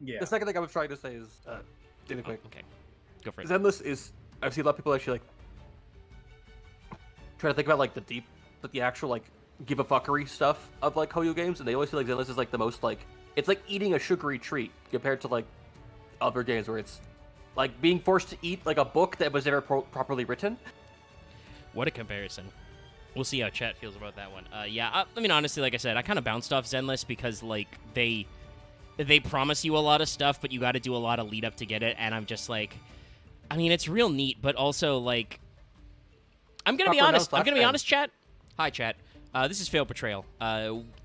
Yeah. The second thing I was trying to say is, quick. Okay, go for it. Zenless is. I've seen a lot of people actually like try to think about like the actual like give a fuckery stuff of like Hoyo games, and they always feel like Zenless is like the most like it's like eating a sugary treat compared to like other games where it's like being forced to eat like a book that was never properly written. What a comparison. We'll see how chat feels about that one. Yeah, I mean, honestly, like I said, I kind of bounced off Zenless because, like, they promise you a lot of stuff, but you got to do a lot of lead up to get it, and I'm just like, I mean, it's real neat, but also, like, I'm going to be honest, chat. Hi, chat. This is Fail Portrayal.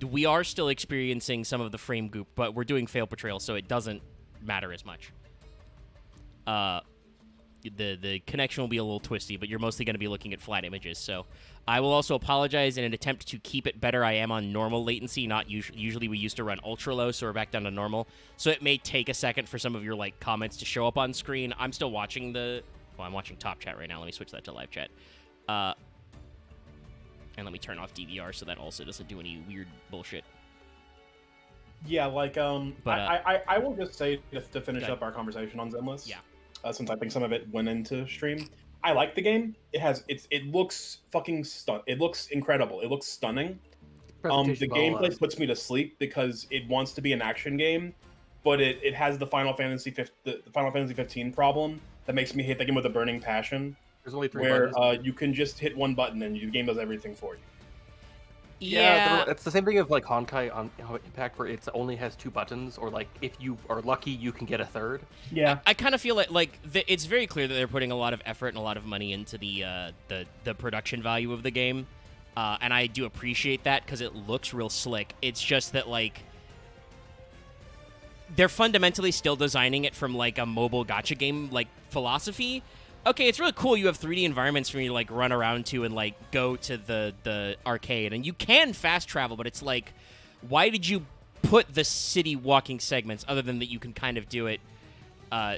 We are still experiencing some of the frame goop, but we're doing Fail Portrayal, so it doesn't matter as much. The connection will be a little twisty, but you're mostly going to be looking at flat images, so I will also apologize in an attempt to keep it better. I am on normal latency, not usually we used to run ultra low, so we're back down to normal. So it may take a second for some of your like comments to show up on screen. I'm still watching I'm watching top chat right now. Let me switch that to live chat. And let me turn off DVR so that also doesn't do any weird bullshit. Yeah, like But, I will just say to finish up our conversation on Zenless. Yeah. Since I think some of it went into stream. I like the game. It looks fucking It looks incredible. It looks stunning. The gameplay puts me to sleep because it wants to be an action game, but it has the Final Fantasy 15 problem that makes me hate the game with a burning passion. There's only 3 where buttons. You can just hit one button and the game does everything for you. Yeah, it's the same thing of like Honkai on Impact, where it only has 2 buttons, or like if you are lucky, you can get a third. Yeah, I kind of feel like it's very clear that they're putting a lot of effort and a lot of money into the production value of the game, and I do appreciate that because it looks real slick. It's just that like they're fundamentally still designing it from like a mobile gacha game like philosophy. Okay, it's really cool you have 3D environments for you to, like, run around to and, like, go to the arcade. And you can fast travel, but it's like, why did you put the city walking segments other than that you can kind of do it,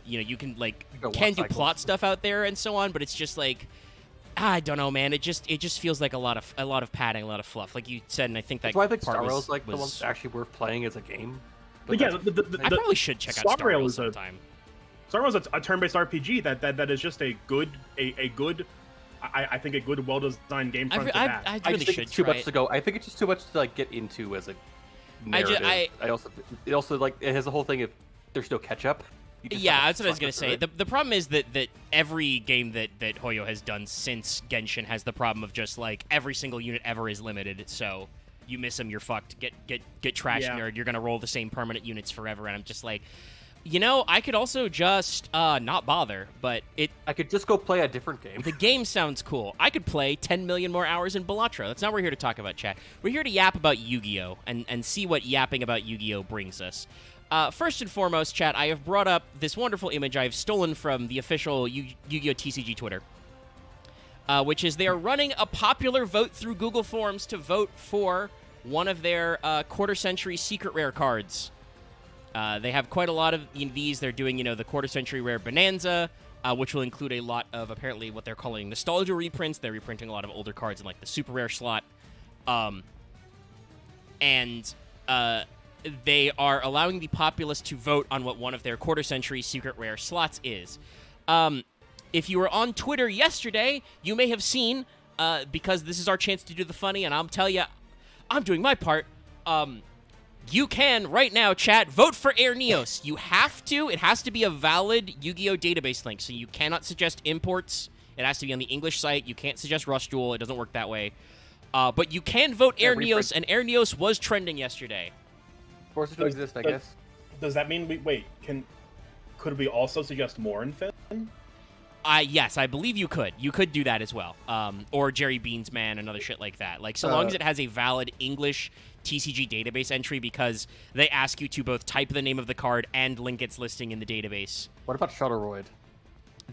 you can, like, do plot stuff out there and so on, but it's just like, I don't know, man. It just feels like a lot of padding, a lot of fluff. Like you said, and I think that That's why I think Star Rail is, like, the one that's actually worth playing as a game. But yeah, I probably should check out Star Rail sometime. Star Rail is a turn-based RPG that is just a good, I think a good, well-designed game front to back. I I really think should it's too try much it. to go. I think it's just too much to like get into as a narrative. It also like it has the whole thing of there's no catch-up. Yeah, that's what I was gonna say. The problem is that every game that Hoyo has done since Genshin has the problem of just like every single unit ever is limited, so you miss them, you're fucked. Get trash, nerd. You're gonna roll the same permanent units forever, and I'm just like, I could also just not bother, but I could just go play a different game. The game sounds cool. I could play 10 million more hours in Balatro. That's not what we're here to talk about, chat. We're here to yap about Yu-Gi-Oh! And see what yapping about Yu-Gi-Oh! Brings us. First and foremost, chat, I have brought up this wonderful image I've stolen from the official Yu-Gi-Oh! TCG Twitter, which is they are running a popular vote through Google Forms to vote for one of their quarter-century secret rare cards. They have quite a lot of these. They're doing, the quarter-century rare Bonanza, which will include a lot of, apparently, what they're calling nostalgia reprints. They're reprinting a lot of older cards in, like, the super rare slot. And they are allowing the populace to vote on what one of their quarter-century secret rare slots is. If you were on Twitter yesterday, you may have seen, because this is our chance to do the funny, and I'll tell you, I'm doing my part, you can, right now, chat, vote for Air Neos. You have to. It has to be a valid Yu-Gi-Oh! Database link, so you cannot suggest imports. It has to be on the English site. You can't suggest Rush Duel. It doesn't work that way. But you can vote Air Neos, and Air Neos was trending yesterday. Force it to exist, I guess. Does that mean could we also suggest more in Finn? Yes, I believe you could. You could do that as well. Or Jerry Beans Man and other shit like that. Like, so long as it has a valid English TCG database entry, because they ask you to both type the name of the card and link its listing in the database. What about Shuttleroid?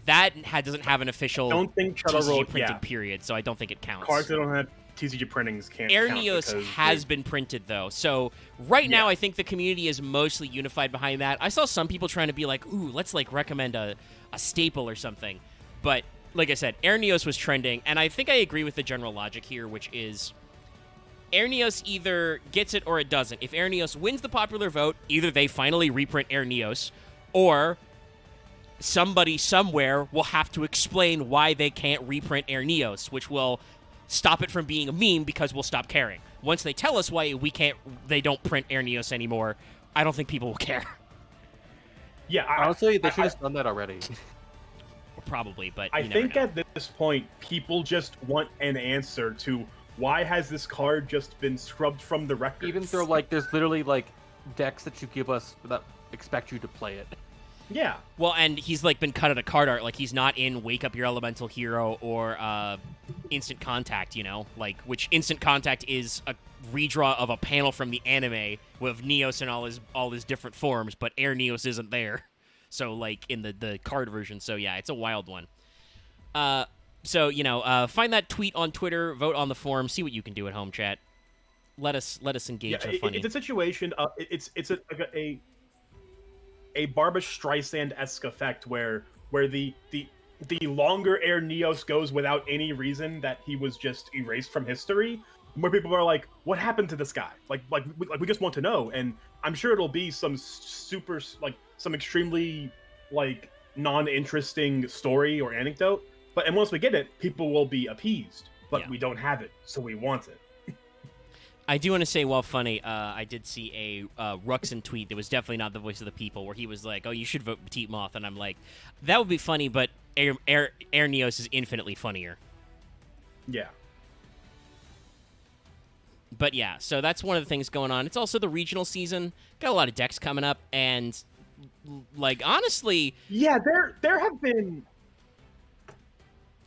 That doesn't have an official TCG printed period, so I don't think it counts. Cards that don't have TCG printings can't Air count. Neos has been printed, though. So right now, I think the community is mostly unified behind that. I saw some people trying to be like, ooh, let's like recommend a staple or something. But like I said, Air Neos was trending, and I think I agree with the general logic here, which is Neos either gets it or it doesn't. If Air Neos wins the popular vote, either they finally reprint Air Neos, or somebody somewhere will have to explain why they can't reprint Air Neos, which will stop it from being a meme because we'll stop caring. Once they tell us why they don't print Air Neos anymore, I don't think people will care. Yeah, honestly, they should have done that already. Probably, but I think at this point, people just want an answer to why has this card just been scrubbed from the records? Even though, like, there's literally, like, decks that you give us that expect you to play it. Yeah. Well, and he's, like, been cut out of card art. Like, he's not in Wake Up Your Elemental Hero or Instant Contact, you know? Like, which Instant Contact is a redraw of a panel from the anime with Neos in all his different forms, but Air Neos isn't there. So, like, in the card version. So, yeah, it's a wild one. So, you know, find that tweet on Twitter, vote on the forum, see what you can do at home, chat. Let us engage the funny. It's a situation. It's a Barbra Streisand-esque effect where the longer Air Neos goes without any reason that he was just erased from history, more people are like, what happened to this guy? Like we just want to know. And I'm sure it'll be some super, like, some extremely, like, non-interesting story or anecdote. And once we get it, people will be appeased. But we don't have it, so we want it. I do want to say, while funny, I did see a Ruxin tweet that was definitely not the voice of the people, where he was like, oh, you should vote Petite Moth. And I'm like, that would be funny, but Air Neos is infinitely funnier. Yeah. But yeah, so that's one of the things going on. It's also the regional season. Got a lot of decks coming up, and, like, honestly... Yeah, there have been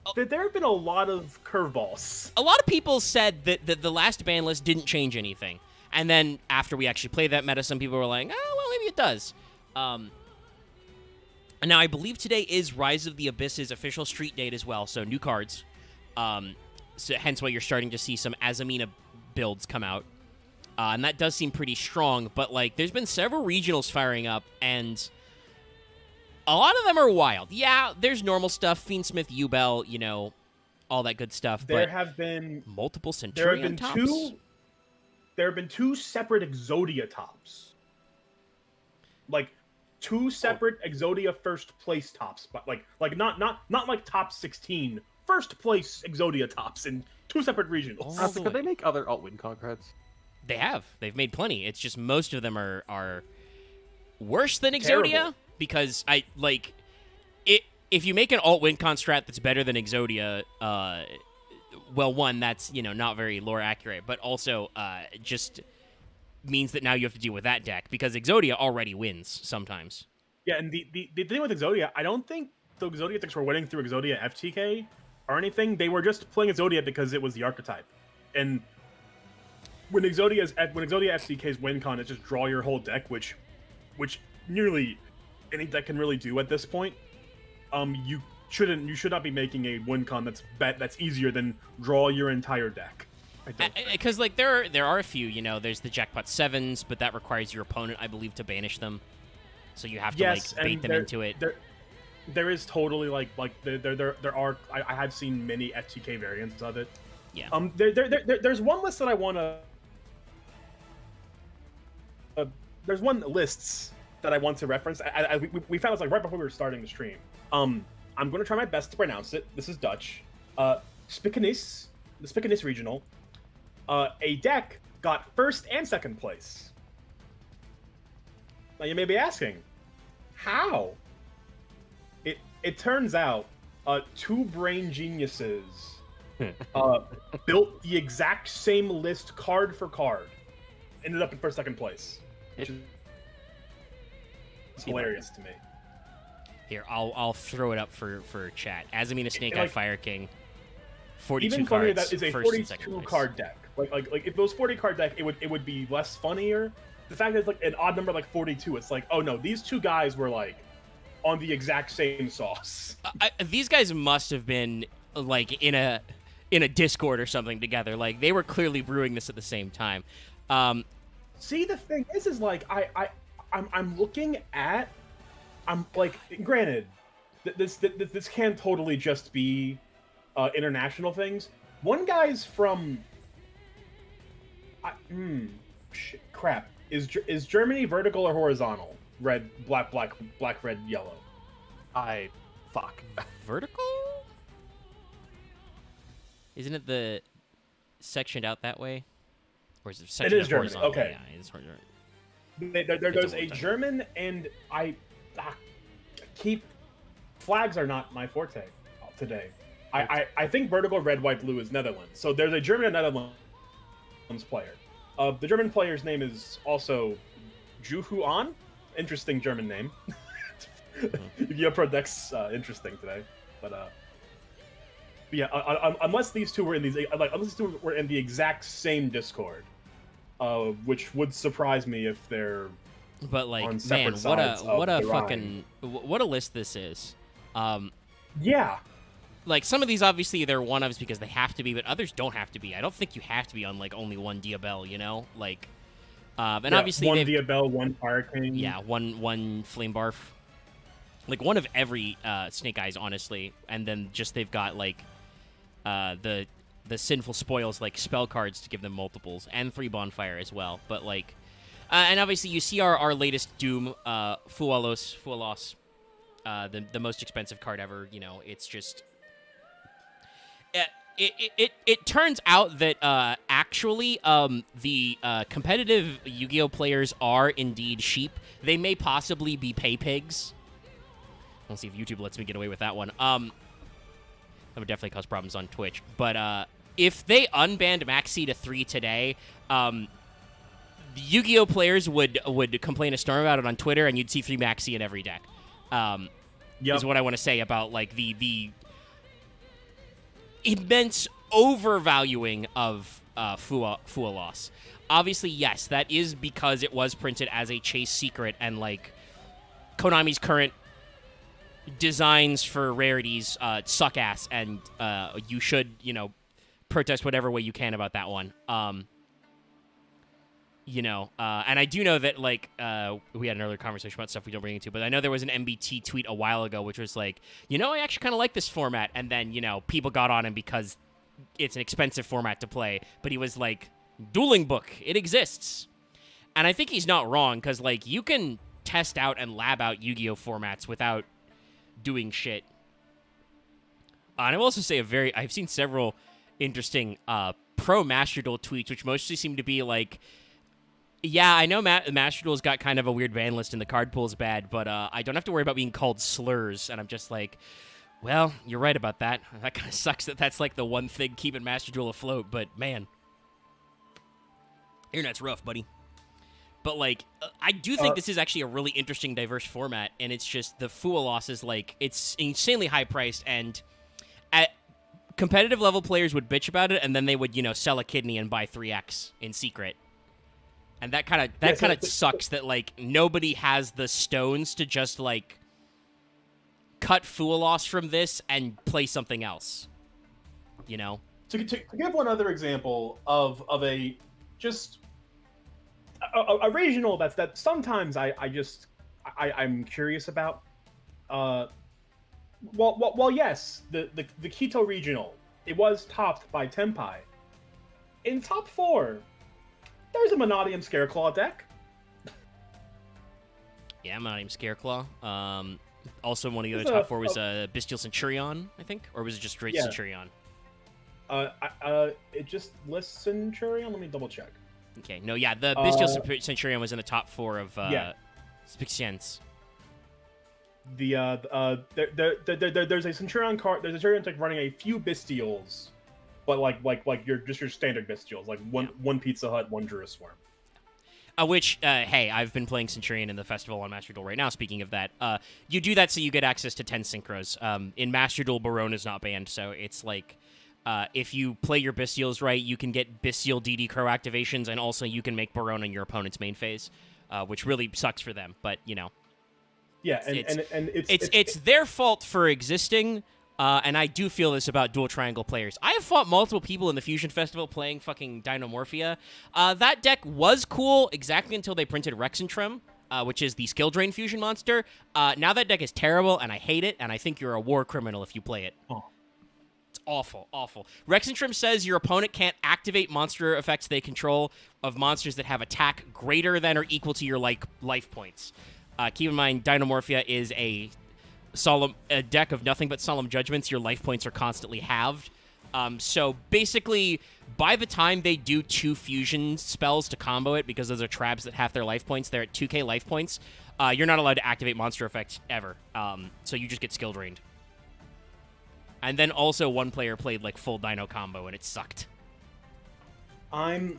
a lot of curveballs. A lot of people said that the last ban list didn't change anything. And then after we actually played that meta, some people were like, oh, well, maybe it does. And now I believe today is Rise of the Abyss's official street date as well, so new cards. So hence why you're starting to see some Azamina builds come out. And that does seem pretty strong, but, like, there's been several regionals firing up, and a lot of them are wild. Yeah, there's normal stuff, Fiendsmith, Ubel, you know, all that good stuff. There but have been multiple Centurion tops. There have been two separate Exodia tops. Like, two separate Exodia first place tops, but like not like top 16. First place Exodia tops in two separate regionals. Oh, could they make other alt-win cards? They have. They've made plenty. It's just most of them are worse than Exodia. Terrible. Because if you make an alt-win con strat that's better than Exodia, well, one, that's, you know, not very lore accurate, but also just means that now you have to deal with that deck, because Exodia already wins sometimes. Yeah, and the thing with Exodia, I don't think the Exodia decks were winning through Exodia FTK or anything. They were just playing Exodia because it was the archetype. And when Exodia FTK's win con, it's just draw your whole deck, which nearly any deck can really do at this point. You should not be making a win con that's easier than draw your entire deck. Because, like, there are a few, you know, there's the Jackpot 7s, but that requires your opponent, I believe, to banish them. So you have to bait them into it. There is totally there are I have seen many FTK variants of it. Yeah. There's one list that I want to. There's one lists that I want to reference. We found this like right before we were starting the stream. I'm going to try my best to pronounce it. This is Dutch. Spikenis, the Spikenis regional. A deck got first and second place. Now you may be asking, how? It turns out, two brain geniuses built the exact same list card for card. Ended up in first, second place. Which is hilarious to me. Here, I'll throw it up for chat. Azamina Snake Eye Fire King. 42 even cards. Funnier, that is a first and second 42 place. card deck. Like if it was 40 card deck, it would be less funnier. The fact that it's like an odd number like 42, it's like, oh no, these two guys were like on the exact same sauce. These guys must have been like in a Discord or something together. Like they were clearly brewing this at the same time. See, the thing is like I'm looking at, I'm like, granted, this can totally just be international things. One guy's from Crap. Is Germany vertical or horizontal? Red, black, red, yellow. Fuck. Vertical? Isn't it the sectioned out that way? Or is it sectioned out Germany. horizontally? Okay. Yeah, it's horizontal. There's a German, and keep flags are not my forte today. I think vertical red, white, blue is Netherlands. So there's a German and Netherlands player. The German player's name is also Juhu An. Interesting German name. Yu-Gi-Oh! Pro Deck's interesting today, but yeah. Unless these two were in the exact same Discord, which would surprise me if they're. But like, on man, separate what a sides of the fucking what a list this is. Yeah. Like, some of these obviously they're one-ofs because they have to be, but others don't have to be. I don't think you have to be on like only one Diabell, you know? Like, and yeah, obviously one they've Diabell, one Fire King. yeah, one Flame Barf, like one of every Snake Eyes, honestly. And then just they've got like the sinful spoils like spell cards to give them multiples, and 3 Bonfire as well. But like, and obviously you see our latest Doom, Fualos, the most expensive card ever. You know, it's just. It turns out that actually the competitive Yu-Gi-Oh players are indeed sheep. They may possibly be pay pigs. We'll see if YouTube lets me get away with that one. That would definitely cause problems on Twitch. But if they unbanned Maxi to 3 today, the Yu-Gi-Oh players would complain a storm about it on Twitter, and you'd see 3 Maxi in every deck. Is what I want to say about like the immense overvaluing of Fualos. Obviously, yes, that is because it was printed as a chase secret, and like Konami's current designs for rarities suck ass, and you should, you know, protest whatever way you can about that one. You know, and I do know that, like, we had an earlier conversation about stuff we don't bring into, but I know there was an MBT tweet a while ago which was like, you know, I actually kind of like this format, and then, you know, people got on him because it's an expensive format to play, but he was like, Dueling Book, it exists. And I think he's not wrong, because, like, you can test out and lab out Yu-Gi-Oh! Formats without doing shit. And I will also say I've seen several interesting pro Master Duel tweets, which mostly seem to be like, yeah, I know Master Duel's got kind of a weird ban list and the card pool's bad, but I don't have to worry about being called slurs. And I'm just like, well, you're right about that. That kind of sucks that that's like the one thing keeping Master Duel afloat, but man. Internet's rough, buddy. But like, I do think this is actually a really interesting, diverse format, and it's just the Fualos is like, it's insanely high priced, and at competitive level players would bitch about it, and then they would, you know, sell a kidney and buy 3X in secret. And that kind of sucks that, like, nobody has the stones to just, like, cut Fualos from this and play something else. You know? To give one other example of a just a regional that sometimes I'm curious about. Well, yes, the Quito regional, it was topped by Tenpai. In top 4. There's a Monodium Scareclaw deck. Yeah, Monodium Scareclaw. Also, one of the other top 4 was Bestial Centurion, I think? Or was it just straight Centurion? It just lists Centurion? Let me double check. Okay, no, yeah, the Bestial Centurion was in the top 4 of Spixiens. There's a Centurion card. There's a Centurion deck running a few Bestials, but like your standard Bestials, like one Pizza Hut, one Jerusalem. Which, hey, I've been playing Centurion in the festival on Master Duel right now, speaking of that. You do that so you get access to 10 synchros. In Master Duel, Barone is not banned, so it's like, if you play your Bestials right, you can get Bestial DD Crow activations, and also you can make Barone in your opponent's main phase, which really sucks for them, but, you know. Yeah, it's their fault for existing, and I do feel this about Dual Triangle players. I have fought multiple people in the Fusion Festival playing fucking Dynamorphia. That deck was cool exactly until they printed Rexentrum, which is the skill drain fusion monster. Now that deck is terrible, and I hate it, and I think you're a war criminal if you play it. Oh. It's awful, awful. Rexentrim says your opponent can't activate monster effects they control of monsters that have attack greater than or equal to your life points. Keep in mind, Dinomorphia is a deck of nothing but solemn judgments. Your life points are constantly halved. So basically, by the time they do 2 fusion spells to combo it, because those are traps that half their life points, they're at 2k life points. You're not allowed to activate monster effects ever. So you just get skill drained. And then also one player played like full Dino combo and it sucked. I'm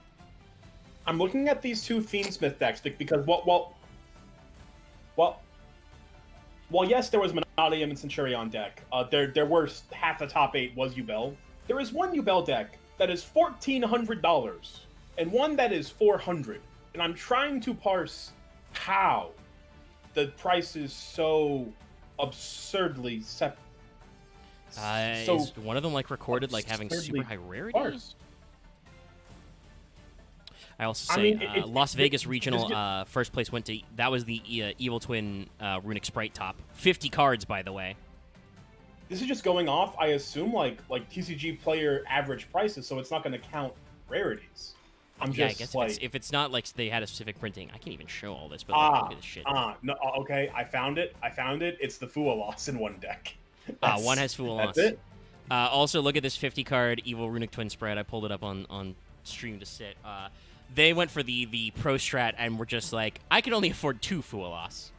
looking at these 2 Fiendsmith decks because well, yes, there was Monadium and Centurion deck. There were half the top 8 was Yubel. There is one Yubel deck that is $1,400 and one that is $400, and I'm trying to parse how the price is so absurdly is one of them like recorded like having super high rarity? Parse. I also say Las Vegas Regional first place went to, that was the Evil Twin Runic Sprite top. 50 cards, by the way. This is just going off, I assume, like TCG player average prices, so it's not going to count rarities. I guess like, if it's not like they had a specific printing, I can't even show all this, but look at this shit. No, okay, I found it. It's the Fua Loss in one deck. One has Fua Loss. That's it. Also, look at this 50 card Evil Runic Twin Spread. I pulled it up on stream to sit. They went for the pro strat and were just like, I can only afford 2 Fua Loss.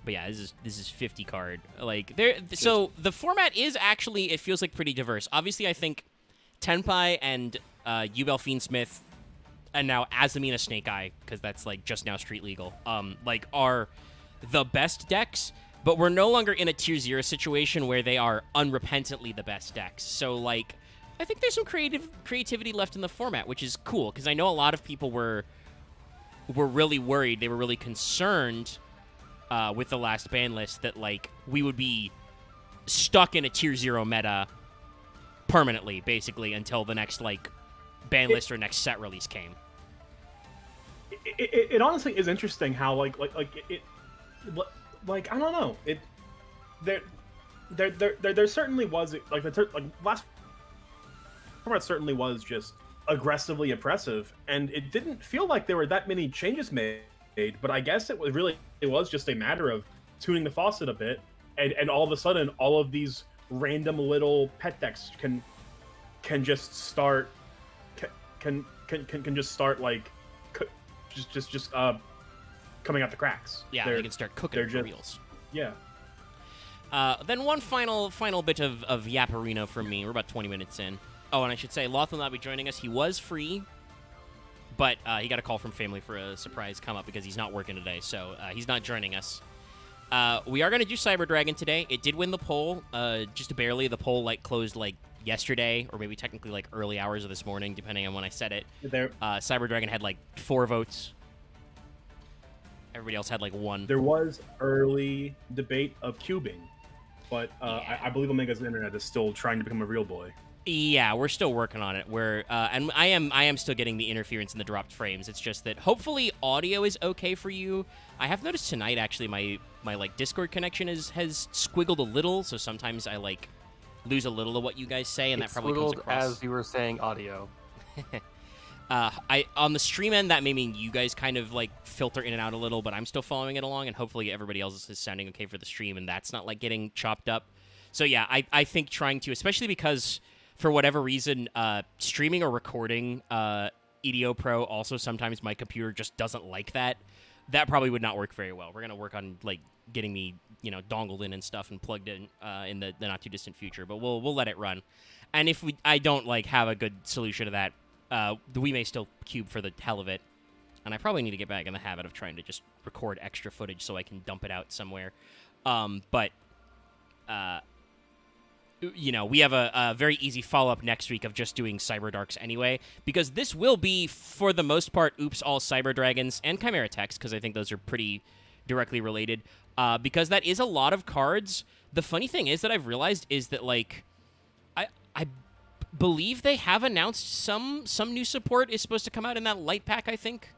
But yeah, this is 50 card. Like so the format is actually, it feels like pretty diverse. Obviously, I think Tenpai and Yubel Fiendsmith and now Azamina Snake Eye, because that's like just now street legal, like are the best decks, but we're no longer in a tier 0 situation where they are unrepentantly the best decks. So like, I think there's some creativity left in the format, which is cool, because I know a lot of people were really worried, they were really concerned with the last ban list that like we would be stuck in a tier 0 meta permanently, basically, until the next like ban list or next set release came. It honestly is interesting how like I don't know, there certainly was like last format certainly was just aggressively oppressive, and it didn't feel like there were that many changes made. But I guess it was just a matter of tuning the faucet a bit, and all of a sudden, all of these random little pet decks can just start like just coming out the cracks. Yeah, they can start cooking for reals. Yeah. Then one final bit of Yaparino from me. We're about 20 minutes in. Oh, and I should say, Loth will not be joining us. He was free, but he got a call from family for a surprise come up because he's not working today, so he's not joining us. We are going to do Cyber Dragon today. It did win the poll, just barely. The poll like closed like yesterday, or maybe technically like early hours of this morning, depending on when I said it. Cyber Dragon had like 4 votes. Everybody else had like 1. There was early debate of cubing, but yeah. I believe Omega's internet is still trying to become a real boy. Yeah, we're still working on it. And I am still getting the interference in the dropped frames. It's just that hopefully audio is okay for you. I have noticed tonight actually my like Discord connection has squiggled a little, so sometimes I like lose a little of what you guys say, and that probably comes across as you were saying audio. On the stream end, that may mean you guys kind of like filter in and out a little, but I'm still following it along, and hopefully everybody else is sounding okay for the stream, and that's not like getting chopped up. So yeah, I think trying to, especially because for whatever reason, streaming or recording EDO Pro, also sometimes my computer just doesn't like that. That probably would not work very well. We're gonna work on like getting me, dongled in and stuff and plugged in the not too distant future. But we'll let it run. And if I don't like have a good solution to that, we may still cube for the hell of it. And I probably need to get back in the habit of trying to just record extra footage so I can dump it out somewhere. We have a very easy follow-up next week of just doing Cyber Darks anyway, because this will be, for the most part, Oops All Cyber Dragons and Chimera Text, because I think those are pretty directly related, because that is a lot of cards. The funny thing is that I've realized is that, like, I believe they have announced some new support is supposed to come out in that light pack, I think,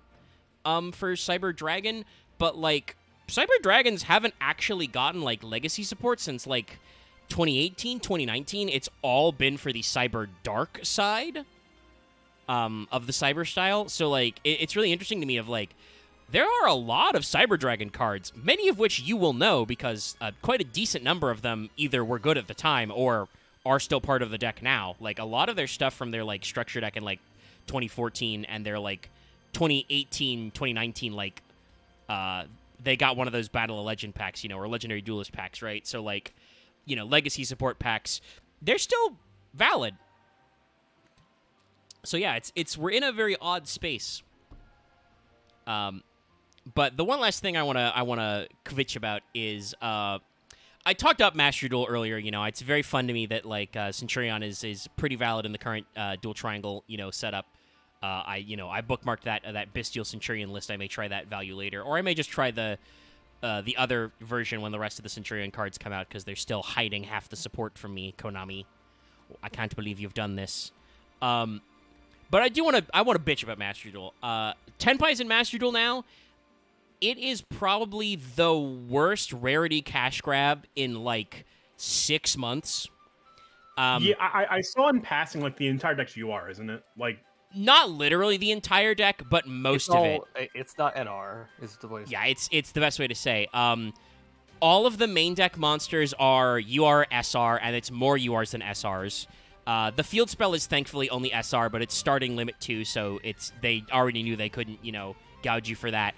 for Cyber Dragon, but, like, Cyber Dragons haven't actually gotten, like, legacy support since, like, 2018, 2019. It's all been for the Cyber Dark side of the Cyber style. So, like, it's really interesting to me of, like, there are a lot of Cyber Dragon cards, many of which you will know because quite a decent number of them either were good at the time or are still part of the deck now. Like, a lot of their stuff from their, like, structure deck in, like, 2014 and their, like, 2018, 2019, like, they got one of those Battle of Legend packs, you know, or Legendary Duelist packs, right? So, like, you know, legacy support packs, they're still valid. So yeah, we're in a very odd space. But the one last thing I wanna kvetch about is I talked up Master Duel earlier. You know, it's very fun to me that like Centurion is pretty valid in the current Dual Triangle, you know, setup. I bookmarked that Bestial Centurion list. I may try that value later, or I may just try the other version when the rest of the Centurion cards come out because they're still hiding half the support from me, Konami. I can't believe you've done this. But I want to bitch about Master Duel. Tenpai's in Master Duel now. It is probably the worst rarity cash grab in like 6 months. Yeah, I saw in passing like the entire deck's UR, isn't it? Like. Not literally the entire deck, but most of it. It's not NR, is the way to say. Yeah, it's the best way to say. All of the main deck monsters are UR, SR, and it's more URs than SRs. The field spell is thankfully only SR, but it's starting limit 2, so they already knew they couldn't, you know, gouge you for that.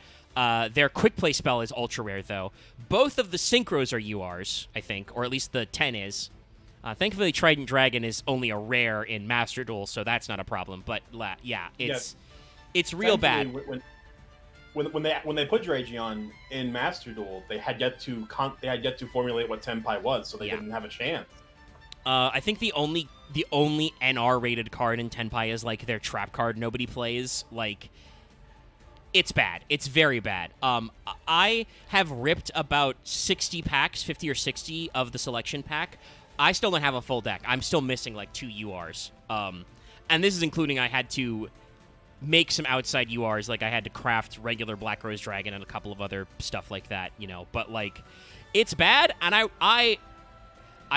Their quick play spell is ultra rare, though. Both of the synchros are URs, I think, or at least the 10 is. Thankfully, Trident Dragon is only a rare in Master Duel, so that's not a problem. But yeah, it's real bad. When they put Dragion in Master Duel, they had yet to formulate what Tenpai was, so they didn't have a chance. I think the only NR rated card in Tenpai is like their trap card nobody plays. Like, it's bad. It's very bad. I have ripped about 60 packs, 50 or 60 of the selection pack. I still don't have a full deck. I'm still missing like 2 URs. And this is including I had to make some outside URs. Like I had to craft regular Black Rose Dragon and a couple of other stuff like that, you know. But like, it's bad. And I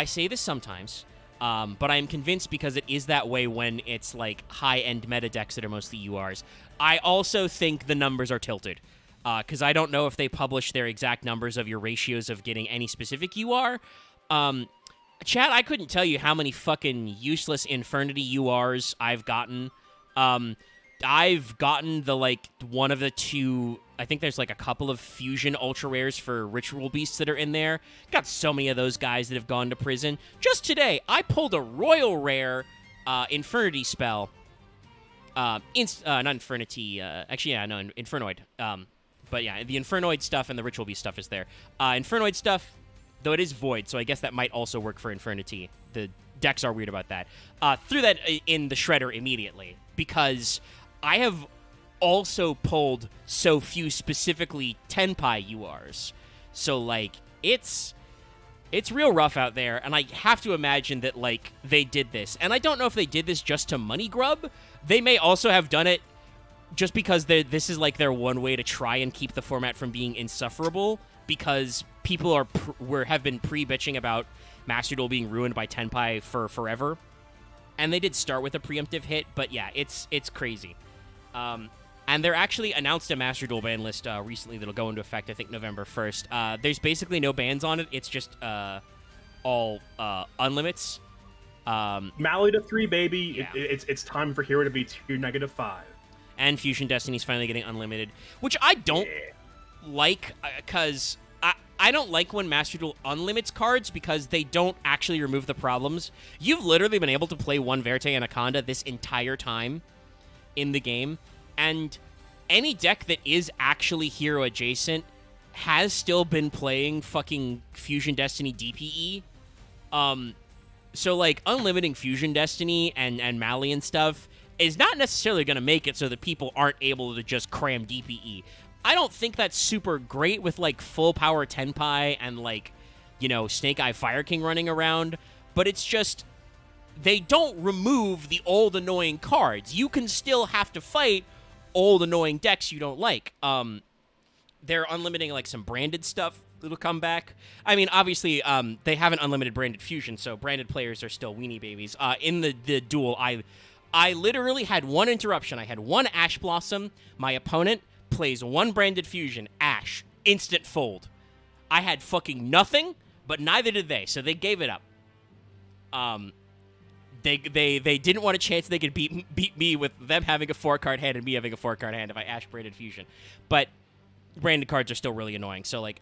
say this sometimes, but I'm convinced because it is that way when it's like high-end meta decks that are mostly URs. I also think the numbers are tilted. Because I don't know if they publish their exact numbers of your ratios of getting any specific UR. Chat, I couldn't tell you how many fucking useless Infernity URs I've gotten. I've gotten the, like, one of the 2... I think there's, like, a couple of fusion ultra rares for Ritual Beasts that are in there. Got so many of those guys that have gone to prison. Just today, I pulled a Royal Rare Infernity spell. Not Infernity. Actually, yeah, no, Infernoid. But yeah, the Infernoid stuff and the Ritual Beast stuff is there. Infernoid stuff... Though it is void, so I guess that might also work for Infernity. The decks are weird about that. Threw that in the shredder immediately, because I have also pulled so few specifically Tenpai URs. So, like, it's real rough out there, and I have to imagine that, like, they did this. And I don't know if they did this just to money grub. They may also have done it just because this is, like, their one way to try and keep the format from being insufferable, because people have been pre-bitching about Master Duel being ruined by Tenpai for forever. And they did start with a preemptive hit, but yeah, it's crazy. And they're actually announced a Master Duel ban list recently that'll go into effect, I think, November 1st. There's basically no bans on it. It's just all unlimits. Mally to 3, baby. Yeah. It's time for Hero to be 2 -5. And Fusion Destiny's finally getting unlimited, which I don't like, because I don't like when Master Duel unlimits cards because they don't actually remove the problems. You've literally been able to play 1 Verte Anaconda this entire time in the game, and any deck that is actually hero adjacent has still been playing fucking Fusion Destiny DPE. So, like, unlimiting Fusion Destiny and Mally and stuff is not necessarily going to make it so that people aren't able to just cram DPE. I don't think that's super great with, like, full power Tenpai and, like, you know, Snake Eye Fire King running around, but it's just, they don't remove the old annoying cards. You can still have to fight old annoying decks you don't like. they're unlimiting like some branded stuff that'll come back. I mean, obviously, they haven't unlimited branded fusion, so branded players are still weenie babies. In the duel, I literally had one interruption. I had one Ash Blossom. My opponent plays one branded fusion, Ash, instant fold. I had fucking nothing, but neither did they, so they gave it up. They didn't want a chance they could beat me with them having a 4-card hand and me having a 4-card hand if I Ash branded fusion. But branded cards are still really annoying. So like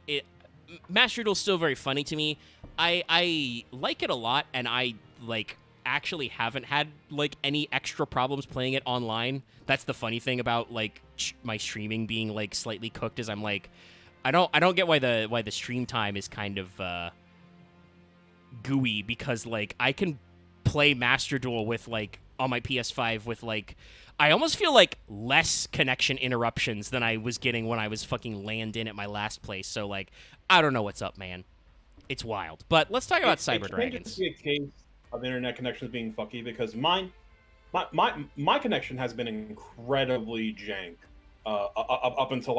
Master Duel's still very funny to me. I like it a lot, and I like actually haven't had like any extra problems playing it online. That's the funny thing about like my streaming being like slightly cooked, is I'm like I don't get why the stream time is kind of gooey, because like I can play Master Duel with like on my PS5 with like I almost feel like less connection interruptions than I was getting when I was fucking land in at my last place. So like I don't know what's up, man. It's wild. But let's talk about Cyber Dragons. It can't be a case of internet connections being fucky, because my connection has been incredibly jank up until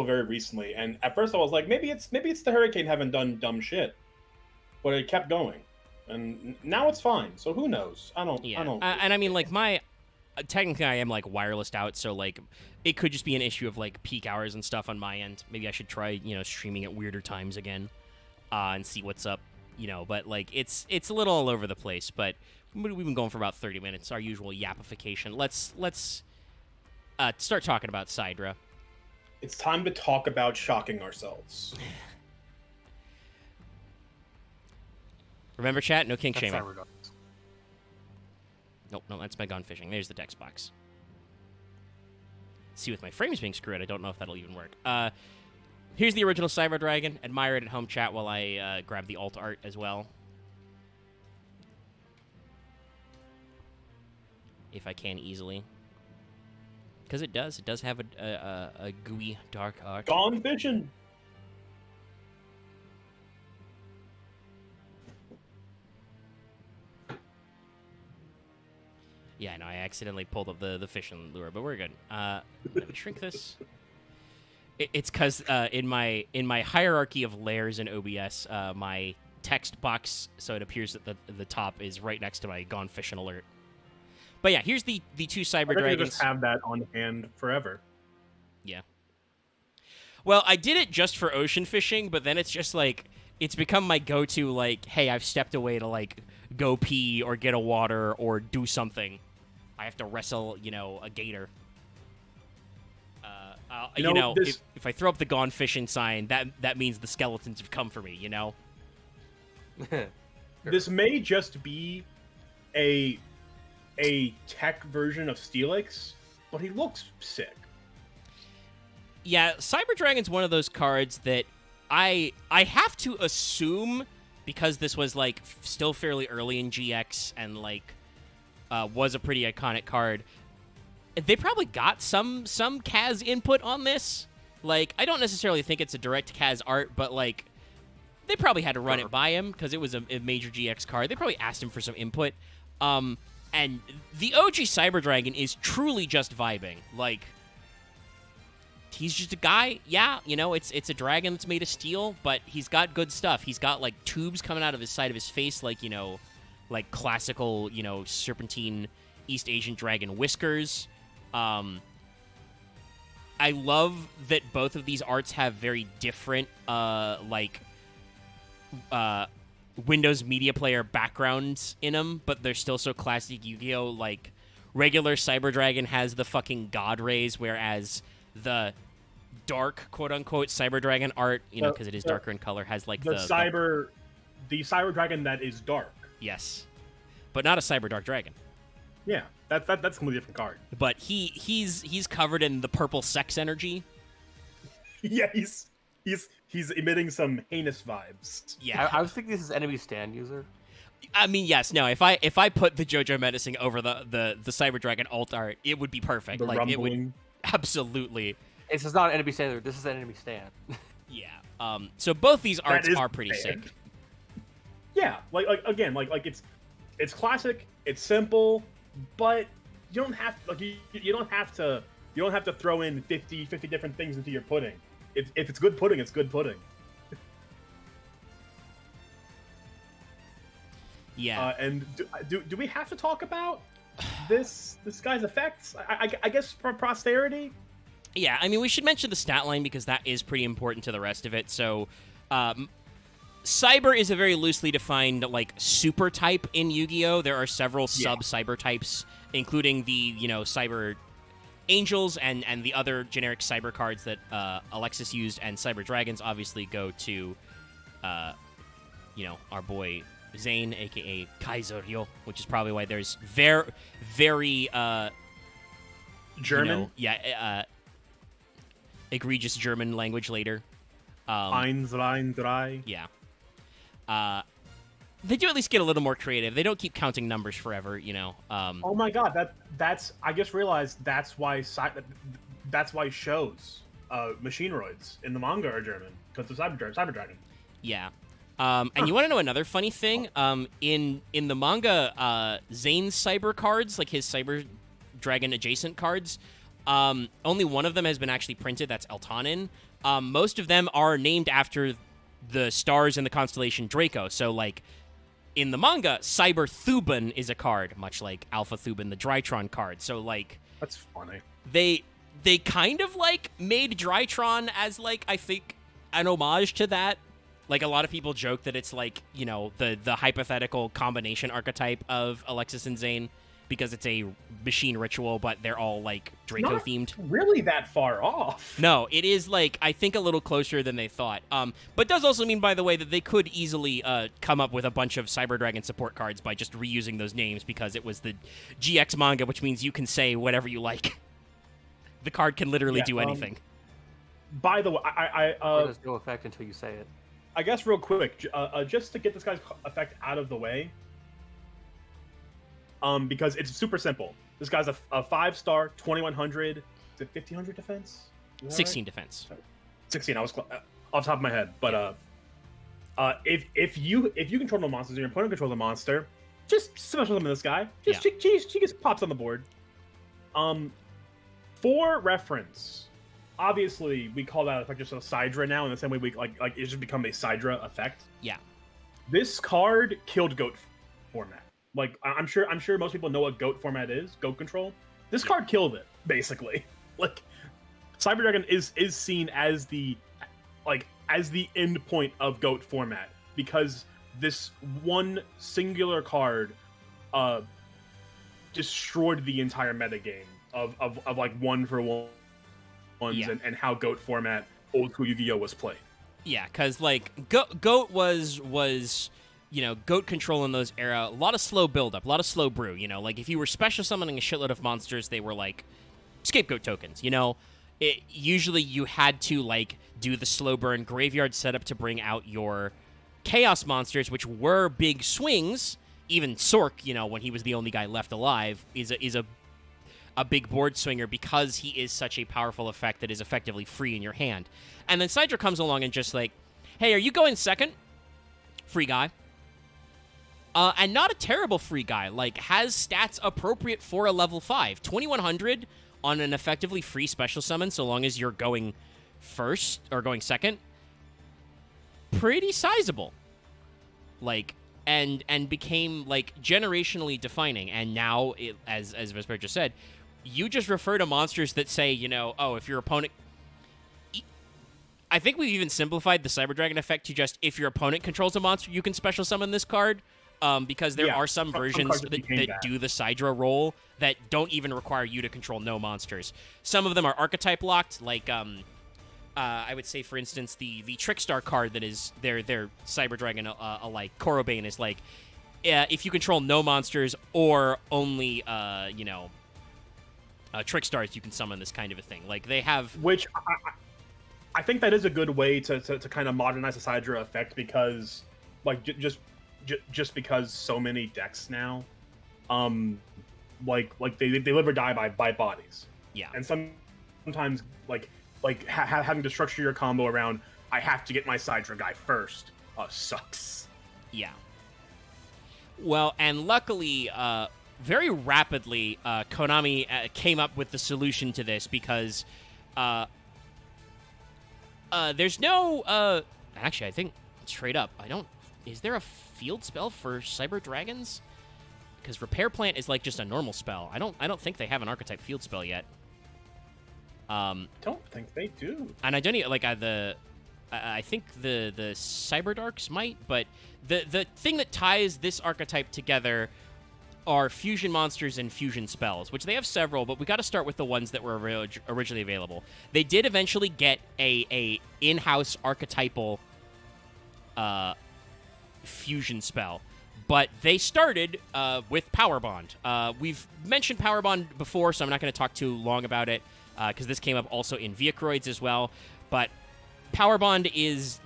very recently. And at first I was like, maybe it's the Hurricane having done dumb shit, but it kept going. And now it's fine. So who knows? I don't. And I mean, like technically I am like wirelessed out, so like it could just be an issue of like peak hours and stuff on my end. Maybe I should try streaming at weirder times again, and see what's up. But like it's a little all over the place. But we've been going for about 30 minutes. Our usual yappification. Let's start talking about Sidra. It's time to talk about shocking ourselves. Remember, chat? No kink That's shaming. Cyber Dragons. Nope, no, that's my gun fishing. There's the text box. See, with my frames being screwed, I don't know if that'll even work. Here's the original Cyber Dragon. Admire it at home, chat, while I grab the alt art as well. If I can easily. Because it does have a gooey, dark art. Gone fishing! Yeah, no, I accidentally pulled up the fishing lure, but we're good. Let me shrink this. It's because in my hierarchy of layers in OBS, my text box, so it appears that the top is right next to my gone fishing alert. But yeah, here's the two Cyber Dragons. You just have that on hand forever. Yeah. Well, I did it just for ocean fishing, but then it's just like it's become my go-to. Like, hey, I've stepped away to like go pee or get a water or do something. I have to wrestle, a gator. If I throw up the gone fishing sign, that means the skeletons have come for me, This may just be a tech version of Steelix, but he looks sick. Yeah, Cyber Dragon's one of those cards that I have to assume, because this was like still fairly early in GX and like was a pretty iconic card. They probably got some Kaz input on this. Like, I don't necessarily think it's a direct Kaz art, but like they probably had to run it by him because it was a major GX card. They probably asked him for some input. And the OG Cyber Dragon is truly just vibing. Like, he's just a guy. Yeah, it's a dragon that's made of steel, but he's got good stuff. He's got like tubes coming out of his side of his face, like like classical, serpentine East Asian dragon whiskers. I love that both of these arts have very different, Windows Media Player backgrounds in them, but they're still so classic Yu-Gi-Oh! Like, regular Cyber Dragon has the fucking God Rays, whereas the dark, quote-unquote, Cyber Dragon art, because it is darker in color, has like the Cyber Dragon that is dark. Yes. But not a Cyber Dark Dragon. Yeah, that's a completely different card. But he's covered in the purple sex energy. Yeah, he's emitting some heinous vibes. Yeah, I was thinking this is enemy stand user. I mean, yes, no. If I put the JoJo Menacing over the Cyber Dragon alt art, it would be perfect. The like rumbling. It would absolutely. This is not an enemy stand. This is an enemy stand. Yeah. So both these arts are pretty sick. Yeah, like it's classic. It's simple, but you don't have you don't have to You don't have to throw in 50 different things into your pudding. If it's good pudding, it's good pudding. Yeah. And do we have to talk about this guy's effects? I guess for posterity. Yeah, I mean, we should mention the stat line because that is pretty important to the rest of it. So, Cyber is a very loosely defined, like, super type in Yu-Gi-Oh! There are several sub-Cyber types, including the, Cyber Angels and the other generic Cyber cards that Alexis used, and Cyber Dragons obviously go to, our boy Zane, a.k.a. KAISER, which is probably why there's very German? Egregious German language later. Eins, rein, drei. Yeah. They do at least get a little more creative. They don't keep counting numbers forever, Oh my god, that's I just realized that's why shows Machineroids in the manga are German because of Cyber Dragon. Yeah. And you want to know another funny thing? In the manga, Zane's Cyber cards, like his Cyber Dragon adjacent cards, only one of them has been actually printed. That's Eltanin. Most of them are named after the stars in the constellation Draco. So, like, in the manga, Cyber Thuban is a card, much like Alpha Thuban, the Drytron card. So, like... That's funny. They kind of, like, made Drytron as, like, I think, an homage to that. Like, a lot of people joke that it's, like, the hypothetical combination archetype of Alexis and Zane, because it's a machine ritual, but they're all, like, Draco-themed. Not really that far off. No, it is, like, I think a little closer than they thought. But does also mean, by the way, that they could easily come up with a bunch of Cyber Dragon support cards by just reusing those names, because it was the GX manga, which means you can say whatever you like. The card can literally do anything. By the way, it has no effect until you say it. I guess real quick, just to get this guy's effect out of the way, because it's super simple. This guy's a 5-star, 2100, is it 1500 defense? 16 defense. 16. I was off the top of my head, but if you control no monsters and your opponent controls a monster, just special summon this guy. She just pops on the board. For reference, obviously we call that effect just a Sidra now, in the same way we like it's just become a Sidra effect. Yeah. This card killed Goat format. Like, I'm sure most people know what Goat format is, Goat control. This card killed it, basically. Like, Cyber Dragon is seen as the end point of Goat format, because this one singular card destroyed the entire metagame of like 1-for-1s and how Goat format old school Yu-Gi-Oh was played. Yeah, because like Goat was Goat control in those era, a lot of slow buildup, a lot of slow brew. Like if you were special summoning a shitload of monsters, they were like scapegoat tokens. Usually you had to like do the slow burn graveyard setup to bring out your chaos monsters, which were big swings. Even Sork, when he was the only guy left alive, is a big board swinger because he is such a powerful effect that is effectively free in your hand. And then Sidra comes along and just like, hey, are you going second? Free guy. And not a terrible free guy. Like, has stats appropriate for a level 5. 2100 on an effectively free special summon, so long as you're going first or going second. Pretty sizable. Like, and became, like, generationally defining. And now, as Vesper just said, you just refer to monsters that say, if your opponent... I think we've even simplified the Cyber Dragon effect to just, if your opponent controls a monster, you can special summon this card. Because there are some versions that do the Sidra role that don't even require you to control no monsters. Some of them are archetype locked, like, I would say, for instance, the Trickstar card that is their Cyber Dragon alike. Korobane is like, if you control no monsters or only, Trickstars, you can summon this kind of a thing. Like, they have... Which, I think that is a good way to kind of modernize the Sidra effect, because, like, just because so many decks now, like they live or die by bodies. Yeah. And sometimes, having to structure your combo around, I have to get my Sidra guy first, sucks. Yeah. Well, and luckily, very rapidly, Konami came up with the solution to this because there's no... actually, I think straight up, is there a field spell for Cyber Dragons? Because Repair Plant is like just a normal spell. I don't think they have an archetype field spell yet. Don't think they do. And I don't even like I think the Cyber Darks might, but the thing that ties this archetype together are fusion monsters and fusion spells, which they have several, but we got to start with the ones that were originally available. They did eventually get a in-house archetypal fusion spell, but they started with Power Bond. We've mentioned Power Bond before, so I'm not going to talk too long about it, because this came up also in Viacroids as well. But Power Bond is,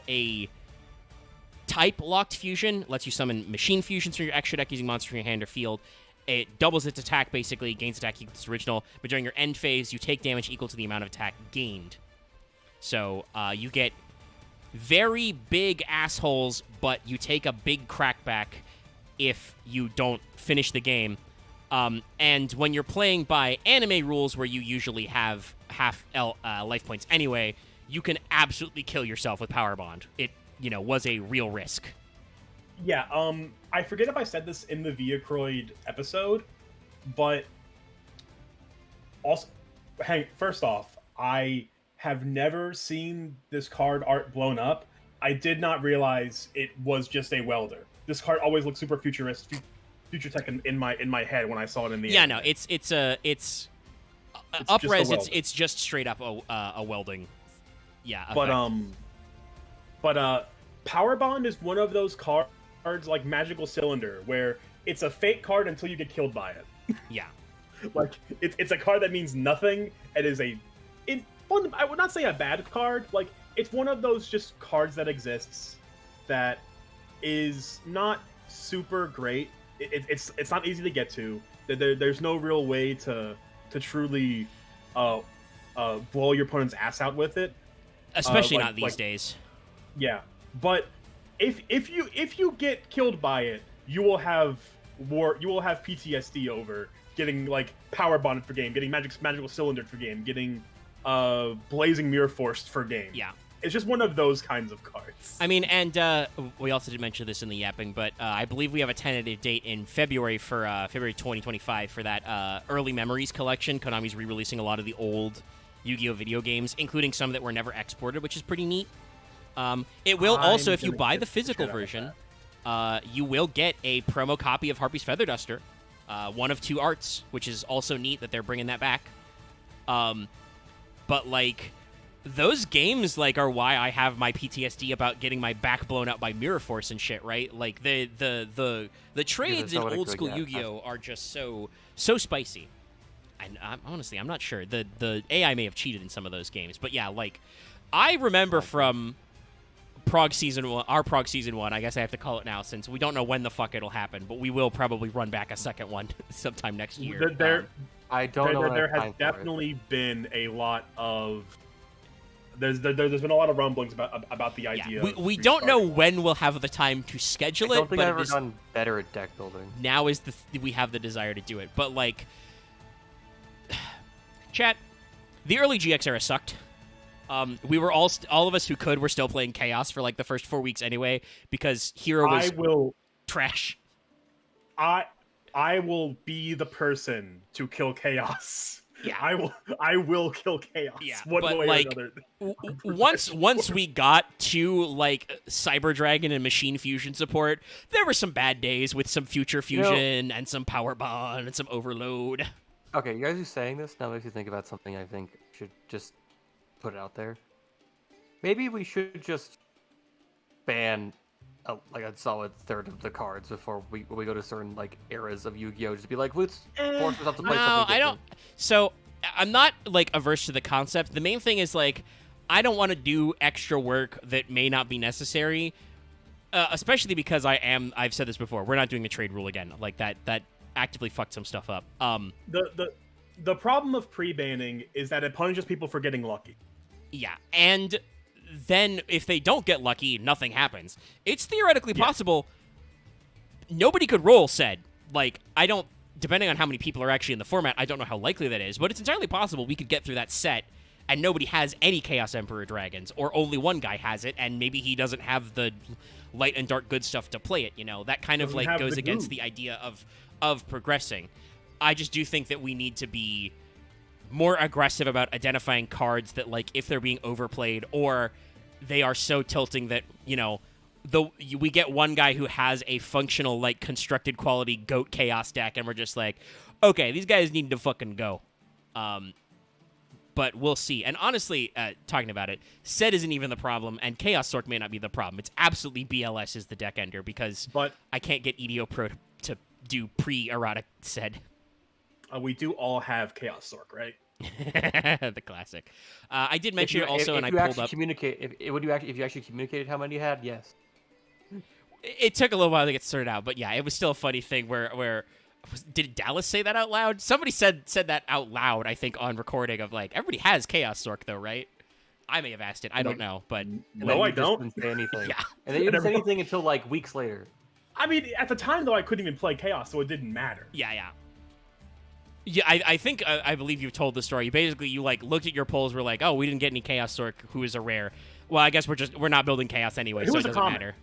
a type-locked fusion, lets you summon machine fusions from your extra deck using monsters from your hand or field. It doubles its attack, basically, gains attack equal to its original, but during your end phase, you take damage equal to the amount of attack gained. So you get very big assholes, but you take a big crackback if you don't finish the game. And when you're playing by anime rules, where you usually have half life points anyway, you can absolutely kill yourself with Power Bond. It, was a real risk. Yeah, I forget if I said this in the Viacroid episode, but also, first off, I have never seen this card art blown up. I did not realize it was just a welder. This card always looked super futuristic, future tech in my head when I saw it in the anime. No, it's up-res. It's just straight up a welding. Yeah, effect. But Power Bond is one of those cards like Magical Cylinder where it's a fake card until you get killed by it. Yeah, like it's a card that means nothing. It is I would not say a bad card. Like it's one of those just cards that exists that is not super great. It's not easy to get to. There's no real way to truly blow your opponent's ass out with it. Especially not these days. Yeah, but if you get killed by it, you will have PTSD over getting like Power Bonded for game, getting Magical Cylinder for game, getting Blazing Mirror Forced for game. Yeah. It's just one of those kinds of cards. I mean, and we also did mention this in the yapping, but I believe we have a tentative date in February for February 2025 for that Early Memories collection. Konami's re-releasing a lot of the old Yu-Gi-Oh! Video games, including some that were never exported, which is pretty neat. It will also, if you buy the physical version, you will get a promo copy of Harpy's Feather Duster, one of two arts, which is also neat that they're bringing that back. But, like, those games, like, are why I have my PTSD about getting my back blown out by Mirror Force and shit, right? Like, the trades in old school Yu-Gi-Oh! Are just so spicy. And honestly, I'm not sure. The AI may have cheated in some of those games. But yeah, like, I remember from our Prog Season 1, I guess I have to call it now, since we don't know when the fuck it'll happen, but we will probably run back a second one sometime next year. There has definitely been a lot of... There's been a lot of rumblings about the idea. Yeah. We don't know when we'll have the time to schedule it. I don't think I've ever done better at deck building. Now is we have the desire to do it. But, like, chat, the early GX era sucked. We were all of us who could were still playing Chaos for like the first 4 weeks anyway, because Hero was trash. I will be the person to kill Chaos. Yeah, I will kill Chaos. Yeah, one but way like or another. once we got to like Cyber Dragon and Machine Fusion support, there were some bad days with some Future Fusion and some Power Bond and some Overload. Okay, you guys are saying this now makes me think about something I think should just put it out there. Maybe we should just ban like a solid third of the cards before we go to certain like eras of Yu-Gi-Oh! Just be like, let's force us to play something different. I don't. So I'm not like averse to the concept. The main thing is like I don't want to do extra work that may not be necessary, especially because I've said this before. We're not doing the trade rule again. Like that actively fucked some stuff up. The problem of pre-banning is that it punishes people for getting lucky. Yeah, and then if they don't get lucky, nothing happens. It's theoretically possible nobody could roll said. Like, I don't depending on how many people are actually in the format, I don't know how likely that is, but it's entirely possible we could get through that set and nobody has any Chaos Emperor dragons, or only one guy has it, and maybe he doesn't have the light and dark good stuff to play it, you know? That kind of, like, goes against the idea of progressing. I just do think that we need to be more aggressive about identifying cards that, like, if they're being overplayed, or they are so tilting that, you know, we get one guy who has a functional, like, constructed quality GOAT Chaos deck, and we're just like, okay, these guys need to fucking go. But we'll see. And honestly, talking about it, Set isn't even the problem, and Chaos Sork may not be the problem. It's absolutely BLS is the deck ender, because I can't get EDO Pro to do pre-erotic Set. We do all have Chaos Sork, right? The classic. I did mention it also, and I pulled up. If you actually communicated how many you had, yes. It took a little while to get sorted out, but yeah, it was still a funny thing where did Dallas say that out loud? Somebody said that out loud, I think, on recording of, like, everybody has Chaos Sork, though, right? I may have asked it. I don't know, but... No, I don't. Didn't say anything. Yeah. And then you didn't say anything until, like, weeks later. I mean, at the time, though, I couldn't even play Chaos, so it didn't matter. Yeah. Yeah, I think, I believe you've told the story. Basically, you, like, looked at your polls, were like, oh, we didn't get any Chaos Sork, who is a rare. Well, I guess we're not building Chaos anyway, so it doesn't matter.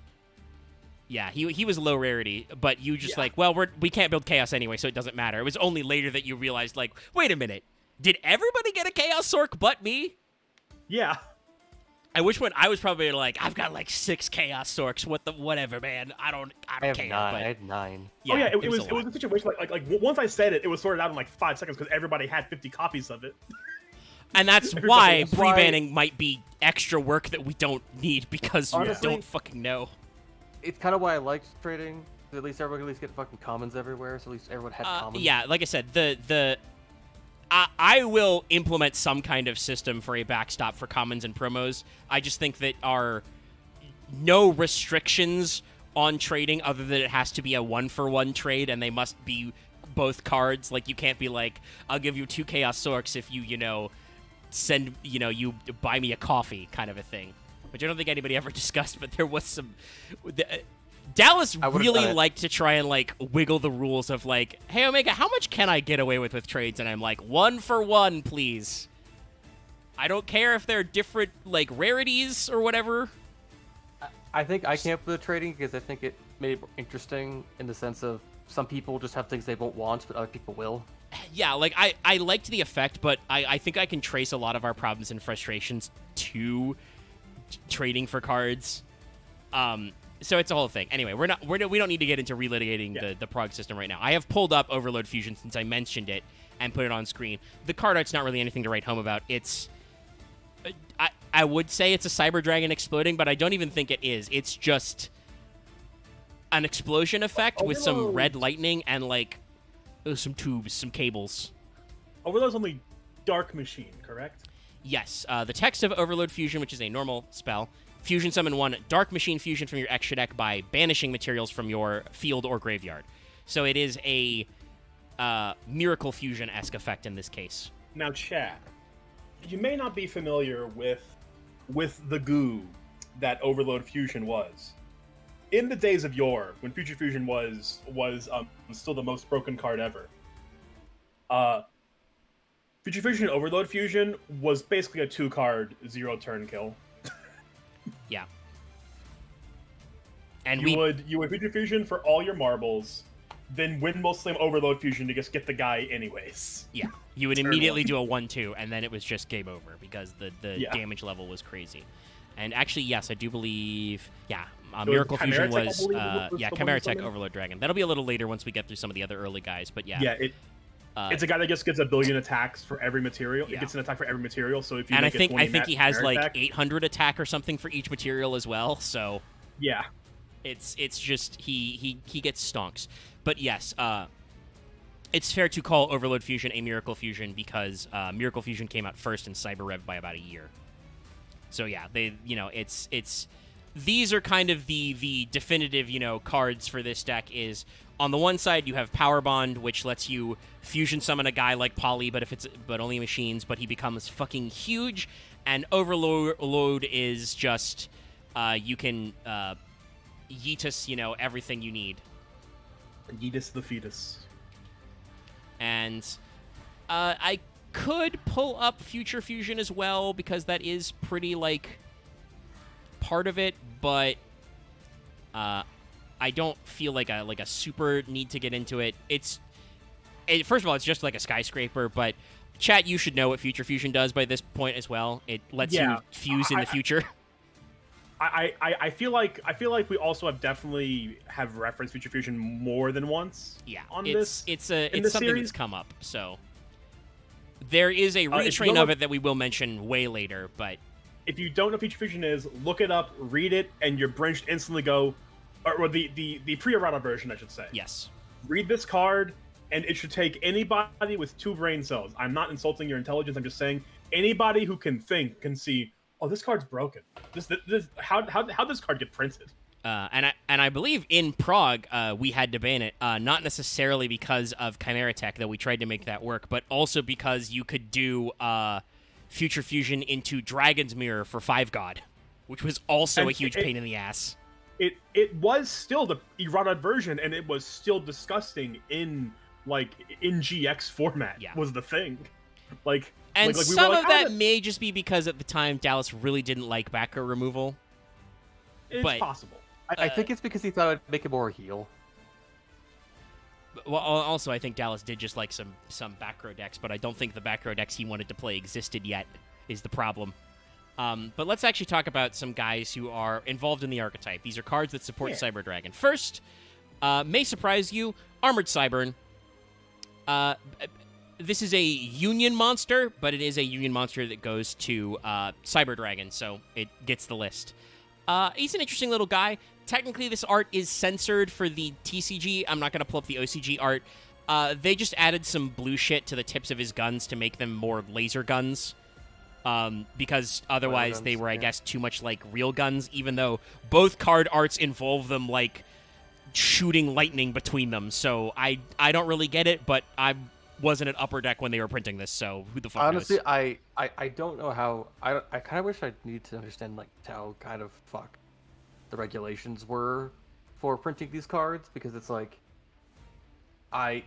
Yeah, he was low rarity, but you just like, well, we can't build Chaos anyway, so it doesn't matter. It was only later that you realized, like, wait a minute, did everybody get a Chaos Sork but me? Yeah. At which point I was probably like, I've got like 6 Chaos Sorks. Whatever, man. I don't care. I had 9. Yeah, it was a situation like once I said it was sorted out in like 5 seconds because everybody had 50 copies of it. And that's why pre-banning might be extra work that we don't need, because honestly, we don't fucking know. It's kind of why I liked trading. At least everyone could at least get fucking commons everywhere, so at least everyone had commons. Yeah, like I said, I will implement some kind of system for a backstop for commons and promos. I just think that no restrictions on trading other than it has to be a 1-for-1 trade, and they must be both cards. Like, you can't be like, I'll give you 2 Chaos Sorks if you send, you buy me a coffee kind of a thing. Which I don't think anybody ever discussed, but there was some... Dallas really liked to try and, like, wiggle the rules of, like, hey, Omega, how much can I get away with trades? And I'm like, 1-for-1, please. I don't care if they're different, like, rarities or whatever. I think I can't put trading because I think it made it interesting in the sense of some people just have things they won't want, but other people will. Yeah, like, I liked the effect, but I think I can trace a lot of our problems and frustrations to trading for cards. So it's a whole thing. Anyway, we don't need to get into relitigating the prog system right now. I have pulled up Overload Fusion since I mentioned it and put it on screen. The card art's not really anything to write home about. It's I would say it's a Cyber Dragon exploding, but I don't even think it is. It's just an explosion effect with some red lightning and, like, some tubes, some cables. Overload's only Dark Machine, correct? Yes. The text of Overload Fusion, which is a normal spell, fusion summon 1 Dark Machine fusion from your extra deck by banishing materials from your field or graveyard. So it is a Miracle Fusion-esque effect in this case. Now, Chad, you may not be familiar with the goo that Overload Fusion was. In the days of yore, when Future Fusion was still the most broken card ever, Future Fusion Overload Fusion was basically a 2-card 0-turn kill. Yeah. And you would Future Fusion for all your marbles, then Windmill Slam Overload Fusion to just get the guy anyways. Yeah. You would immediately do a 1-2, and then it was just game over because the damage level was crazy. And actually, yes, I do believe, Miracle Fusion was Chimera Tech Overload Dragon. That'll be a little later once we get through some of the other early guys, but yeah. Yeah, it's a guy that just gets 1 billion attacks for every material. Yeah. It gets an attack for every material, so if you I think he has like 800 attack or something for each material as well, so yeah. It's just he gets stonks. But yes, it's fair to call Overload Fusion a Miracle Fusion because Miracle Fusion came out first in Cyber Rev by about a year. So yeah, it's these are kind of the definitive, cards for this deck is on the one side you have Power Bond, which lets you fusion summon a guy like Poly, but only machines, but he becomes fucking huge, and Overload is just you can Yeetus, everything you need. Yeetus the fetus. And I could pull up Future Fusion as well, because that is pretty, like, part of it, but I don't feel like a super need to get into it. First of all, it's just like a skyscraper, but chat, you should know what Future Fusion does by this point as well. It lets you fuse in the future. I feel like we also definitely have referenced Future Fusion more than once. Yeah, on it's something series. that's come up. So there is a retrain of it that we will mention way later. But if you don't know what Future Fusion is, look it up, read it, and your brain should instantly go, or the pre-errata version, I should say. Yes. Read this card, and it should take anybody with 2 brain cells. I'm not insulting your intelligence. I'm just saying anybody who can think can see, oh, this card's broken. How this card get printed? And I believe in Prague we had to ban it, not necessarily because of Chimera Tech, though we tried to make that work, but also because you could do Future Fusion into Dragon's Mirror for 5-God, which was also a huge pain in the ass. It was still the errata version, and it was still disgusting in GX format. Yeah. Was the thing. And some of that may just be because at the time Dallas really didn't like back row removal. It's possible. I think it's because he thought it'd make it more heel. Well, also I think Dallas did just like some back row decks, but I don't think the back row decks he wanted to play existed yet, is the problem. But let's actually talk about some guys who are involved in the archetype. These are cards that support Cyber Dragon. First, may surprise you, Armored Cybern. This is a Union monster, but it is a Union monster that goes to Cyber Dragon, so it gets the list. He's an interesting little guy. Technically, this art is censored for the TCG. I'm not going to pull up the OCG art. They just added some blue shit to the tips of his guns to make them more laser guns. Because otherwise they were, I guess, too much like real guns, even though both card arts involve them, like, shooting lightning between them. So I don't really get it, but I wasn't at Upper Deck when they were printing this, so who the fuck Honestly, knows? I don't know how... I kind of wish I needed to understand, like, how kind of fuck the regulations were for printing these cards, because it's like... I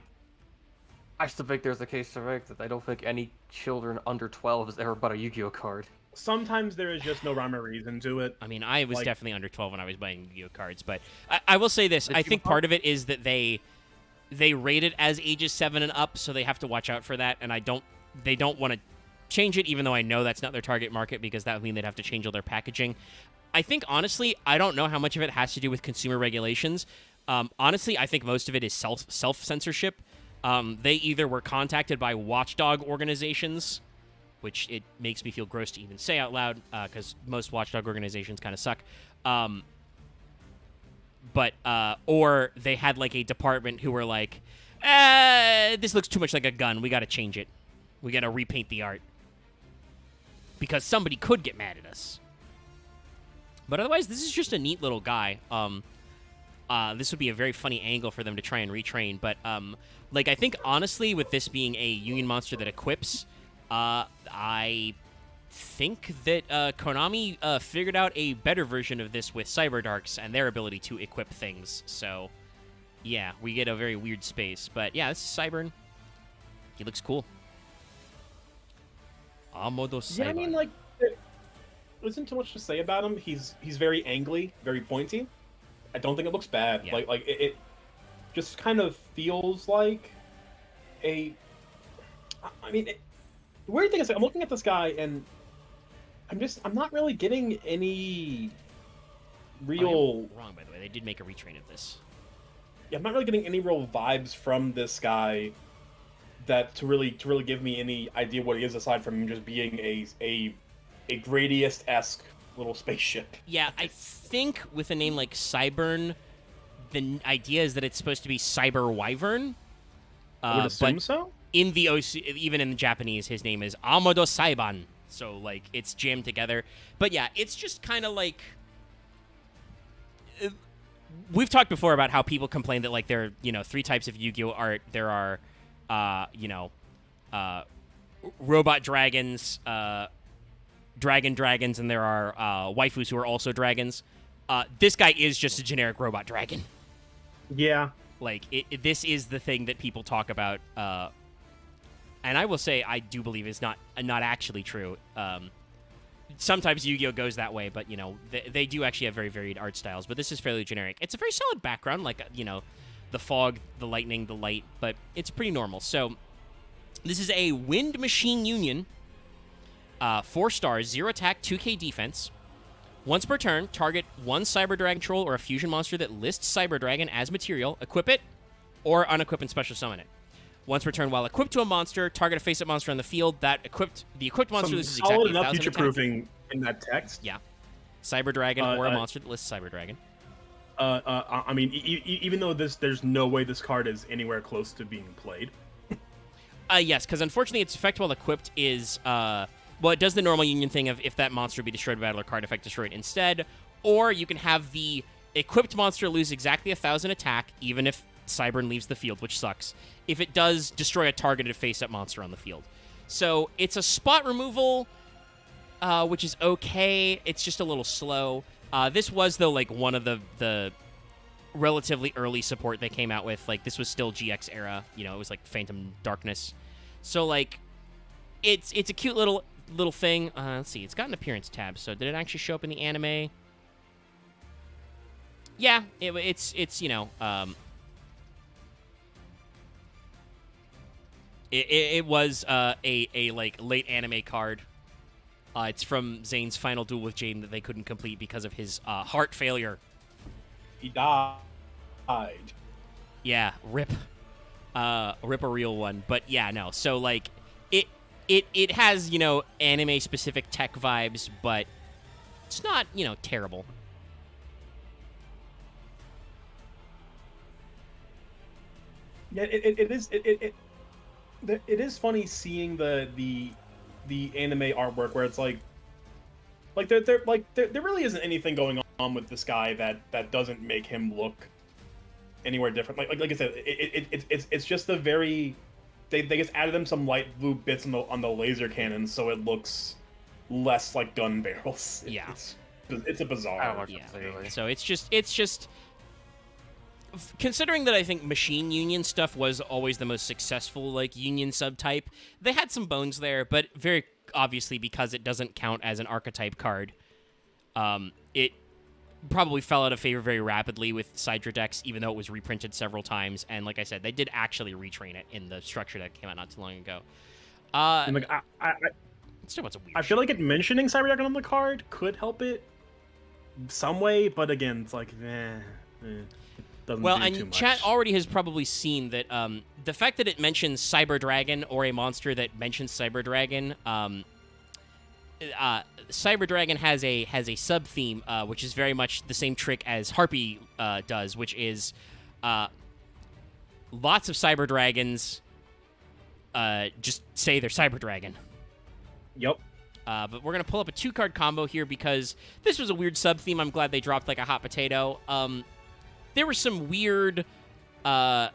still think there's a case to make that I don't think any children under 12 has ever bought a Yu-Gi-Oh card. Sometimes there is just no rhyme or reason to it. I mean, I was definitely under 12 when I was buying Yu-Gi-Oh cards, but I will say this. I think part of it is that they rate it as ages 7 and up, so they have to watch out for that, and they don't want to change it, even though I know that's not their target market, because that would mean they'd have to change all their packaging. I think, honestly, I don't know how much of it has to do with consumer regulations. Honestly, I think most of it is self-censorship. They either were contacted by watchdog organizations, which it makes me feel gross to even say out loud, because most watchdog organizations kind of suck. Or they had, like, a department who were like, this looks too much like a gun. We got to change it. We got to repaint the art. Because somebody could get mad at us. But otherwise, this is just a neat little guy. This would be a very funny angle for them to try and retrain. But, I think, honestly, with this being a Union monster that equips, I think that Konami figured out a better version of this with Cyberdarks and their ability to equip things. So, yeah, we get a very weird space. But, yeah, this is Cybern. He looks cool. Amodo Cybern. Yeah, I mean, like, there isn't too much to say about him. He's very angly, very pointy. I don't think it looks bad. Yeah. It just kind of feels like a... I mean, the weird thing is, I'm looking at this guy, and I'm not really getting any real... Wrong, by the way. They did make a retrain of this. Yeah, I'm not really getting any real vibes from this guy that to really give me any idea what he is, aside from him just being a Gradius-esque little spaceship. Yeah, I think with a name like Cybern, the idea is that it's supposed to be Cyber Wyvern. I would assume so. In the OC, even in the Japanese, his name is Amodo Saiban. So, like, it's jammed together. But yeah, it's just kind of like... We've talked before about how people complain that, like, there are, 3 types of Yu-Gi-Oh! Art. There are, robot dragons, dragons, and there are waifus who are also dragons. This guy is just a generic robot dragon. Yeah. Like, this is the thing that people talk about and I will say I do believe is not actually true. Sometimes Yu-Gi-Oh goes that way, but they do actually have very varied art styles. But this is fairly generic. It's a very solid background, like the fog, the lightning, the light, but it's pretty normal. So this is a Wind Machine Union. 4 stars, 0 attack, 2k defense. Once per turn, target one Cyber Dragon troll or a fusion monster that lists Cyber Dragon as material, equip it, or unequip and special summon it. Once per turn, while equipped to a monster, target a face-up monster on the field. The equipped monster loses exactly 1,000 enough future-proofing in that text. Yeah. Cyber Dragon or a monster that lists Cyber Dragon. I mean, even though there's no way this card is anywhere close to being played. Yes, because unfortunately its effect while equipped is... well, it does the normal Union thing of if that monster be destroyed by battle or card effect, destroy it instead. Or you can have the equipped monster lose exactly 1,000 attack, even if Cybern leaves the field, which sucks, if it does destroy a targeted face-up monster on the field. So it's a spot removal, which is okay. It's just a little slow. This was, though, like one of the relatively early support they came out with. Like, this was still GX era. It was like Phantom Darkness. So, like, it's a cute little thing. Let's see. It's got an appearance tab. So did it actually show up in the anime? Yeah, it's it was a like late anime card. It's from Zane's final duel with Jaden that they couldn't complete because of his heart failure. He died. Yeah, rip a real one. But yeah, no. So like it has, anime specific tech vibes, but it's not, terrible. Yeah, it is funny seeing the anime artwork where it's like there really isn't anything going on with this guy that doesn't make him look anywhere different. Like I said, it's just a very they just added him some light blue bits on the laser cannon so it looks less like gun barrels. Yeah, it's a bizarre. Yeah, so it's just. Considering that I think Machine Union stuff was always the most successful, like, Union subtype, they had some bones there, but very obviously because it doesn't count as an archetype card, it probably fell out of favor very rapidly with Sidra decks, even though it was reprinted several times, and like I said, they did actually retrain it in the structure that came out not too long ago. And like, still, what's a weird I feel like mentioning Cyber Dragon on the card could help it some way, but again, it's like, well, and chat already has probably seen that the fact that it mentions Cyber Dragon or a monster that mentions Cyber Dragon, Cyber Dragon has a sub theme which is very much the same trick as Harpy does, which is lots of Cyber Dragons just say they're Cyber Dragon. Yep. But we're gonna pull up a 2-card combo here because this was a weird sub theme. I'm glad they dropped like a hot potato. There were some weird Cyber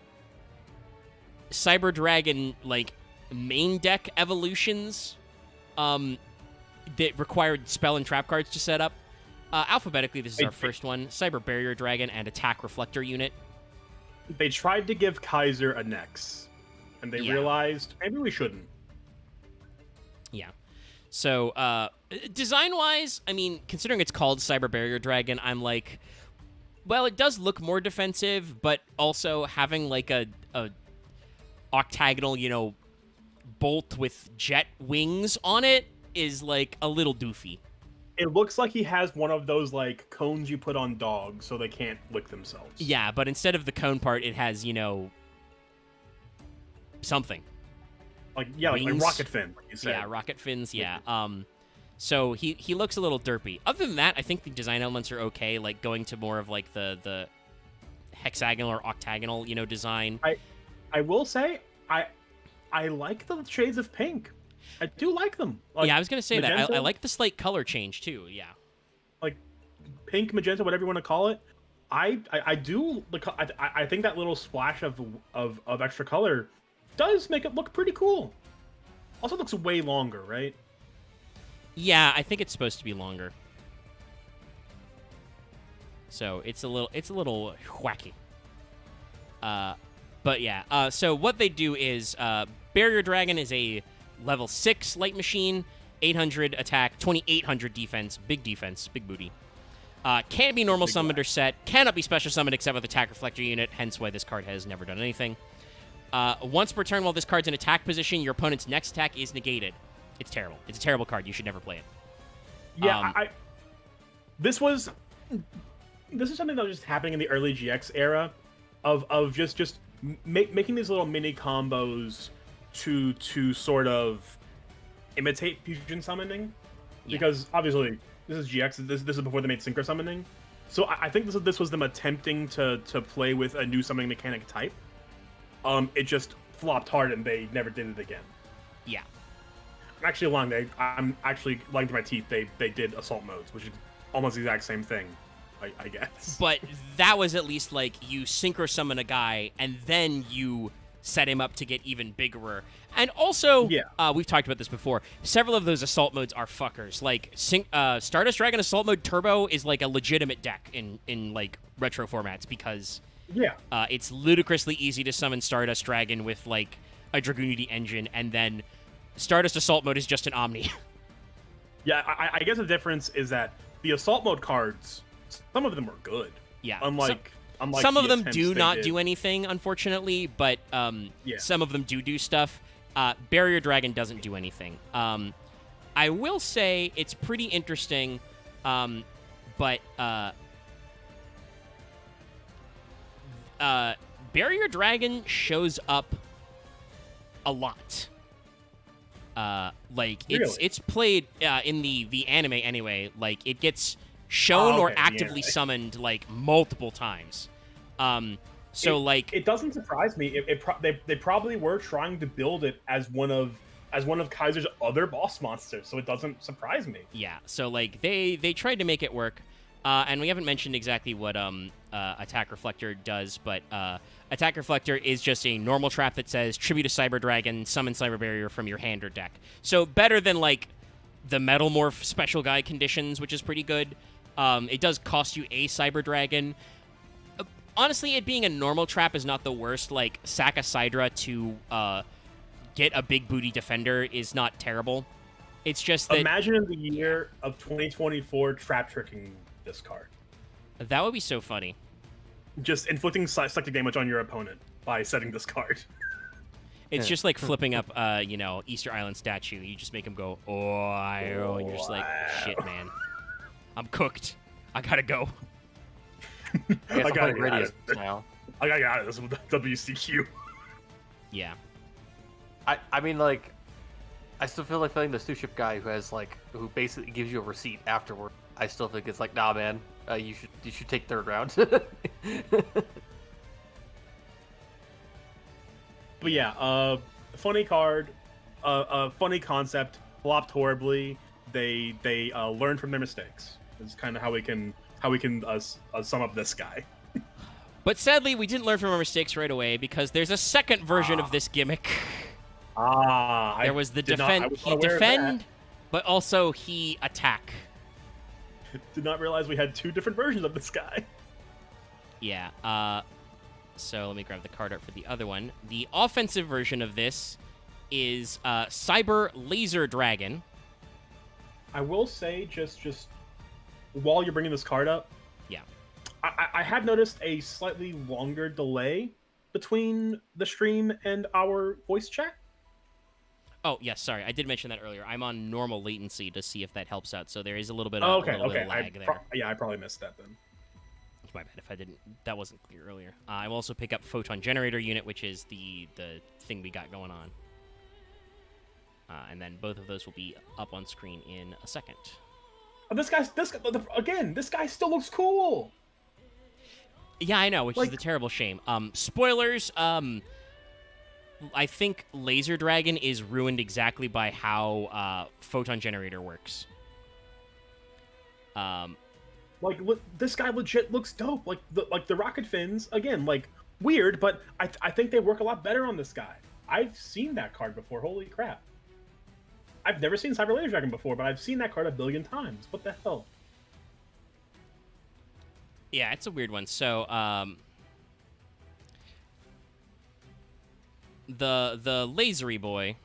Dragon, like, main deck evolutions that required spell and trap cards to set up. Alphabetically, this is our first one. Cyber Barrier Dragon and Attack Reflector Unit. They tried to give KAISER a Nex, and they realized maybe we shouldn't. Yeah. So, design-wise, I mean, considering it's called Cyber Barrier Dragon, I'm like... Well, it does look more defensive, but also having, like, a octagonal, bolt with jet wings on it is, like, a little doofy. It looks like he has one of those, like, cones you put on dogs so they can't lick themselves. Yeah, but instead of the cone part, it has, something. Like, yeah, like rocket fin, like you said. Yeah, rocket fins, yeah. So he looks a little derpy. Other than that, I think the design elements are okay, like going to more of like the hexagonal or octagonal, design. I will say I like the shades of pink. I do like them. Like, yeah, I was gonna say magenta, that. I like the slight color change too. Yeah, like pink, magenta, whatever you want to call it. I do. I think that little splash of extra color does make it look pretty cool. Also looks way longer, right? Yeah, I think it's supposed to be longer. So it's a little wacky. But yeah, so what they do is Barrier Dragon is a level 6 light machine, 800 attack, 2800 defense, big booty. Can't be normal summoned or set, cannot be special summoned except with attack reflector unit, hence why this card has never done anything. Once per turn while this card's in attack position, your opponent's next attack is negated. It's terrible. It's a terrible card. You should never play it. Yeah, this is something that was just happening in the early GX era of just making these little mini combos to sort of imitate fusion summoning, because obviously this is GX. This is before they made synchro summoning, so I think this was them attempting to play with a new summoning mechanic type. It just flopped hard and they never did it again. Yeah. I'm actually lying to my teeth. They did assault modes, which is almost the exact same thing, I guess. But that was at least like you synchro summon a guy and then you set him up to get even bigger. And also, we've talked about this before, several of those assault modes are fuckers. Like Stardust Dragon Assault Mode Turbo is like a legitimate deck in like retro formats because it's ludicrously easy to summon Stardust Dragon with like a Dragoonity engine, and then Stardust Assault Mode is just an Omni. Yeah, I guess the difference is that the Assault Mode cards, some of them are good. Yeah. Unlike some of them attempts do they not did. do anything, unfortunately, but some of them do stuff. Barrier Dragon doesn't do anything. I will say it's pretty interesting, but Barrier Dragon shows up a lot. It's played in the anime anyway. Like it gets shown or actively summoned like multiple times. It doesn't surprise me. They probably were trying to build it as one of KAISER's other boss monsters, so it doesn't surprise me. Yeah. So like they tried to make it work. And we haven't mentioned exactly what Attack Reflector does, but Attack Reflector is just a normal trap that says Tribute to Cyber Dragon, summon Cyber Barrier from your hand or deck. So better than like the Metalmorph special guy conditions, which is pretty good. It does cost you a Cyber Dragon. Honestly, it being a normal trap is not the worst. Like sack a Sidra to get a big booty defender is not terrible. It's just that imagine in the year of 2024 trap tricking this card. That would be so funny. Just inflicting selected damage on your opponent by setting this card. It's just like flipping up, Easter Island statue. You just make him go, and you're just like, shit, man. I'm cooked. I gotta go. I gotta get out of this now. I gotta get out of this with WCQ. Yeah. I mean, like, I still feel like playing the sous chef guy who basically gives you a receipt afterward. I still think it's like, nah, man, you should take third round. But yeah, funny card, funny concept, flopped horribly. They learned from their mistakes. This is kind of how we can sum up this guy. But sadly, we didn't learn from our mistakes right away because there's a second version of this gimmick. There was the defend. He defend, but also he attack. Did not realize we had two different versions of this guy. Yeah. So let me grab the card art for the other one. The offensive version of this is Cyber Laser Dragon. I will say, just while you're bringing this card up, I have noticed a slightly longer delay between the stream and our voice chat. Oh, yes, sorry. I did mention that earlier. I'm on normal latency to see if that helps out, so there is a little bit of, bit of lag there. I probably missed that then. It's my bad if I didn't. That wasn't clear earlier. I will also pick up Photon Generator Unit, which is the thing we got going on. And then both of those will be up on screen in a second. Oh, this guy still looks cool. Yeah, I know, which is the terrible shame. Spoilers, I think Laser Dragon is ruined exactly by how Photon Generator works. This guy legit looks dope. Like the rocket fins, again, weird, but I think they work a lot better on this guy. I've seen that card before. Holy crap! I've never seen Cyber Laser Dragon before, but I've seen that card a billion times. What the hell? Yeah, it's a weird one. So, the lasery boy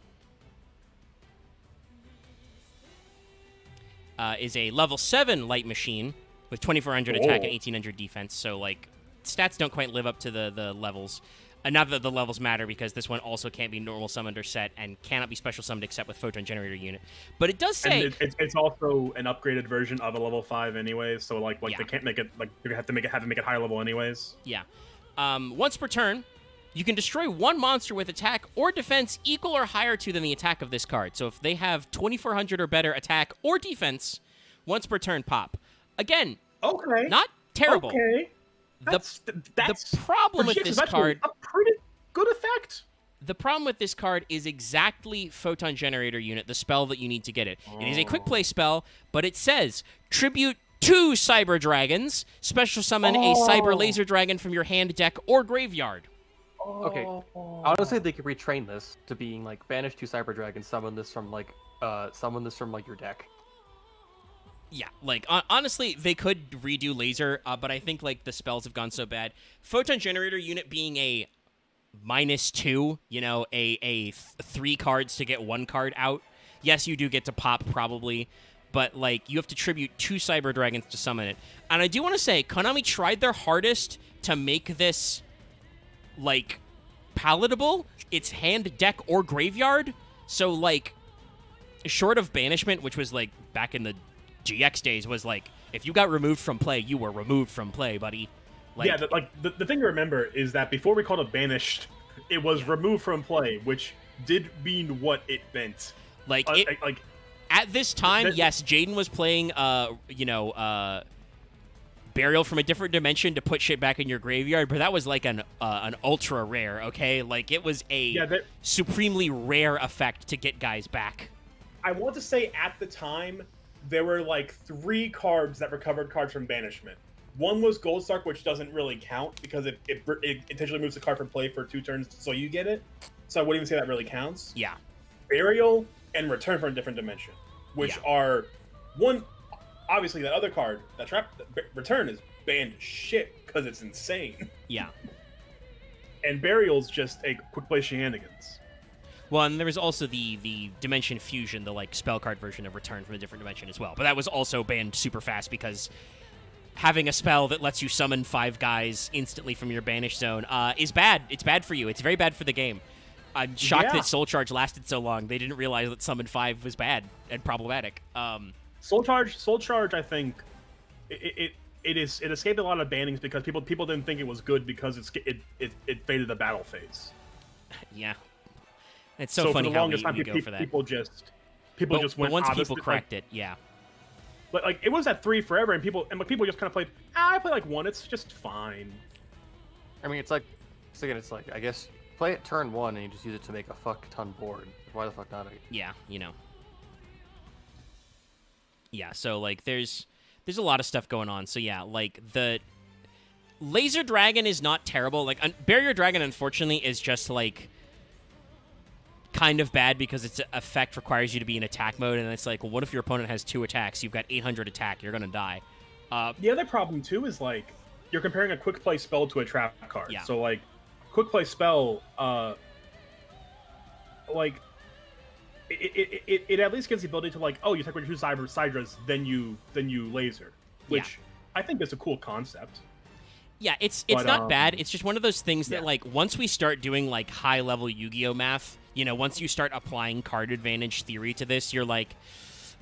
is a level 7 light machine with 2400 attack and 1800 defense. So like stats don't quite live up to the levels. Not that the levels matter, because this one also can't be normal summoned or set and cannot be special summoned except with photon generator unit. But it does say it's also an upgraded version of a level 5 anyways. So like they can't make it, like they have to make it higher level anyways. Yeah. Once per turn, you can destroy one monster with attack or defense equal or higher to than the attack of this card. So if they have 2400 or better attack or defense, once per turn pop. Again, not terrible. Okay. The problem with this card, a pretty good effect. The problem with this card is exactly Photon Generator Unit, the spell that you need to get it. It is a quick play spell, but it says tribute 2 Cyber Dragons, special summon a Cyber Laser Dragon from your hand, deck, or graveyard. Okay, honestly, they could retrain this to being like banish 2 Cyber Dragons, summon this from like your deck. Yeah, like, honestly, they could redo Laser, but I think, like, the spells have gone so bad. Photon Generator Unit being a -2, you know, a 3 cards to get 1 card out. Yes, you do get to pop, probably, but, like, you have to tribute 2 Cyber Dragons to summon it. And I do want to say, Konami tried their hardest to make this, like, palatable. It's hand, deck, or graveyard. So, like, short of banishment, which was, like, back in the GX days, was like, if you got removed from play, you were removed from play, buddy. Like, yeah, the thing to remember is that before we called it banished, it was removed from play, which did mean what it meant. Like, at this time, yes, Jaden was playing, Burial from a different dimension to put shit back in your graveyard, but that was like an ultra rare, okay? Like, it was a supremely rare effect to get guys back. I want to say at the time, there were like 3 cards that recovered cards from banishment. One was Goldstark, which doesn't really count because it intentionally moves the card from play for 2 turns, so you get it. So I wouldn't even say that really counts. Yeah. Burial and Return from a Different Dimension, which are one. Obviously, that other card, that Return, is banned as shit because it's insane. Yeah. And Burial's just a quick play shenanigans. Well, and there was also the Dimension Fusion, the like spell card version of Return from a Different Dimension as well. But that was also banned super fast because having a spell that lets you summon 5 guys instantly from your banish zone is bad. It's bad for you. It's very bad for the game. I'm shocked that Soul Charge lasted so long. They didn't realize that Summon 5 was bad and problematic. Soul Charge, I think it escaped a lot of bannings because people didn't think it was good because it faded the battle phase. Yeah. It's so funny how we go for that. People just went. But once people cracked it, yeah. But like it was at 3 forever, and people just kind of played. I play like 1. It's just fine. I mean, it's like I guess play it turn 1 and you just use it to make a fuck ton board. Why the fuck not? Yeah, you know. Yeah, so like there's a lot of stuff going on. So yeah, like the Laser Dragon is not terrible. Like Barrier Dragon, unfortunately, is just like kind of bad because its effect requires you to be in attack mode, and it's like, well, what if your opponent has 2 attacks? You've got 800 attack. You're gonna die. The other problem too is like you're comparing a quick play spell to a trap card. Yeah. So like quick play spell, like it at least gives the ability to like, oh, you attack with 2 Cydras, then you laser, which I think is a cool concept. Yeah, it's not bad. It's just one of those things that like once we start doing like high level Yu-Gi-Oh math, you know, once you start applying card advantage theory to this, you're like,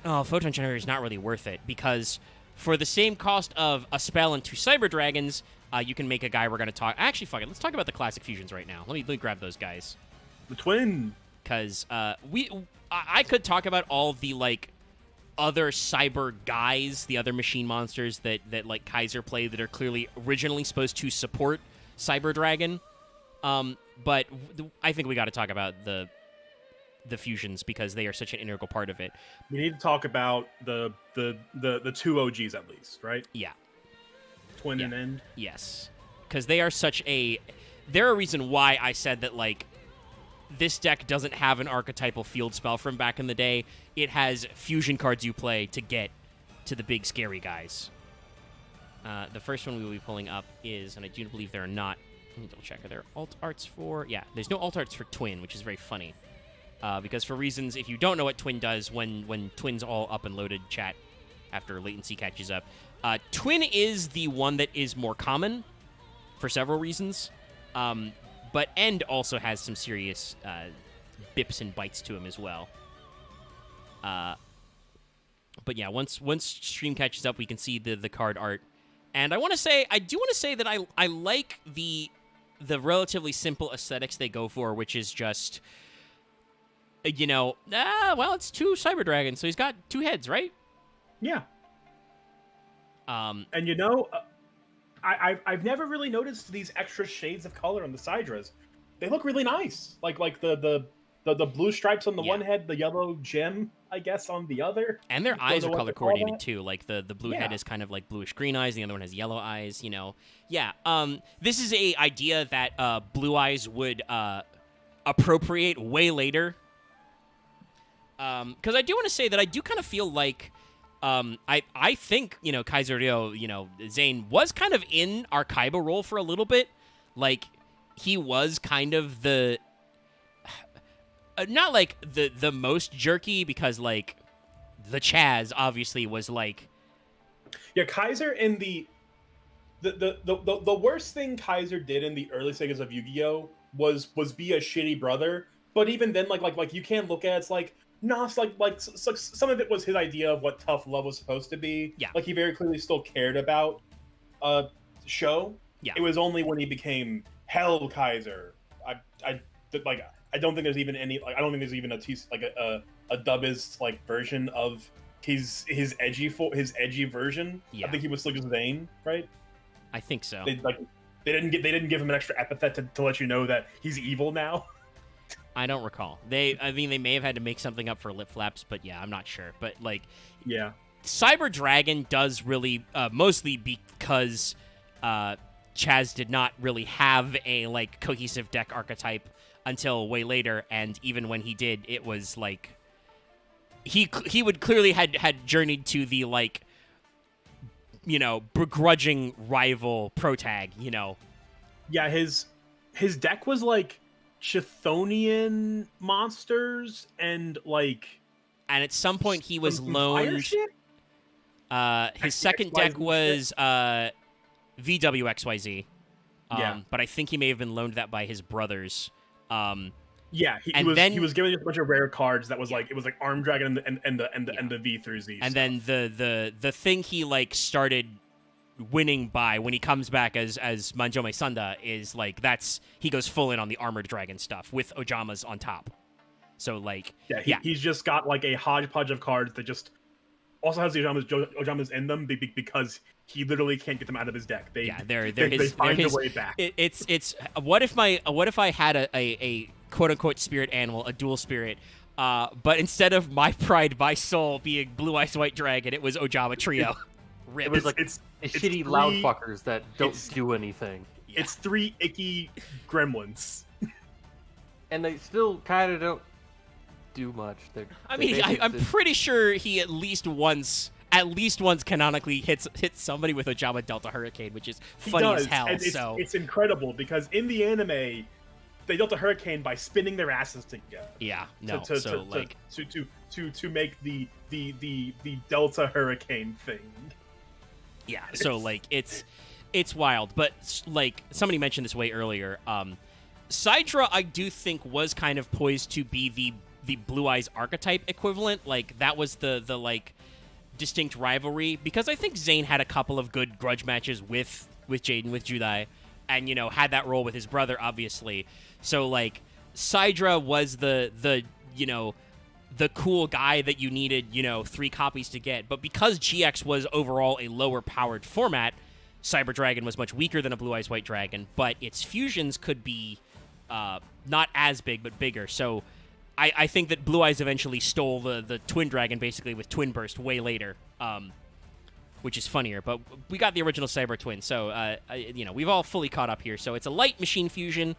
oh, Photon Generator is not really worth it because for the same cost of a spell and 2 Cyber Dragons, you can make a guy we're going to talk. Actually, fuck it. Let's talk about the classic fusions right now. Let me grab those guys. The twin. Because I could talk about all the like other cyber guys, the other machine monsters that like KAISER play that are clearly originally supposed to support Cyber Dragon. But I think we got to talk about the fusions because they are such an integral part of it. We need to talk about the 2 OGs at least, right? Yeah. Twin and End. Yes. Because they are they're a reason why I said that like this deck doesn't have an archetypal field spell from back in the day. It has fusion cards you play to get to the big scary guys. The first one we will be pulling up is, and I do believe there are not Let me double check. Are there alt arts for? Yeah, there's no alt arts for Twin, which is very funny. Because for reasons, if you don't know what Twin does, when Twin's all up and loaded, chat, after latency catches up, Twin is the one that is more common for several reasons. But End also has some serious bips and bites to him as well. But yeah, once stream catches up, we can see the card art. And I do want to say that I like the relatively simple aesthetics they go for, which is just, it's 2 Cyber Dragons, so he's got 2 heads, right? Yeah. And I've never really noticed these extra shades of color on the Sidras. They look really nice. Like the blue stripes on the one head, the yellow gem, I guess, on the other. And their eyes are color coordinated too. Like the blue head is kind of like bluish green eyes, and the other one has yellow eyes. Yeah. This is a idea that Blue Eyes would appropriate way later. Because I do want to say that I do kind of feel like. I think, KAISER Ryo, Zane was kind of in our Kaiba role for a little bit. Like, he was kind of the... not, like, the most jerky, because, like, the Chaz, obviously, was, like... Yeah, KAISER in the worst thing KAISER did in the early sagas of Yu-Gi-Oh! was be a shitty brother. But even then, like you can't look at it, it's like... No, it's like some of it was his idea of what tough love was supposed to be. Yeah. Like, he very clearly still cared about Sho. Yeah. It was only when he became Hell Kaiser. I don't think there's even any, like, I don't think there's even a dubist like version of his edgy version. Yeah. I think he was still just Zane, right? I think so. They didn't give him an extra epithet to let you know that he's evil now. I don't recall. They may have had to make something up for lip flaps, but yeah, I'm not sure. But like, yeah, Cyber Dragon does really mostly because Chaz did not really have a like cohesive deck archetype until way later, and even when he did, it was like he would clearly had journeyed to the like begrudging rival protag. Yeah, his deck was like Chthonian monsters and at some point he was loaned his second deck was VWXYZ, but I think he may have been loaned that by his brothers. He was given just a bunch of rare cards that was like, it was like Arm Dragon and the V through Z and stuff. Then the thing he like started winning by when he comes back as Manjome Sunda is like, he goes full in on the Armored Dragon stuff with Ojamas on top. So like he's just got like a hodgepodge of cards that just also has the Ojamas in them because he literally can't get them out of his deck. They find a way back. It's what if I had a quote unquote spirit animal, a dual spirit, but instead of my pride by soul being Blue Eyes White Dragon, it was Ojama Trio. It was like it's shitty loud fuckers that don't do anything. Yeah. It's 3 icky gremlins. And they still kind of don't do much. I'm pretty sure he at least once canonically hits somebody with Ojama Delta Hurricane, which is funny as hell. And it's incredible because in the anime, they Delta Hurricane by spinning their asses together. Yeah, to make the Delta Hurricane thing. Yeah, so like it's wild, but like somebody mentioned this way earlier. Sidra, I do think was kind of poised to be the Blue Eyes archetype equivalent. Like that was the like distinct rivalry, because I think Zane had a couple of good grudge matches with Jaden, with Judai, and had that role with his brother, obviously. So like Sidra was the cool guy that you needed, 3 copies to get. But because GX was overall a lower powered format, Cyber Dragon was much weaker than a Blue Eyes White Dragon, but its fusions could be not as big, but bigger. So I think that Blue Eyes eventually stole the Twin Dragon, basically, with Twin Burst way later, which is funnier. But we got the original Cyber Twin, so, we've all fully caught up here. So it's a light machine fusion,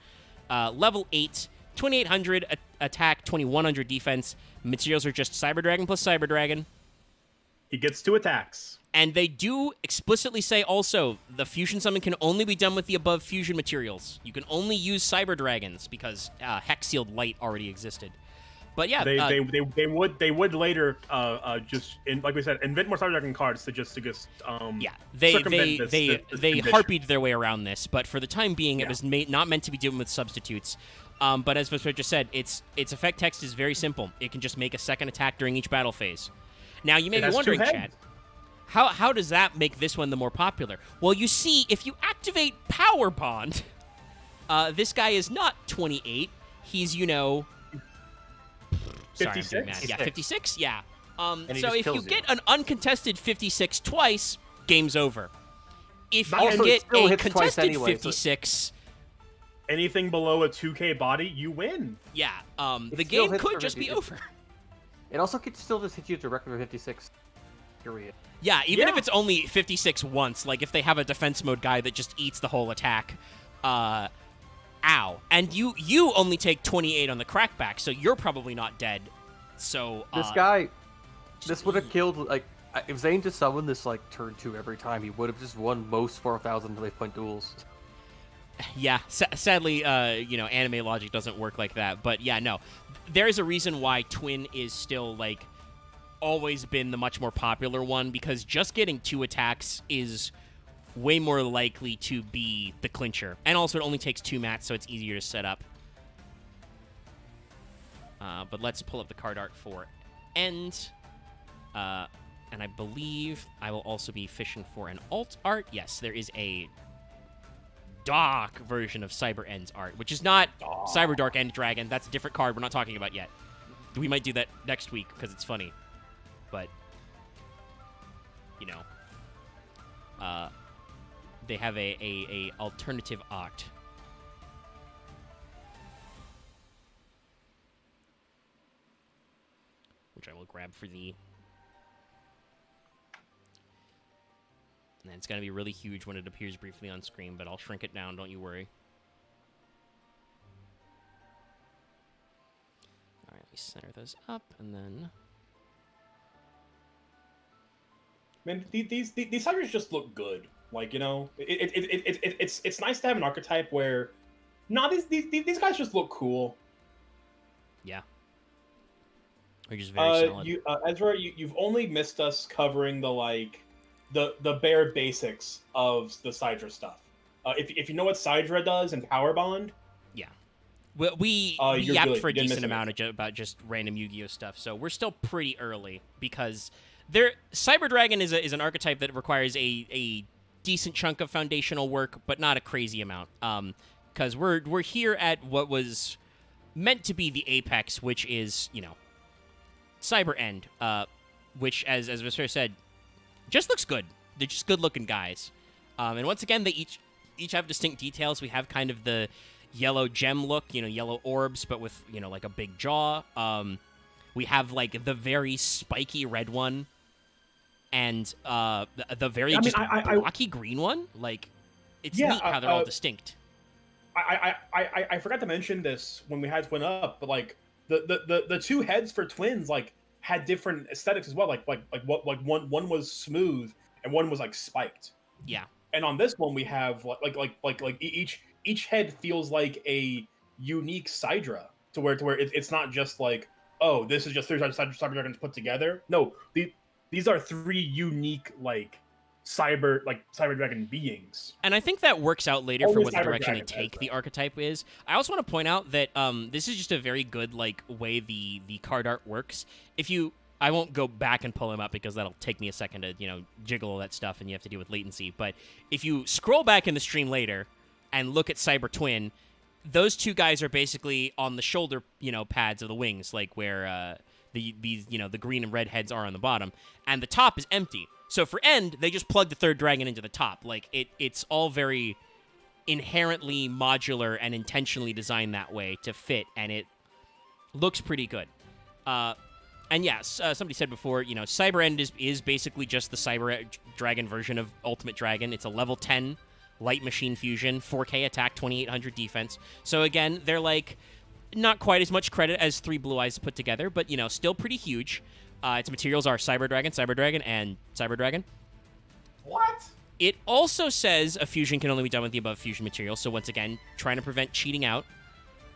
level 8, 2800 attack, 2100 defense. Materials are just Cyber Dragon plus Cyber Dragon. He gets 2 attacks. And they do explicitly say also the fusion summon can only be done with the above fusion materials. You can only use Cyber Dragons because Hex Sealed Light already existed. But yeah, they would later just like we said, invent more Cyber Dragon cards to they harpied their way around this. But for the time being, it was not meant to be done with substitutes. But as Vesper just said, its effect text is very simple. It can just make a second attack during each battle phase. Now you may be wondering, Chad. How does that make this one the more popular? Well, you see, if you activate Power Bond, this guy is not 28. He's, 56? Yeah, 56? Yeah. So if you get an uncontested 56 twice, game's over. If you get a contested 56... Anything below a 2K body, you win. Yeah, the game could just be over. It also could still just hit you directly with 56. Period. Yeah, even if it's only 56 once, like if they have a defense mode guy that just eats the whole attack, ow. And you only take 28 on the crackback, so you're probably not dead. So this would have killed, like, if Zane just summoned this like turn 2 every time, he would have just won most 4,000 life point duels. Yeah, sadly, anime logic doesn't work like that. But yeah, no, there's a reason why Twin is still like always been the much more popular one, because just getting 2 attacks is way more likely to be the clincher. And also it only takes 2 mats, so it's easier to set up. But let's pull up the card art for End. And I believe I will also be fishing for an alt art. Yes, there is a dark version of Cyber End's art, which is not Cyber Dark End Dragon. That's a different card we're not talking about yet. We might do that next week because it's funny. But, they have a alternative art. Which I will grab for thee. And it's going to be really huge when it appears briefly on screen, but I'll shrink it down, don't you worry. All right, let me center those up, and then... Man, these cybers just look good. Like, it's nice to have an archetype where, these guys just look cool. Yeah. They're just very solid. Ezra, you've only missed us covering the bare basics of the Sidra stuff. If you know what Sidra does and Power Bond, yeah, we yapped for a decent amount about just random Yu-Gi-Oh stuff, so we're still pretty early because Cyber Dragon is an archetype that requires a decent chunk of foundational work, but not a crazy amount. Because we're here at what was meant to be the apex, which is Cyber End, which as Visser said, just looks good. They're just good-looking guys. And once again, they each have distinct details. We have kind of the yellow gem look, yellow orbs, but with, like a big jaw. We have, like, the very spiky red one. And the very blocky green one. Like, it's neat how they're all distinct. I forgot to mention this when we had Twin up, but, like, the 2 heads for Twins, like, had different aesthetics as well. Like one was smooth and one was like spiked. Yeah. And on this one we have each head feels like a unique Sidra to where it's not just like, oh, this is just 3 Cyber Dragons put together. No, these are 3 unique Cyber Dragon beings. And I think that works out later for what the direction they take the archetype is. I also want to point out that this is just a very good way the card art works. I won't go back and pull them up because that'll take me a second to jiggle all that stuff and you have to deal with latency. But if you scroll back in the stream later and look at Cyber Twin, those 2 guys are basically on the shoulder pads of the wings, like where the green and red heads are on the bottom, and the top is empty. So for End, they just plug the 3rd dragon into the top. Like, it's all very inherently modular and intentionally designed that way to fit, and it looks pretty good. And yes, somebody said before, Cyber End is basically just the Cyber Dragon version of Ultimate Dragon. It's a level 10 light machine fusion, 4K attack, 2800 defense. So again, they're like not quite as much credit as 3 Blue Eyes put together, but still pretty huge. Its materials are Cyber Dragon, and Cyber Dragon. What? It also says a fusion can only be done with the above fusion material, so once again, trying to prevent cheating out.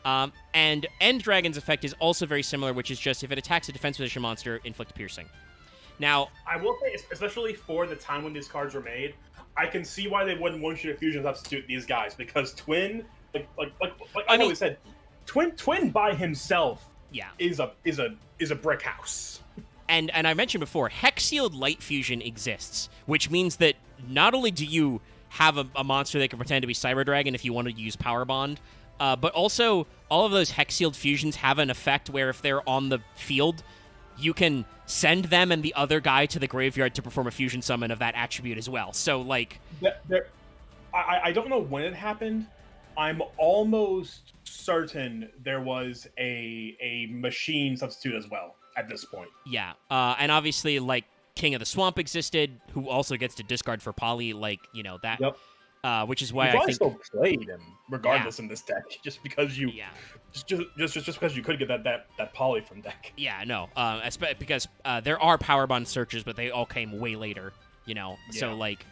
And End Dragon's effect is also very similar, which is just if it attacks a defense position monster, inflict piercing. Now, I will say, especially for the time when these cards were made, I can see why they wouldn't want you to fusion substitute these guys, because Twin, like I always said, Twin by himself, is a brick house. And I mentioned before, Hex Sealed Light Fusion exists, which means that not only do you have a monster that can pretend to be Cyber Dragon if you want to use Power Bond, but also all of those Hex Sealed fusions have an effect where if they're on the field, you can send them and the other guy to the graveyard to perform a fusion summon of that attribute as well. So, like... I don't know when it happened. I'm almost certain there was a machine substitute as well at this point. Yeah, and obviously, like, King of the Swamp existed, who also gets to discard for Poly, like, you know, that... Yep. Which is why I think still played him regardless in this deck, just because you, just because you could get that poly from deck. Yeah, no, because there are Power Bond searches, but they all came way later, you know. Yeah. So like,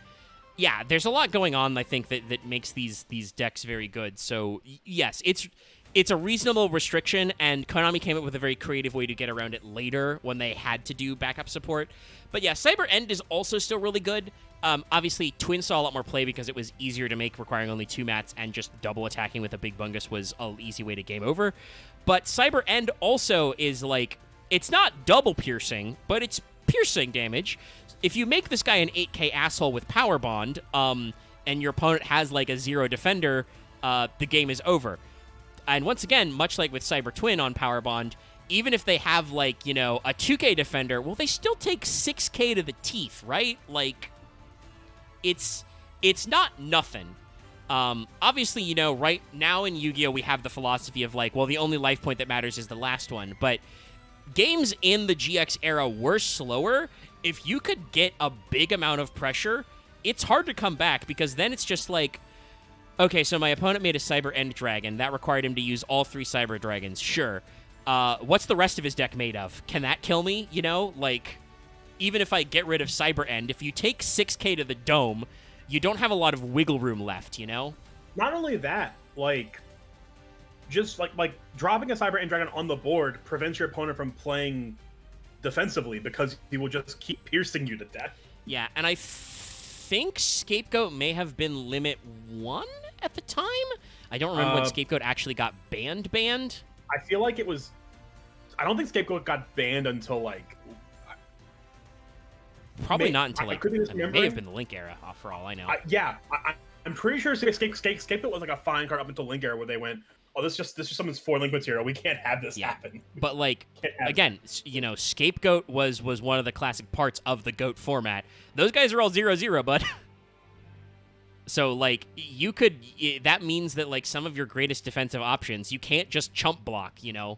yeah, there's a lot going on. I think that makes these decks very good. So yes, it's a reasonable restriction, and Konami came up with a very creative way to get around it later when they had to do backup support. But yeah, Cyber End is also still really good. Obviously, Twin saw a lot more play because it was easier to make, requiring only 2 mats, and just double attacking with a Big Bungus was an easy way to game over. But Cyber End also is like, it's not double piercing, but it's piercing damage. If you make this guy an 8k asshole with Power Bond, and your opponent has like a 0 defender, the game is over. And once again, much like with Cyber Twin on Power Bond, even if they have, like, you know, a 2k defender, well, they still take 6k to the teeth, right? Like, it's not nothing. Obviously, you know, right now in Yu-Gi-Oh! We have the philosophy of, like, well, the only life point that matters is the last one. But games in the GX era were slower. If you could get a big amount of pressure, it's hard to come back, because then it's just like, okay, so my opponent made a Cyber End Dragon. That required him to use all 3 Cyber Dragons. Sure. What's the rest of his deck made of? Can that kill me? You know, like, even if I get rid of Cyber End, if you take 6k to the dome, you don't have a lot of wiggle room left, you know? Not only that, like, just like dropping a Cyber End Dragon on the board prevents your opponent from playing defensively, because he will just keep piercing you to death. Yeah, and I think Scapegoat may have been Limit 1 at the time? I don't remember when Scapegoat actually got banned. I feel like it was... I don't think Scapegoat got banned until, like... Probably not until, like... it may have been the Link era, for all I know. I'm pretty sure Scapegoat was, like, a fine card up until Link era, where they went, oh, this is just someone's 4 Link material. We can't have this happen. But, like, again, you know, Scapegoat was one of the classic parts of the GOAT format. Those guys are all 0/0, bud. So, like, you could... That means that, like, some of your greatest defensive options, you can't just chump block, you know?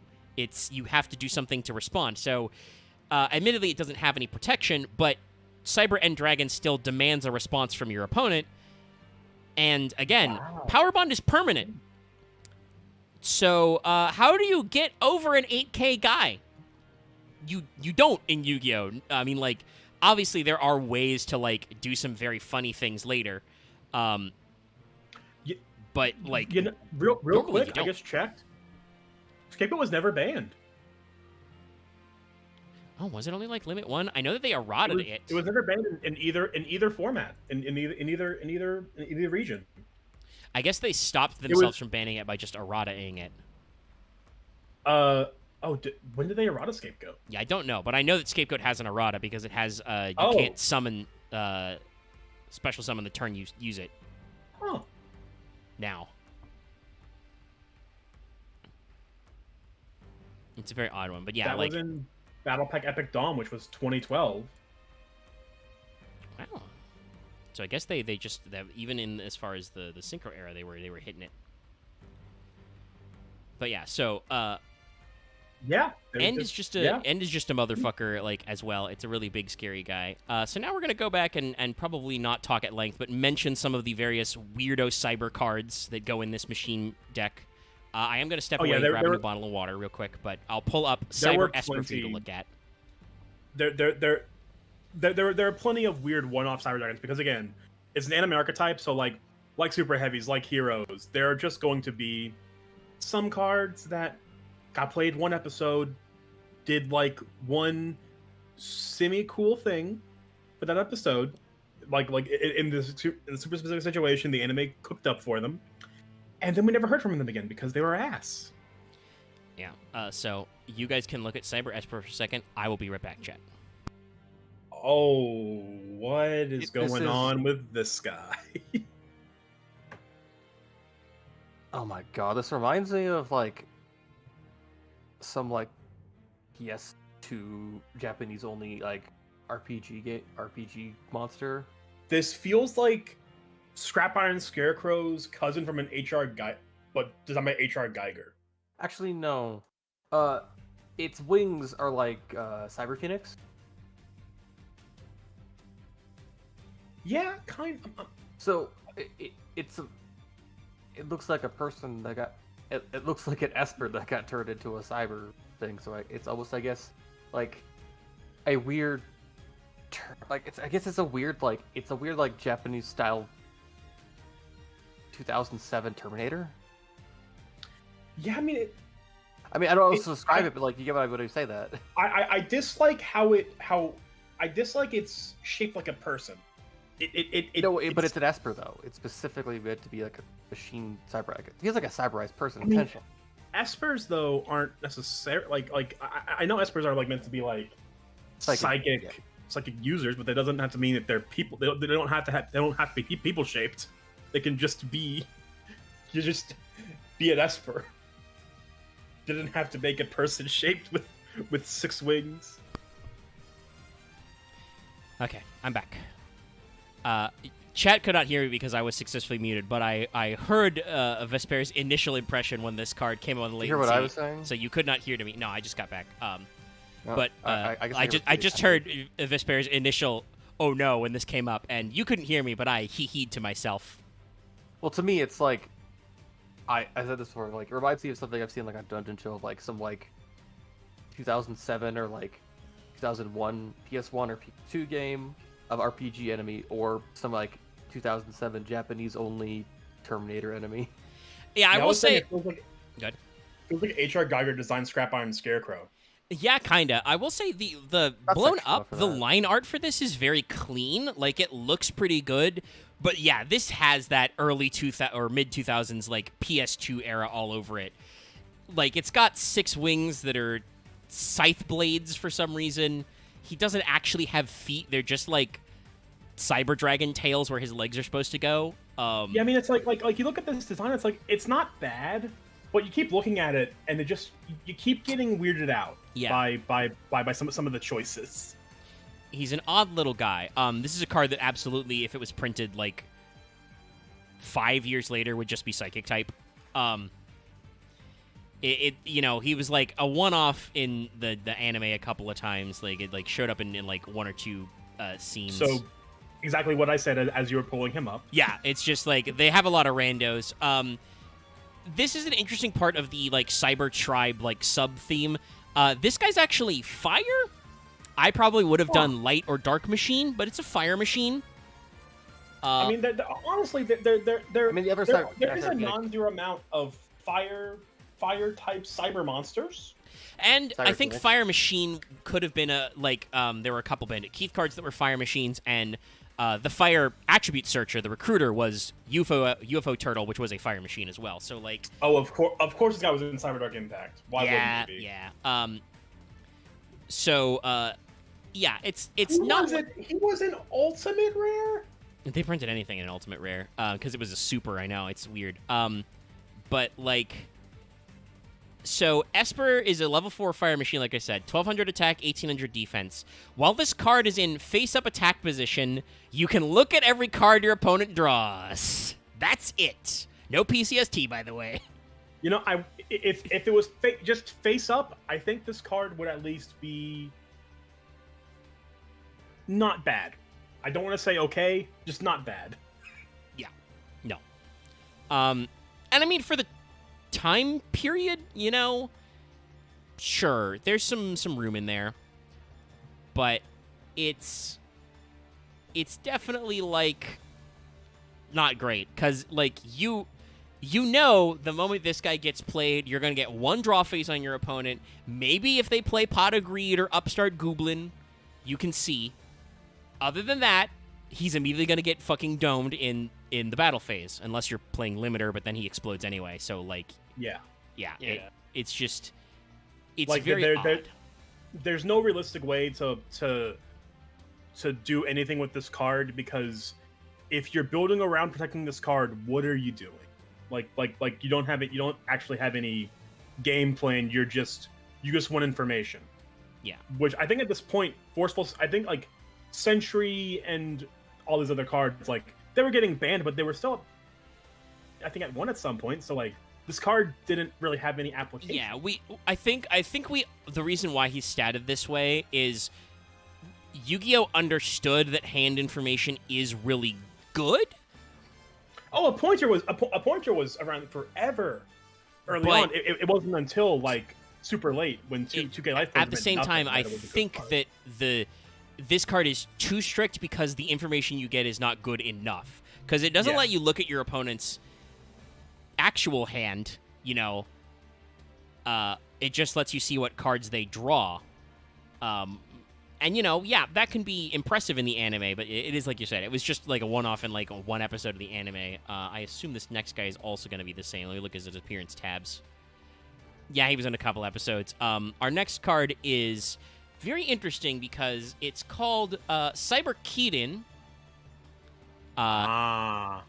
You have to do something to respond. So, admittedly, it doesn't have any protection, but Cyber End Dragon still demands a response from your opponent. And, again, Power Bond is permanent. So, how do you get over an 8k guy? You don't in Yu-Gi-Oh! I mean, like, obviously there are ways to, like, do some very funny things later. But, like... You know, real quick, I just checked. Scapegoat was never banned. Oh, was it only, like, Limit 1? I know that they errata it. It was never banned in either format, in either region. I guess they stopped themselves from banning it by just errata-ing it. When did they errata Scapegoat? Yeah, I don't know, but I know that Scapegoat has an errata because it has, you can't summon, special summon the turn you use it. Huh. Now. It's a very odd one, but yeah, that was in Battle Pack Epic Dawn, which was 2012. Wow. So I guess they just even in as far as the Synchro era they were hitting it. But yeah, so End is just a motherfucker, like, as well. It's a really big scary guy. So now we're gonna go back and probably not talk at length, but mention some of the various weirdo cyber cards that go in this machine deck. I am gonna step away and grab a bottle of water real quick, but I'll pull up Cyber Esper for you to look at. there are plenty of weird one-off Cyber Dragons because again, it's an anime archetype. So like super heavies, like heroes, there are just going to be some cards that got played one episode, did like one semi-cool thing for that episode, like in the super specific situation, the anime cooked up for them, and then we never heard from them again because they were ass. Yeah. So you guys can look at Cyber Esper for a second. I will be right back, chat. Oh, what is going on with this guy? Oh my god, this reminds me of like some like PS2 Japanese only like RPG monster. This feels like Scrap Iron Scarecrow's cousin from an HR guy, but designed by HR Geiger. Actually, no. Its wings are like Cyber Phoenix. Yeah, kind of. So it looks like a person that got. It looks like an Esper that got turned into a cyber thing. So it's almost, I guess, like a weird. I guess it's a weird like Japanese style 2007 Terminator. Yeah, I mean, I don't know how to describe it, but like you get what I'm going to say that. I dislike how I dislike it's shaped like a person. But it's an Esper though. It's specifically meant to be like a machine cyber. It feels like a cyberized person intentionally. Espers though aren't necessarily like I know Espers are like meant to be like psychic users, but that doesn't have to mean that they're people. They don't have to be people shaped. They can just be an Esper. They didn't have to make a person shaped with 6 wings. Okay, I'm back. Chat could not hear me because I was successfully muted, but I heard Vesper's initial impression when this card came on the latency. You hear what I was saying? So you could not hear to me. No, I just got back. But I just heard Vesper's initial "oh no" when this came up, and you couldn't hear me, but I he-heed to myself. Well, to me, it's like I said this before. Like, it reminds me of something I've seen like on Dungeon Show, of like some like 2007 or like 2001 PS1 or PS2 game of RPG enemy, or some like 2007 Japanese only Terminator enemy. Yeah, I will say. It feels like HR Geiger designed Scrap Iron Scarecrow. Yeah, kinda. I will say the blown up, the line art for this is very clean. Like, it looks pretty good. But yeah, this has that early 2000 or mid 2000s like PS2 era all over it. Like, it's got 6 wings that are scythe blades for some reason. He doesn't actually have feet. They're just like cyber dragon tails where his legs are supposed to go. Yeah, I mean, it's like you look at this design, it's like it's not bad, but you keep looking at it and you keep getting weirded out by some of the choices. He's an odd little guy. This is a card that absolutely, if it was printed like 5 years later, would just be psychic type. He was like a one-off in the anime a couple of times. Like, it like showed up in like 1 or 2 scenes. So exactly what I said as you were pulling him up. Yeah, it's just like they have a lot of randos. This is an interesting part of the like cyber tribe like sub theme. This guy's actually fire. I probably would have done light or dark machine, but it's a fire machine. I mean, honestly, there is a like, non-zero amount of fire type cyber monsters. And I think Fire Machine could have been there were a couple Bandit Keith cards that were Fire Machines, and the Fire Attribute Searcher, the Recruiter, was UFO Turtle, which was a Fire Machine as well. So like, of course, this guy was in Cyber Dark Impact. Why wouldn't he be? Yeah. He was an Ultimate Rare. They printed anything in an Ultimate Rare because it was a Super. I know it's weird. But like. So, Esper is a level 4 fire machine, like I said. 1200 attack, 1800 defense. While this card is in face-up attack position, you can look at every card your opponent draws. That's it. No PCST, by the way. You know, if it was just face-up, I think this card would at least be not bad. I don't want to say okay, just not bad. Yeah. No. And I mean, for the time period, sure, there's some room in there, but it's definitely like not great, because like you know the moment this guy gets played, you're gonna get one draw phase on your opponent. Maybe if they play Pot of Greed or Upstart Goblin, you can see. Other than that, he's immediately gonna get fucking domed in the battle phase, unless you're playing Limiter, but then he explodes anyway. So like, Yeah. It's just it's like very odd. There's no realistic way to do anything with this card, because if you're building around protecting this card, what are you doing? Like you don't actually have any game plan. You just want information. Yeah. Which I think at this point, I think like Sentry and all these other cards, like they were getting banned, but they were still, I think, at one at some point. So like this card didn't really have any application. Yeah, I think the reason why he's statted this way is Yu-Gi-Oh! Understood that hand information is really good. Oh, a pointer was around forever early on. It wasn't until like super late when 2K Life. At the same time, I think that this card is too strict because the information you get is not good enough, because it doesn't let you look at your opponent's actual hand. You know, it just lets you see what cards they draw. And, you know, yeah, that can be impressive in the anime, but it is like you said. It was just like a one-off in like one episode of the anime. I assume this next guy is also going to be the same. Let me look at his appearance tabs. Yeah, he was in a couple episodes. Our next card is very interesting because it's called Cyber Keaton. But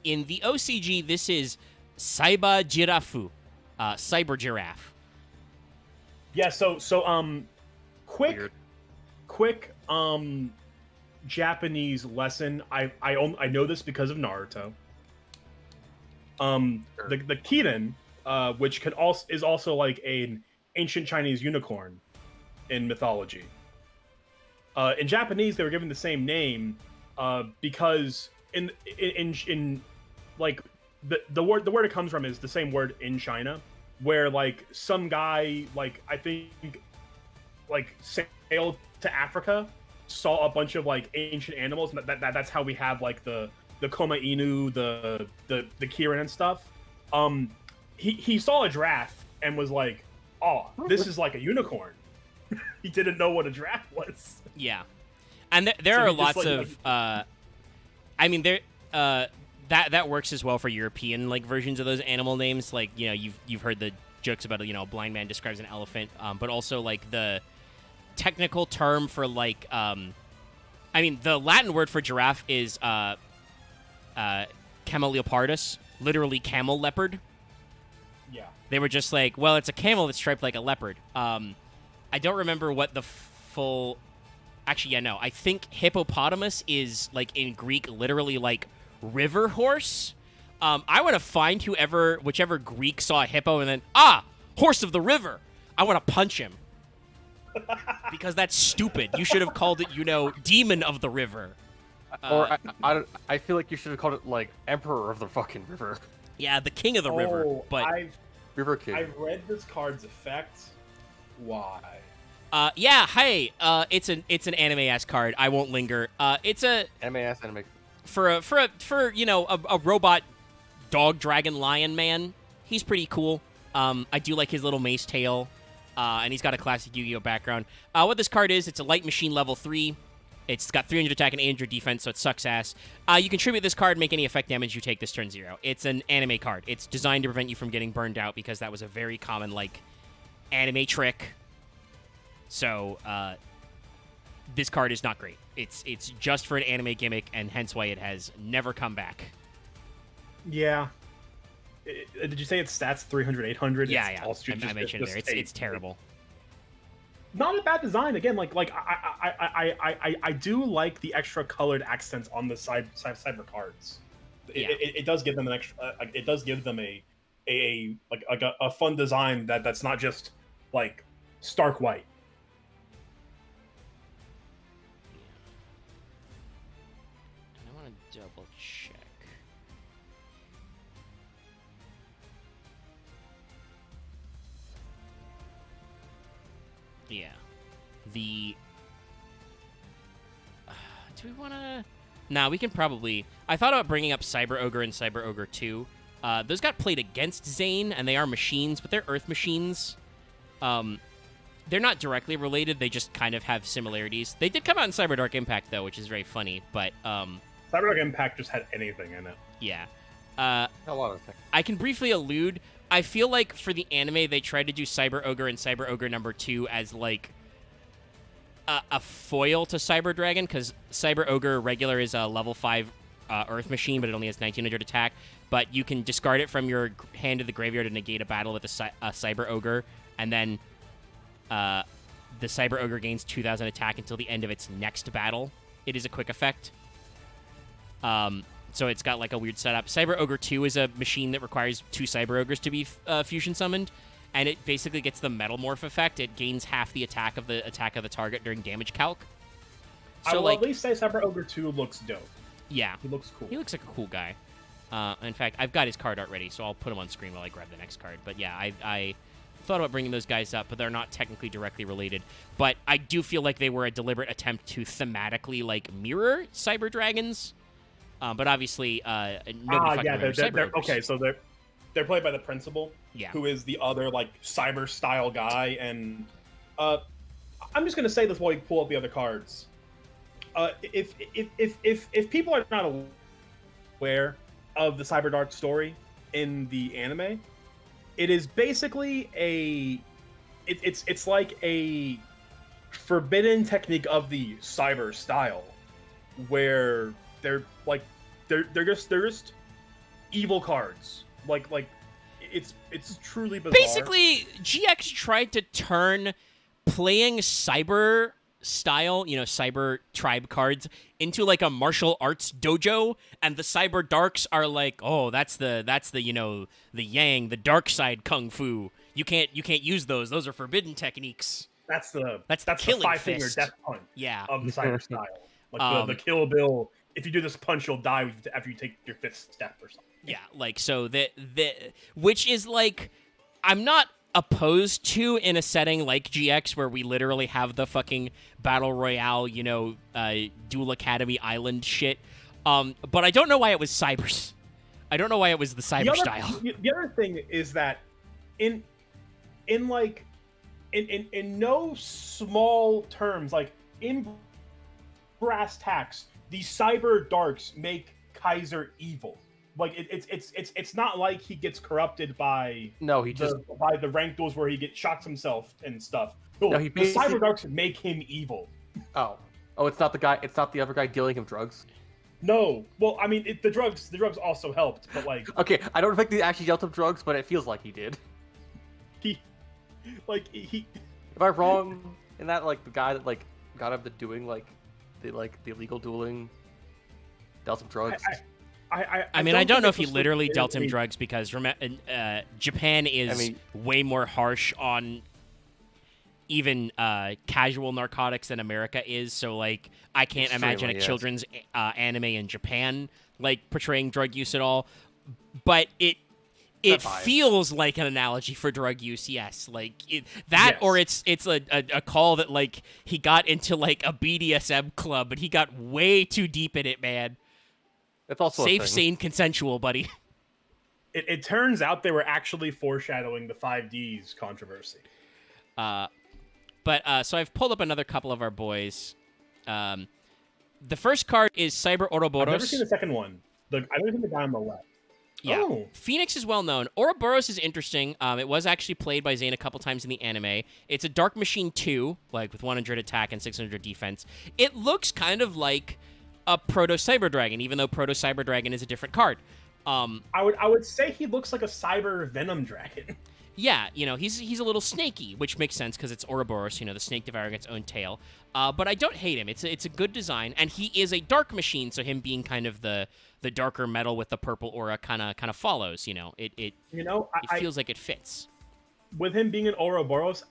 in the OCG, this is Cyber Girafu. Cyber Giraffe. Yeah, so quick Japanese lesson. I know this because of Naruto. The Keaton, which is also like an ancient Chinese unicorn in mythology. In Japanese, they were given the same name because in like the word it comes from is the same word in China, where like some guy, like I think like sailed to Africa, saw a bunch of like ancient animals, and that's how we have like the Koma Inu, the Kirin and stuff. He saw a giraffe and was like, "Oh, this is like a unicorn." He didn't know what a giraffe was. Yeah, and there are lots of. I mean, there that works as well for European like versions of those animal names. Like, you know, you've heard the jokes about, you know, a blind man describes an elephant, but also like the technical term for like I mean, the Latin word for giraffe is camelopardatus, literally camel leopard. Yeah. They were just like, well, it's a camel that's striped like a leopard. I don't remember what the full... Actually, yeah, no. I think hippopotamus is, like, in Greek, literally, like, river horse. I want to find whichever Greek saw a hippo and then, horse of the river. I want to punch him. Because that's stupid. You should have called it, you know, demon of the river. Or I feel like you should have called it, like, emperor of the fucking river. Yeah, the king of the river. But River King. I've read this card's effect. Why? Yeah, hey, it's an anime-ass card. I won't linger. It's a anime. For you know, a robot dog dragon lion man. He's pretty cool. I do like his little mace tail. And he's got a classic Yu-Gi-Oh background. What this card is, it's a light machine level 3. It's got 300 attack and 800 defense, so it sucks ass. You contribute this card, make any effect damage you take this turn 0. It's an anime card. It's designed to prevent you from getting burned out because that was a very common, like, anime trick. So, this card is not great. It's just for an anime gimmick, and hence why it has never come back. Yeah. Did you say its stats 300, 800? Yeah. I mentioned it there. It's terrible. Not a bad design. Again, like I do like the extra colored accents on the cyber cards. It does give them an extra. It does give them a fun design that's not just like stark white. I want to double check. Yeah. Do we want to? Nah, we can probably. I thought about bringing up Cyber Ogre and Cyber Ogre 2. Those got played against Zane, and they are machines, but they're Earth machines. They're not directly related. They just kind of have similarities. They did come out in Cyber Dark Impact, though, which is very funny. But Cyber Dark Impact just had anything in it. Yeah. A lot of things. I can briefly allude. I feel like for the anime, they tried to do Cyber Ogre and Cyber Ogre number 2 as like a foil to Cyber Dragon, because Cyber Ogre regular is a level 5 Earth machine, but it only has 1900 attack. But you can discard it from your hand to the graveyard to negate a battle with a Cyber Ogre, and then the Cyber Ogre gains 2000 attack until the end of its next battle. It is a quick effect. So it's got like a weird setup. Cyber Ogre 2 is a machine that requires 2 Cyber Ogres to be fusion summoned, and it basically gets the Metal Morph effect. It gains half the attack of the target during damage calc. So, I will at least say Cyber Ogre 2 looks dope. Yeah. He looks cool. He looks like a cool guy. In fact, I've got his card art ready, so I'll put him on screen while I grab the next card. But yeah, I thought about bringing those guys up, but they're not technically directly related. But I do feel like they were a deliberate attempt to thematically like mirror Cyber Dragons. But obviously, nobody fucking remembers Cyber Ogres. Okay, so they're played by the principal, yeah, who is the other like cyber style guy. And I'm just gonna say this while we pull up the other cards. If people are not aware of the Cyber Dark story in the anime, it is basically it's like a forbidden technique of the cyber style, where they're just evil cards. Like it's truly bizarre. Basically, GX tried to turn playing cyber style, cyber tribe cards into like a martial arts dojo, and the Cyber Darks are like, oh, that's the the yang, the dark side kung fu. You can't use those. Those are forbidden techniques. That's the killing 5-finger fist. death punch. Yeah. Of the cyber style. Like the Kill Bill. If you do this punch, you'll die after you take your 5th step or something. Yeah, like so which is like, I'm not opposed to in a setting like GX where we literally have the fucking battle royale, Duel Academy Island shit. But I don't know why it was cybers. I don't know why it was the cyber style. The other thing is that in no small terms, like in brass tacks, the Cyber Darks make KAISER evil. Like it's not like he gets corrupted by by the rank duels where he shocks himself and stuff. No, the Cyber Darks make him evil. Oh, it's not the guy. It's not the other guy dealing him drugs. No, well, I mean, the drugs also helped, but like. Okay, I don't think they actually dealt him drugs, but it feels like he did. He. Am I wrong in that? Like the guy that like got him to doing the illegal dueling dealt him drugs. I mean, I don't know if he literally dealt him drugs, because Japan is way more harsh on even casual narcotics than America is. So, like, I can't imagine a children's anime in Japan like portraying drug use at all. But it feels like an analogy for drug use. Yes, like or it's a call that like he got into like a BDSM club, but he got way too deep in it, man. It's also safe, sane, consensual, buddy. It turns out they were actually foreshadowing the 5Ds controversy. So I've pulled up another couple of our boys. The first card is Cyber Ouroboros. I've never seen the second one. I don't think the guy on the left. Yeah. Oh. Phoenix is well known. Ouroboros is interesting. It was actually played by Zane a couple times in the anime. It's a Dark Machine 2, like with 100 attack and 600 defense. It looks kind of like a Proto Cyber Dragon, even though Proto Cyber Dragon is a different card. I would say he looks like a Cyber Venom Dragon. Yeah, he's a little snaky, which makes sense because it's Ouroboros, the snake devouring its own tail. But I don't hate him. It's a good design, and he is a dark machine, so him being kind of the darker metal with the purple aura kind of follows. It feels like it fits. With him being an Ouroboros,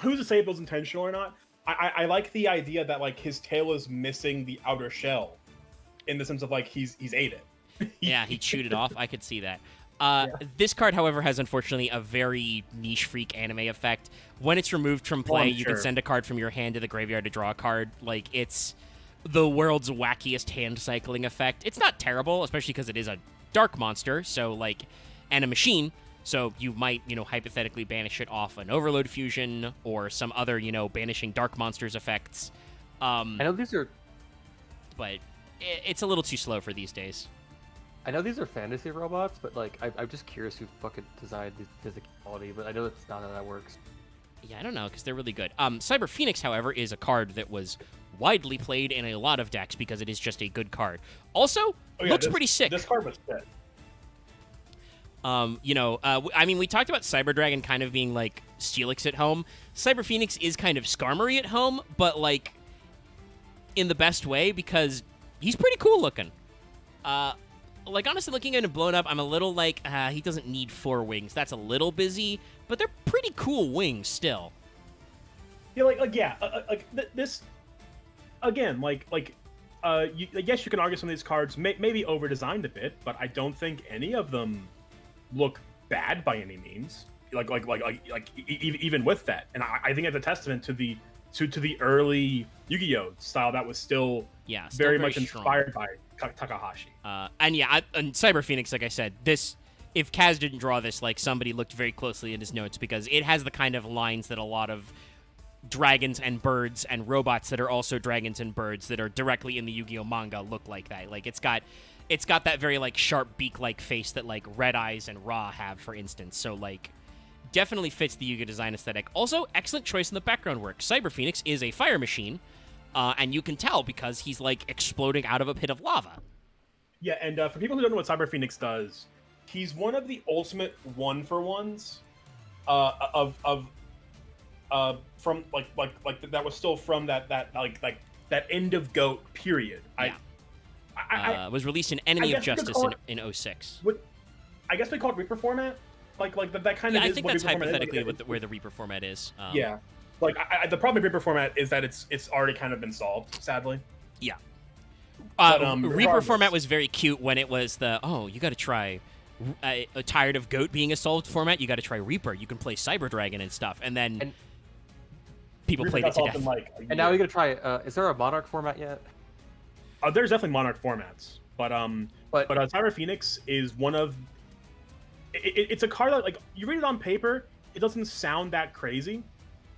who's to say if it was intentional or not? I like the idea that like his tail is missing the outer shell, in the sense of like he's ate it. Yeah, he chewed it off. I could see that. This card, however, has unfortunately a very niche freak anime effect. When it's removed from play, you can send a card from your hand to the graveyard to draw a card. Like, it's the world's wackiest hand cycling effect. It's not terrible, especially because it is a dark monster, so like, and a machine. So you might, hypothetically banish it off an Overload Fusion or some other, banishing dark monsters effects. I know these are, but it's a little too slow for these days. I know these are fantasy robots, but like, I'm just curious who fucking designed the physicality. But I know that's not how that works. Yeah, I don't know, because they're really good. Cyber Phoenix, however, is a card that was widely played in a lot of decks because it is just a good card. Also, looks pretty sick. This card was sick. I mean, we talked about Cyber Dragon kind of being like Steelix at home. Cyber Phoenix is kind of Skarmory at home, but like in the best way because he's pretty cool looking. Like honestly, looking at him blown up, I'm a little like he doesn't need 4 wings. That's a little busy, but they're pretty cool wings still. Yeah, this again, yes, you can argue some of these cards maybe over designed a bit, but I don't think any of them look bad by any means. Even with that, and I think it's a testament to the early Yu-Gi-Oh style that was still very much strong. inspired by Takahashi. And Cyber Phoenix, like I said, this, if Kaz didn't draw this, like somebody looked very closely in his notes because it has the kind of lines that a lot of dragons and birds and robots that are also dragons and birds that are directly in the Yu-Gi-Oh manga look like that. Like it's got that very like sharp beak-like face that like Red Eyes and Ra have, for instance. So like definitely fits the Yu-Gi-Oh design aesthetic. Also, excellent choice in the background work. Cyber Phoenix is a fire machine, and you can tell because he's like exploding out of a pit of lava. Yeah, and for people who don't know what Cyber Phoenix does, he's one of the ultimate one-for-ones from that was still from that end of GOAT period. Yeah. Was released in Enemy of Justice in 06. I guess we call it Reaper format. That kind of. Yeah, is I think what that's Reaper format hypothetically is. where the Reaper format is. Yeah, the problem with Reaper format is that it's already kind of been solved, sadly. Yeah. But, Reaper format was very cute when it was you got to try. Tired of GOAT being a solved format, you got to try Reaper. You can play Cyber Dragon and stuff, and then people played it to death. And now we got to try. Is there a Monarch format yet? There's definitely Monarch formats, but Cyber Phoenix is one of. It's a card that, like, you read it on paper, it doesn't sound that crazy,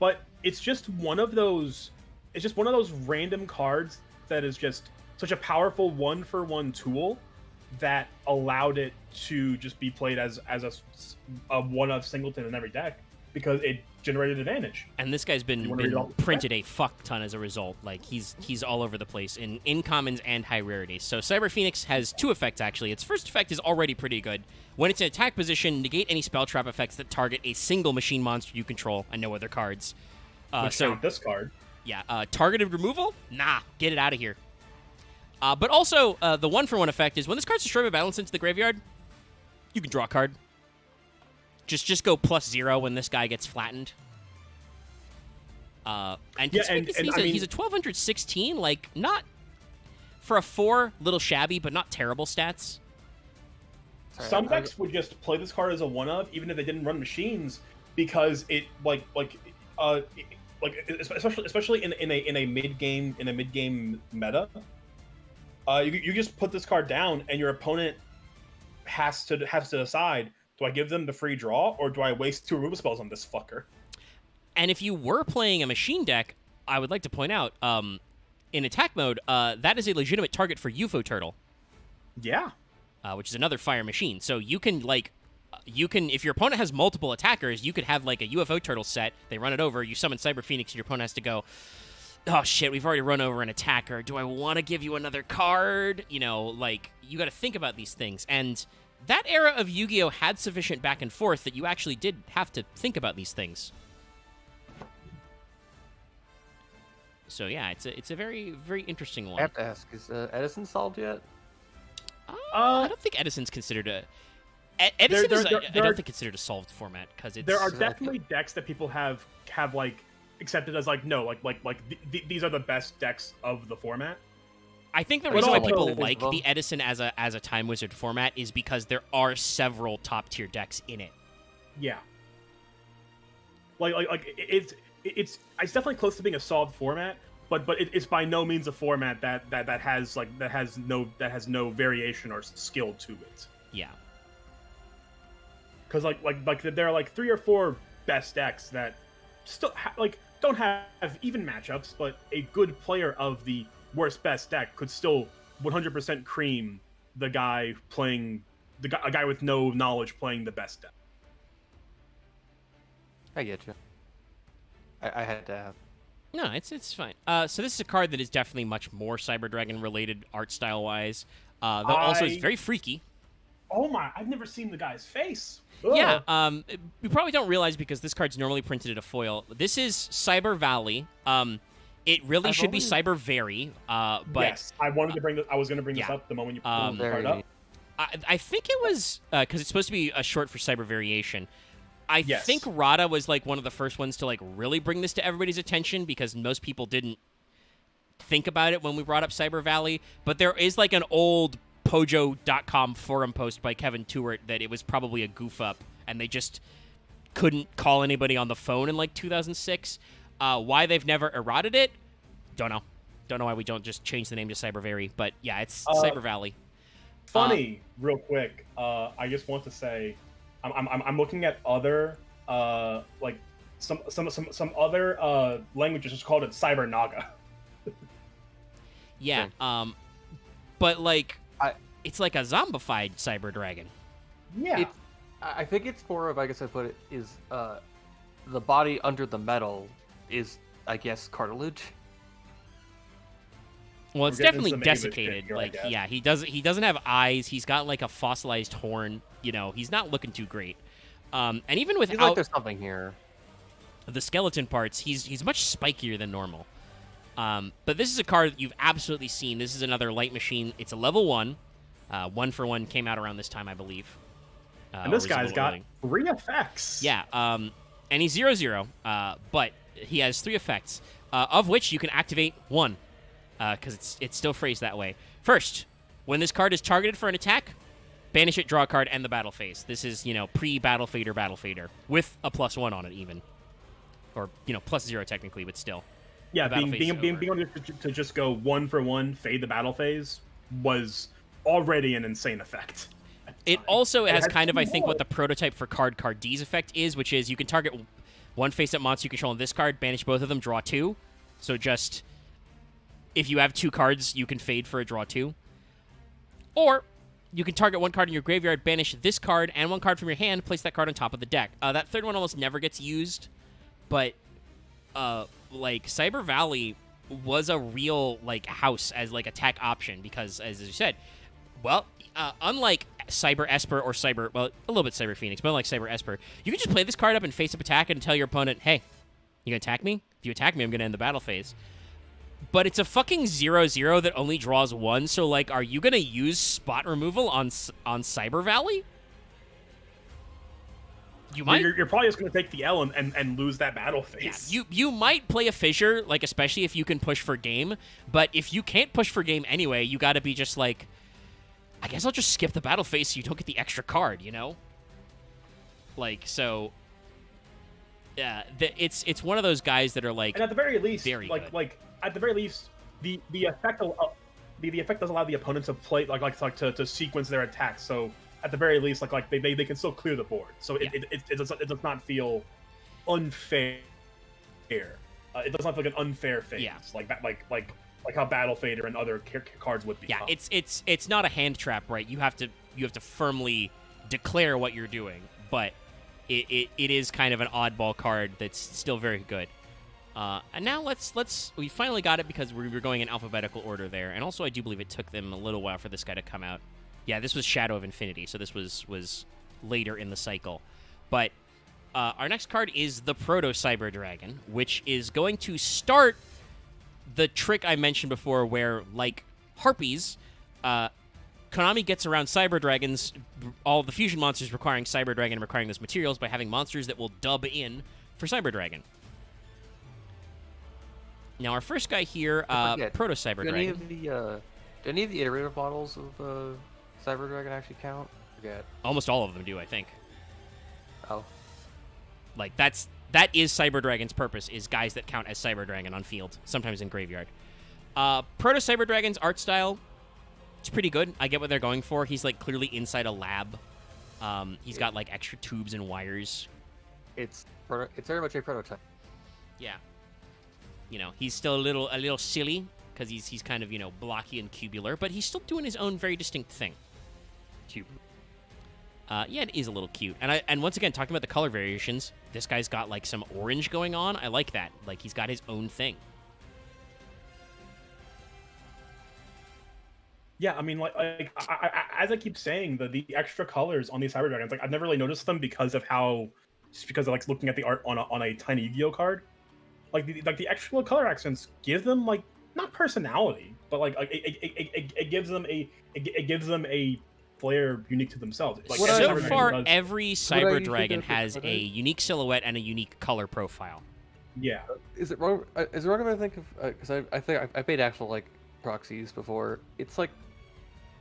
but it's just one of those. It's just one of those random cards that is just such a powerful one-for-one tool that allowed it to just be played as a one-of singleton in every deck because it generated advantage. And this guy's been printed a fuck ton as a result. Like he's all over the place in commons and high rarities. So Cyber Phoenix has 2 effects actually. Its first effect is already pretty good. When it's in attack position, negate any spell trap effects that target a single machine monster you control and no other cards. So this card. Yeah, targeted removal? Nah, get it out of here. But also, the 1-for-1 effect is when this card's destroyed by balance into the graveyard, you can draw a card. Just go +0 when this guy gets flattened. He's a 1216, like, not for a 4, little shabby, but not terrible stats. Some decks would just play this card as a one-of, even if they didn't run machines, because it especially in a mid-game meta. You just put this card down, and your opponent has to decide: do I give them the free draw, or do I waste 2 removal spells on this fucker? And if you were playing a machine deck, I would like to point out, in attack mode, that is a legitimate target for UFO Turtle. Yeah. Which is another fire machine. So you can if your opponent has multiple attackers, you could have like a UFO Turtle set. They run it over. You summon Cyber Phoenix, and your opponent has to go, oh shit, we've already run over an attacker. Do I want to give you another card? You got to think about these things. And that era of Yu-Gi-Oh had sufficient back and forth that you actually did have to think about these things. So yeah, it's a very, very interesting one. I have to ask, is Edison solved yet? I don't think Edison's considered a. Edison is, I don't think considered a solved format because it's. There are definitely decks that people have like accepted as these are the best decks of the format. I think the reason why people like the Edison as a Time Wizard format is because there are several top tier decks in it. Yeah. It's definitely close to being a solved format, it's by no means a format that has no variation or skill to it. Yeah. Because like there are like 3 or 4 best decks that still don't have even matchups, but a good player of the worst best deck could still 100% cream the guy playing a guy with no knowledge playing the best deck. I get you. I had to have. No, it's fine. So this is a card that is definitely much more Cyber Dragon related art style wise. Though also is very freaky. Oh my! I've never seen the guy's face. Ugh. Yeah. We probably don't realize because this card's normally printed at a foil. This is Cyber Valley. It really should be Cyber Very. But yes, I wanted to bring this. I was going to bring this up the moment you pulled the card up. I think it was because it's supposed to be a short for Cyber Variation. I think Rada was like one of the first ones to like really bring this to everybody's attention because most people didn't think about it when we brought up Cyber Valley. But there is like an old Pojo.com forum post by Kevin Tewart that it was probably a goof up and they just couldn't call anybody on the phone in like 2006. Why they've never eroded it, don't know. Don't know why we don't just change the name to Cyber Very. But yeah, it's Cyber Valley. Funny, real quick. I just want to say, I'm looking at other like some other languages. Just called it Cyber Naga. Yeah. But like it's like a zombified Cyber Dragon. Yeah. I think it's more of, I guess I put it, is the body under the metal is, I guess, cartilage. Well, it's definitely desiccated. Here, like, yeah, he doesn't have eyes. He's got like a fossilized horn. You know, he's not looking too great. And even without like there's something here, the skeleton parts, he's much spikier than normal. But this is a card that you've absolutely seen. This is another light machine. It's a level 1. 1-for-1 came out around this time, I believe. And this guy's got 3 effects. Yeah, and he's 0/0, but he has 3 effects, of which you can activate 1, because it's still phrased that way. First, when this card is targeted for an attack, banish it, draw a card, end the battle phase. This is, pre-battle fader, with a +1 on it even. Or, +0 technically, but still. Yeah, being able to just go 1-for-1, fade the battle phase was already an insane effect. It also has kind of, I think, what the prototype for Card D's effect is, which is you can target one face-up monster you control on this card, banish both of them, draw 2. So just, if you have 2 cards, you can fade for a draw 2. Or, you can target 1 card in your graveyard, banish this card, and 1 card from your hand, place that card on top of the deck. That third one almost never gets used, but, like, Cyber Valley was a real, like, house as, like, attack option, because, as you said, well, unlike Cyber Esper or a little bit Cyber Phoenix, but unlike Cyber Esper, you can just play this card up and face-up attack and tell your opponent, hey, you gonna attack me? If you attack me, I'm gonna end the battle phase. But it's a fucking 0/0 that only draws 1, so, like, are you gonna use spot removal on Cyber Valley? You might. You're probably just gonna take the L and lose that battle phase. Yeah, you might play a fissure, like, especially if you can push for game, but if you can't push for game anyway, you gotta be just like, I guess I'll just skip the battle phase so you don't get the extra card, Like, so, yeah, it's one of those guys that are like, and at the very least, very good. At the very least, the effect does allow the opponent to play to sequence their attacks. So at the very least, they can still clear the board. So it does not feel unfair. It does not feel like an unfair phase. Yeah. Like how Battle Fader and other cards would be. Yeah, it's not a hand trap, right? You have to firmly declare what you're doing, but it is kind of an oddball card that's still very good. And now we finally got it because we were going in alphabetical order there, and also I do believe it took them a little while for this guy to come out. Yeah, this was Shadow of Infinity, so this was later in the cycle. But our next card is the Proto Cyber Dragon, which is going to start the trick I mentioned before where, like Harpies, Konami gets around Cyber Dragons, all the fusion monsters requiring Cyber Dragon and requiring those materials by having monsters that will dub in for Cyber Dragon. Now, our first guy here, Proto Cyber Dragon. Do any of the iterative models of Cyber Dragon actually count? I forget. Almost all of them do, I think. Oh. Like, that's That is Cyber Dragon's purpose, is guys that count as Cyber Dragon on field, sometimes in Graveyard. Proto Cyber Dragon's art style, it's pretty good. I get what they're going for. He's, like, clearly inside a lab. He's got, like, extra tubes and wires. It's very much a prototype. Yeah. You know, he's still a little silly, because he's kind of, you know, blocky and cubular, but he's still doing his own very distinct thing. Cute. Yeah, it is a little cute. And once again, talking about the color variations, this guy's got, like, some orange going on. I like that. Like, he's got his own thing. Yeah, I mean, as I keep saying, the extra colors on these Cyber Dragons, like, I've never really noticed them because of like, looking at the art on a tiny Yu-Gi-Oh card. Like, the extra color accents give them, like, not personality, but, like, it gives them a flair unique to themselves. Like, so far, every Cyber Dragon has a unique silhouette and a unique color profile. Yeah. Is it wrong if I think of because I think I've made actual like proxies before. It's like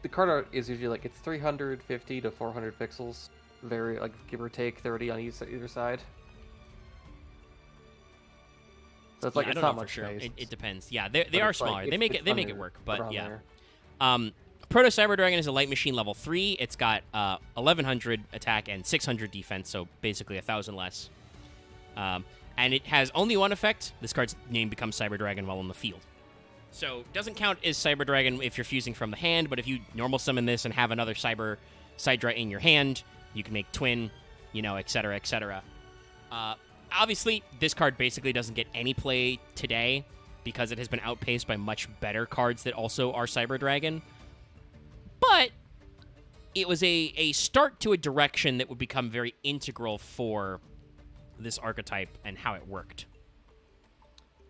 the card art is usually like it's 350 to 400 pixels, very like give or take 30 on either side. So it's like yeah, it's I don't not know for much sure. space. It depends. Yeah, they are smaller. Like, They make it work, but yeah. There. Proto Cyber Dragon is a light machine level 3. It's got 1100 attack and 600 defense, so basically 1,000 less. And it has only one effect. This card's name becomes Cyber Dragon while in the field. So doesn't count as Cyber Dragon if you're fusing from the hand, but if you normal summon this and have another Cyber Sidra in your hand, you can make twin, you know, etc., etc. Obviously, this card basically doesn't get any play today because it has been outpaced by much better cards that also are Cyber Dragon. But it was a start to a direction that would become very integral for this archetype and how it worked.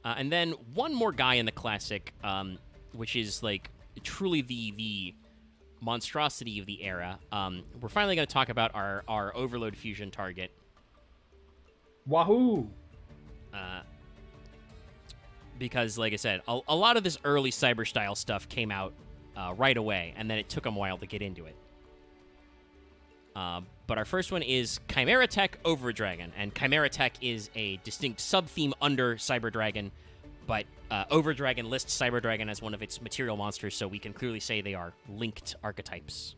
And then one more guy in the Classic, which is like truly the monstrosity of the era. We're finally going to talk about our Overload Fusion target. Wahoo! Because, like I said, a lot of this early Cyber-style stuff came out right away, and then it took them a while to get into it. But our first one is Chimera Tech Over Dragon, and Chimera Tech is a distinct sub-theme under Cyber Dragon, but Over Dragon lists Cyber Dragon as one of its material monsters, so we can clearly say they are linked archetypes.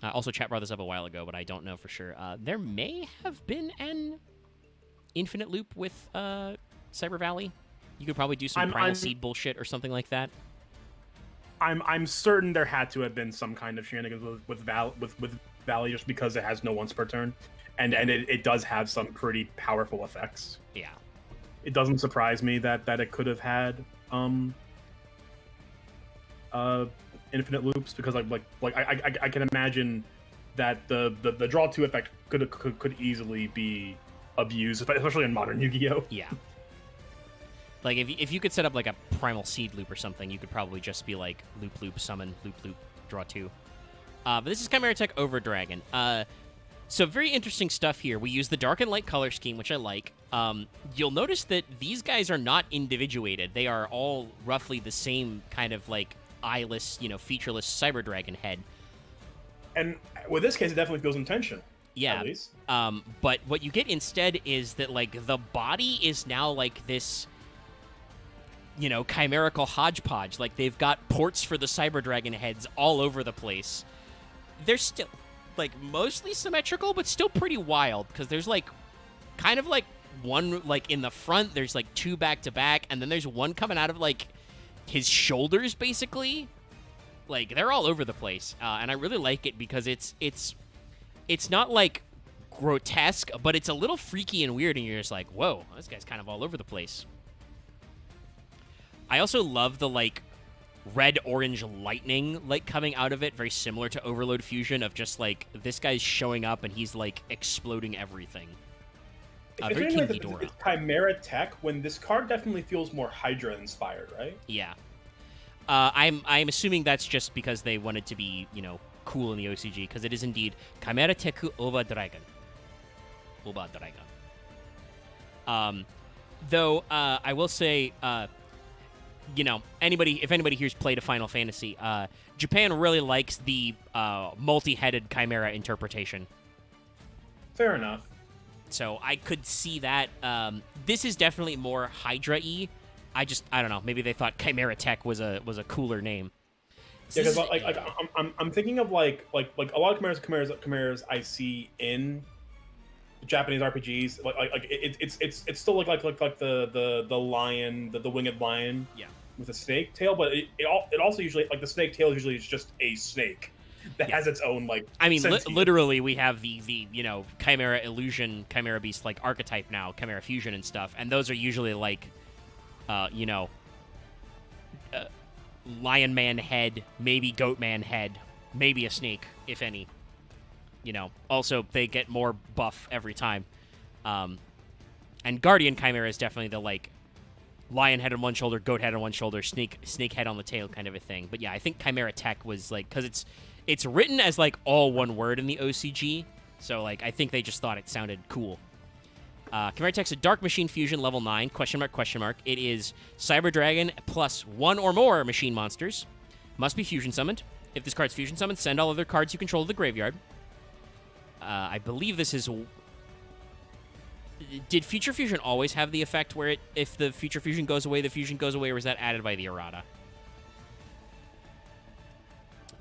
Also, chat brought this up a while ago, but I don't know for sure. There may have been an infinite loop with Cyber Valley. You could probably do some Primal Seed bullshit or something like that. I'm certain there had to have been some kind of shenanigans with Valley just because it has no once per turn, and it does have some pretty powerful effects. Yeah, it doesn't surprise me that it could have had infinite loops because I can imagine that the draw 2 effect could easily be abused, especially in modern Yu-Gi-Oh. Yeah. Like, if you could set up, like, a Primal Seed loop or something, you could probably just be, like, loop, summon, loop, draw 2. But this is Chimera Tech Over Dragon. So very interesting stuff here. We use the dark and light color scheme, which I like. You'll notice that these guys are not individuated. They are all roughly the same kind of, like, eyeless, you know, featureless Cyber Dragon head. And with this case, it definitely feels intentional. Yeah. At least. But what you get instead is that, like, the body is now, like, this, you know, chimerical hodgepodge. Like, they've got ports for the Cyber Dragon heads all over the place. They're still, like, mostly symmetrical, but still pretty wild, because there's, like, kind of, like, one, like, in the front, there's, like, 2 back-to-back, and then there's one coming out of, like, his shoulders, basically. Like, they're all over the place, and I really like it because it's not, like, grotesque, but it's a little freaky and weird, and you're just like, whoa, this guy's kind of all over the place. I also love the, like, red-orange lightning, like, coming out of it, very similar to Overload Fusion, of just, like, this guy's showing up and he's, like, exploding everything. Very King Ghidorah. It's Chimera Tech, when this card definitely feels more Hydra-inspired, right? Yeah. I'm assuming that's just because they wanted to be, you know, cool in the OCG, because it is indeed Chimera Tech Over Dragon. Over Dragon. Though, I will say, you know, if anybody here's played a Final Fantasy, Japan really likes the multi-headed Chimera interpretation. Fair enough. So I could see that. This is definitely more Hydra-y. I don't know. Maybe they thought Chimera Tech was a cooler name. Yeah, because I'm thinking of like a lot of chimeras I see in Japanese RPGs. It's still like the lion, the winged lion. Yeah. With a snake tail, but it also usually like the snake tail usually is just a snake that has its own like. I mean, literally, we have the Chimera Illusion, Chimera Beast like archetype now, Chimera Fusion and stuff, and those are usually like, Lion Man head, maybe Goat Man head, maybe a snake, if any. Also they get more buff every time, and Guardian Chimera is definitely the like. Lion head on one shoulder, goat head on one shoulder, snake head on the tail kind of a thing. But yeah, I think Chimera Tech was like, because it's written as like all one word in the OCG, so like I think they just thought it sounded cool. Chimera Tech's a Dark Machine Fusion level 9, question mark. It is Cyber Dragon plus one or more machine monsters. Must be fusion summoned. If this card's fusion summoned, send all other cards you control to the graveyard. I believe this is... Did Future Fusion always have the effect where if the Future Fusion goes away, the fusion goes away, or was that added by the errata?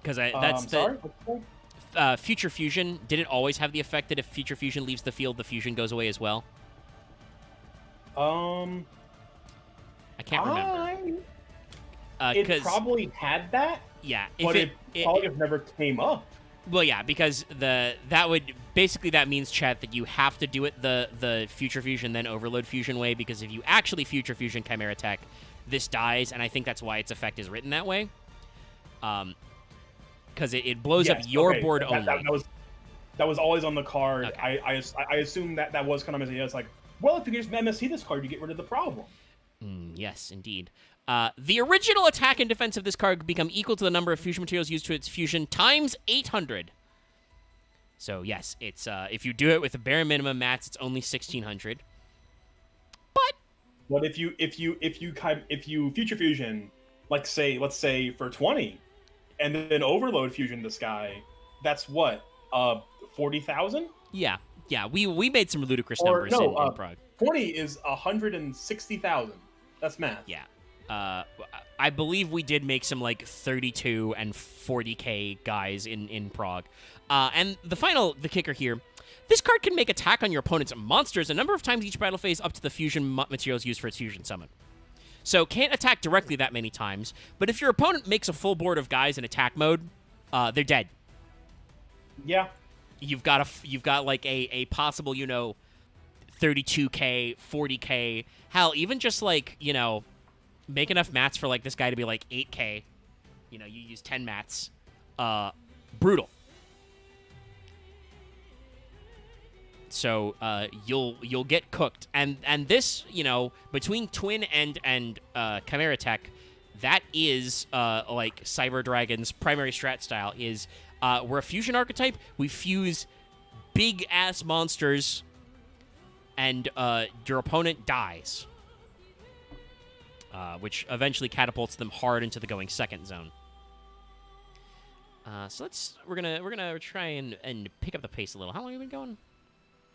Because that's sorry? Future Fusion, did it always have the effect that if Future Fusion leaves the field, the fusion goes away as well? I can't remember. It probably had that. Yeah, but it probably never came up. Well, yeah, because that means, chat, that you have to do it the Future Fusion then Overload Fusion way, because if you actually Future Fusion Chimera Tech, this dies, and I think that's why its effect is written that way. Because it blows up your board only. That was always on the card. Okay. I assume that was kind of missing. It's like, well, if you just MSC this card, you get rid of the problem. Yes, indeed. The original attack and defense of this card become equal to the number of fusion materials used to its fusion times 800. So yes, it's if you do it with a bare minimum mats, it's only 1600. But if you future fusion, let's say for 20, and then overload fusion this guy, that's what 40,000. Yeah, we made some ludicrous numbers in Prague. 20 is 160,000. That's math. Yeah. I believe we did make some like 32 and 40k guys in Prague. And the kicker here, this card can make attack on your opponent's monsters a number of times each battle phase up to the fusion materials used for its fusion summon. So can't attack directly that many times, but if your opponent makes a full board of guys in attack mode, they're dead. Yeah. You've got like a possible, 32k, 40k, hell, even just like, make enough mats for like this guy to be like 8k. You use 10 mats. Brutal. So you'll get cooked. And this, between Twin and Chimera Tech, that is like Cyber Dragon's primary strat style is we're a fusion archetype. We fuse big ass monsters and your opponent dies. Which eventually catapults them hard into the going second zone. So we're gonna try and pick up the pace a little. How long have we been going?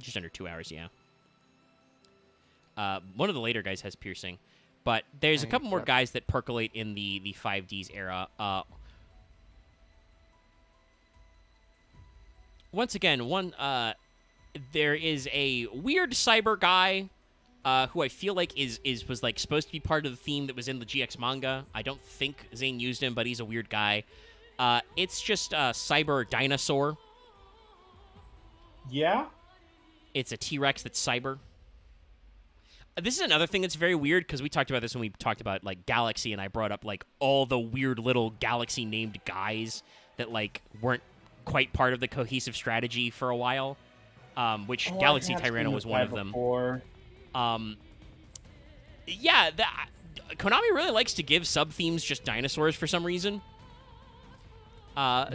Just under 2 hours, yeah. One of the later guys has piercing, but there's a couple more guys that percolate in the 5Ds era. Once again, there is a weird cyber guy. Who I feel like was like supposed to be part of the theme that was in the GX manga. I don't think Zane used him, but he's a weird guy. It's just a cyber dinosaur. Yeah? It's a T-Rex that's cyber. This is another thing that's very weird, because we talked about this when we talked about like Galaxy, and I brought up like all the weird little Galaxy named guys that like weren't quite part of the cohesive strategy for a while. Which Galaxy Tyranno was one of them. Yeah, Konami really likes to give sub-themes just dinosaurs for some reason. He's a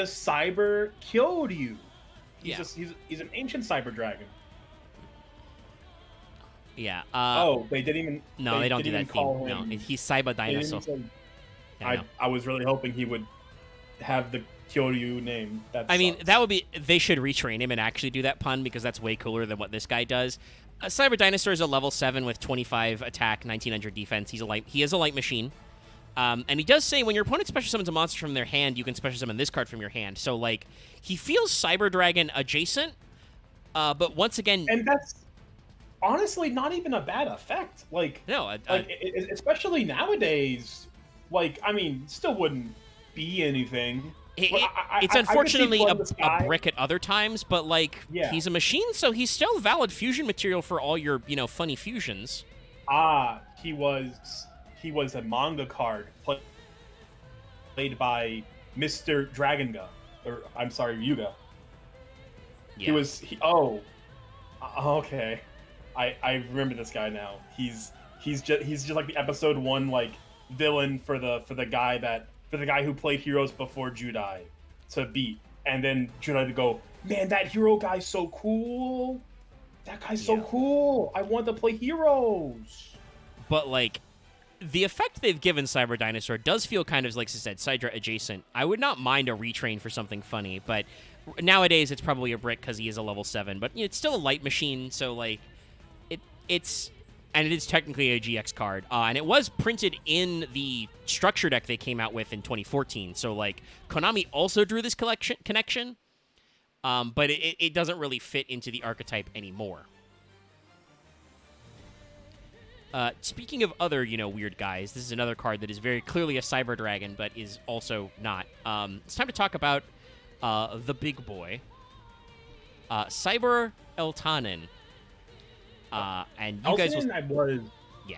cyber Kyoryu. He's an ancient cyber dragon. Yeah. They didn't even... No, they don't do that theme. No, he's cyber dinosaur. I was really hoping he would have the Kyoryu name. I mean, that would be they should retrain him and actually do that pun because that's way cooler than what this guy does. Cyber Dinosaur is a level 7 with 25 attack, 1900 defense. He is a light machine. And he does say when your opponent special summons a monster from their hand, you can special summon this card from your hand. So, like, he feels Cyber Dragon adjacent, but once again... And that's honestly not even a bad effect. Like, no, especially nowadays, like, I mean, still wouldn't be anything. It's unfortunately a brick at other times, but, like, he's a machine, so he's still valid fusion material for all your, funny fusions. He was a manga card played by Mr. Dragonga, or I'm sorry, Ryuga. Yeah. Okay. I remember this guy now. He's just like the episode 1 like villain for the guy who played heroes before Judai to beat, and then Judai to go, man, that hero guy's so cool. That guy's so cool. I want to play heroes. But like, the effect they've given Cyber Dinosaur does feel kind of, like I said, Sidra adjacent. I would not mind a retrain for something funny, but nowadays it's probably a brick because he is a level 7. But it's still a light machine, so like, and it is technically a GX card. And it was printed in the structure deck they came out with in 2014. So, like, Konami also drew this connection, but it doesn't really fit into the archetype anymore. Speaking of other, weird guys, this is another card that is very clearly a Cyber Dragon, but is also not. It's time to talk about the big boy, Cyber Eltanen. And you guys was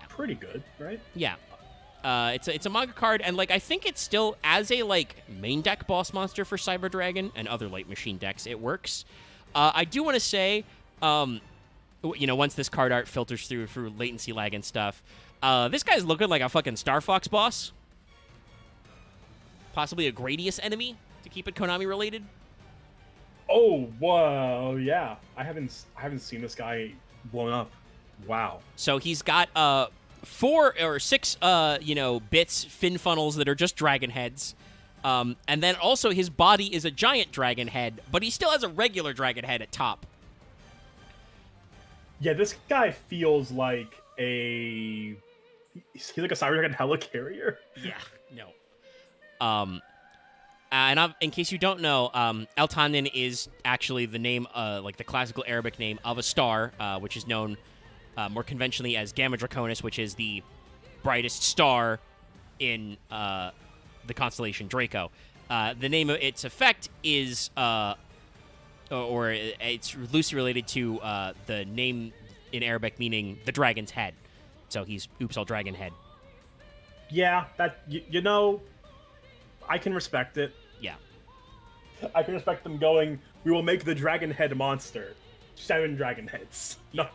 pretty good, right? Yeah. It's a manga card, and like I think it's still as a like main deck boss monster for Cyber Dragon and other light machine decks, it works. I do want to say, once this card art filters through latency lag and stuff, this guy's looking like a fucking Star Fox boss, possibly a Gradius enemy to keep it Konami related. Oh, wow, yeah. I haven't seen this guy blown up. Wow. So he's got 4 or 6 bits fin funnels that are just dragon heads, and then also his body is a giant dragon head, but he still has a regular dragon head at top. Yeah, this guy feels like he's like a Cyber Dragon helicarrier. Yeah, no. And in case you don't know, Eltanen is actually the name, like the classical Arabic name of a star, which is known more conventionally as Gamma Draconis, which is the brightest star in the constellation Draco. The name of its effect is, or it's loosely related to the name in Arabic meaning the dragon's head. So he's Oops All Dragon Head. Yeah, that I can respect it. Yeah. I can respect them going, we will make the dragon head monster 7 dragon heads. No.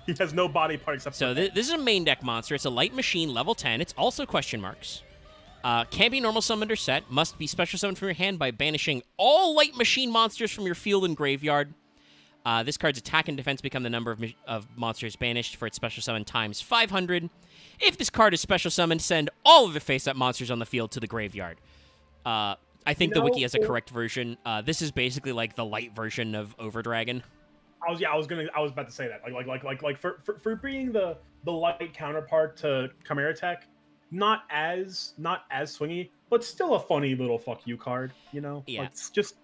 He has no body part except so this is a main deck monster. It's a light machine, level 10. It's also question marks. Can't be normal summoned or set. Must be special summoned from your hand by banishing all light machine monsters from your field and graveyard. This card's attack and defense become the number of monsters banished for its special summon times 500. If this card is special summoned, send all of the face-up monsters on the field to the graveyard. I think the wiki has a correct version. This is basically like the light version of Overdragon. I was about to say that. Like for being the light counterpart to Chimera Tech, not as swingy, but still a funny little fuck you card, Yeah. Like, it's just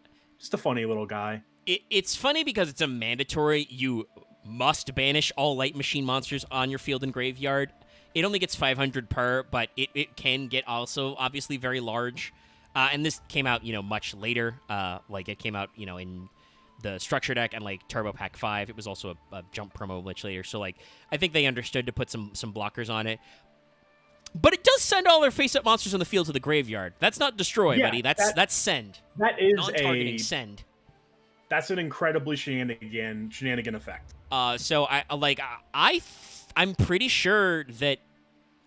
a funny little guy. It's funny because it's a mandatory. You must banish all light machine monsters on your field and graveyard. It only gets 500 per, but it can get also obviously very large. And this came out, much later. Like it came out, in the structure deck and like Turbo Pack 5. It was also a jump promo much later. So like I think they understood to put some blockers on it. But it does send all their face-up monsters on the field to the graveyard. That's not destroy, buddy. That's send. That is non-targeting send. That's an incredibly shenanigan effect. So I'm pretty sure that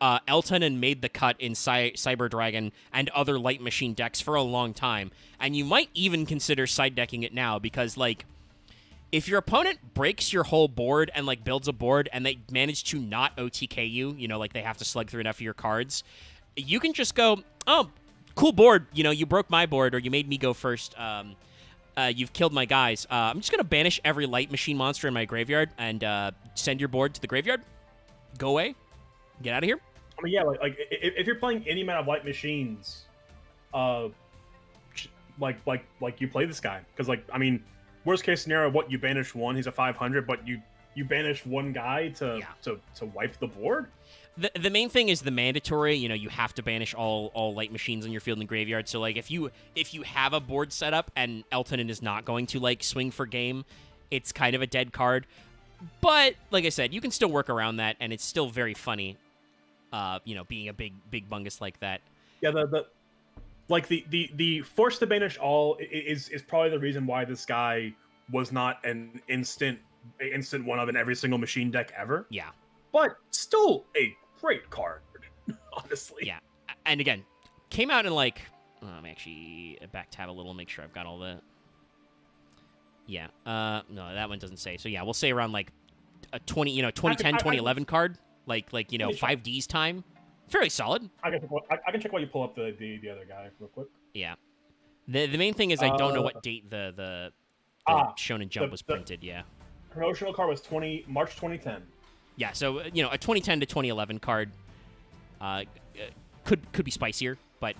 Eltanen made the cut in Cyber Dragon and other light machine decks for a long time, and you might even consider side decking it now because like if your opponent breaks your whole board and like builds a board and they manage to not OTK you, like they have to slug through enough of your cards, you can just go, oh, cool board, you broke my board or you made me go first. you've killed my guys. I'm just going to banish every light machine monster in my graveyard and send your board to the graveyard. Go away. Get out of here. I mean, yeah, like if you're playing any amount of light machines, like you play this guy, because like, I mean, worst case scenario, what, you banish one, he's a 500, but you banish one guy to wipe the board. The main thing is the mandatory. You have to banish all light machines in your field and graveyard. So like if you have a board set up and Eltonin is not going to like swing for game, it's kind of a dead card. But like I said, you can still work around that, and it's still very funny. Being a big bungus like that. Yeah, the force to banish all is probably the reason why this guy was not an instant one of in every single machine deck ever. Yeah, but still a great card, honestly. Yeah, and again, came out in like I'm actually back tab a little, make sure I've got all the. Yeah, no, that one doesn't say. So yeah, we'll say around like a 2010, 2011 card. Like 5D's time. Fairly solid. I can check while you pull up the other guy real quick. Yeah. The main thing is I don't know what date the Shonen Jump was printed, yeah. Promotional card was March 2010. Yeah, so a 2010 to 2011 card could be spicier, but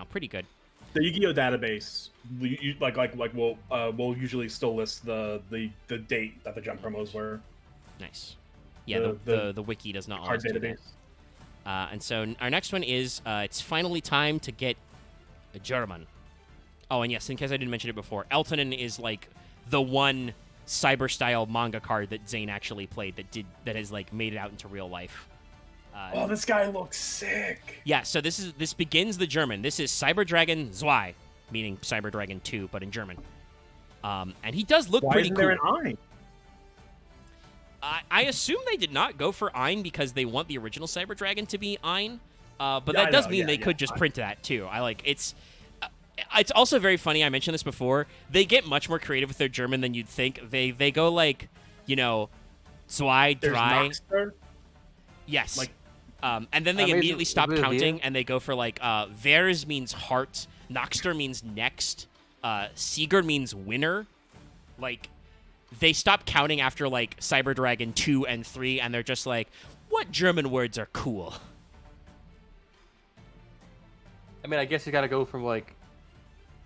pretty good. The Yu-Gi-Oh database will usually still list the date that the Jump promos were. Nice. Yeah, the wiki does not always do that. And so our next one is, it's finally time to get a German. Oh, and yes, in case I didn't mention it before, Eltonin is like the one cyber-style manga card that Zane actually played that has like made it out into real life. This guy looks sick. Yeah, so this begins the German. This is Cyber Dragon Zwei, meaning Cyber Dragon 2, but in German. And he does look pretty cool. Why isn't there an eye? I assume they did not go for Ein because they want the original Cyber Dragon to be Ein, but that does mean they could just print that too. It's also very funny. I mentioned this before. They get much more creative with their German than you'd think. They go like Zwei, Drei. Yes. And then they immediately stop counting and they go for like Vers means heart, Noxter means next, Sieger means winner. Like, they stop counting after like Cyber Dragon 2 and 3, and they're just like, what German words are cool? I mean, I guess you gotta go from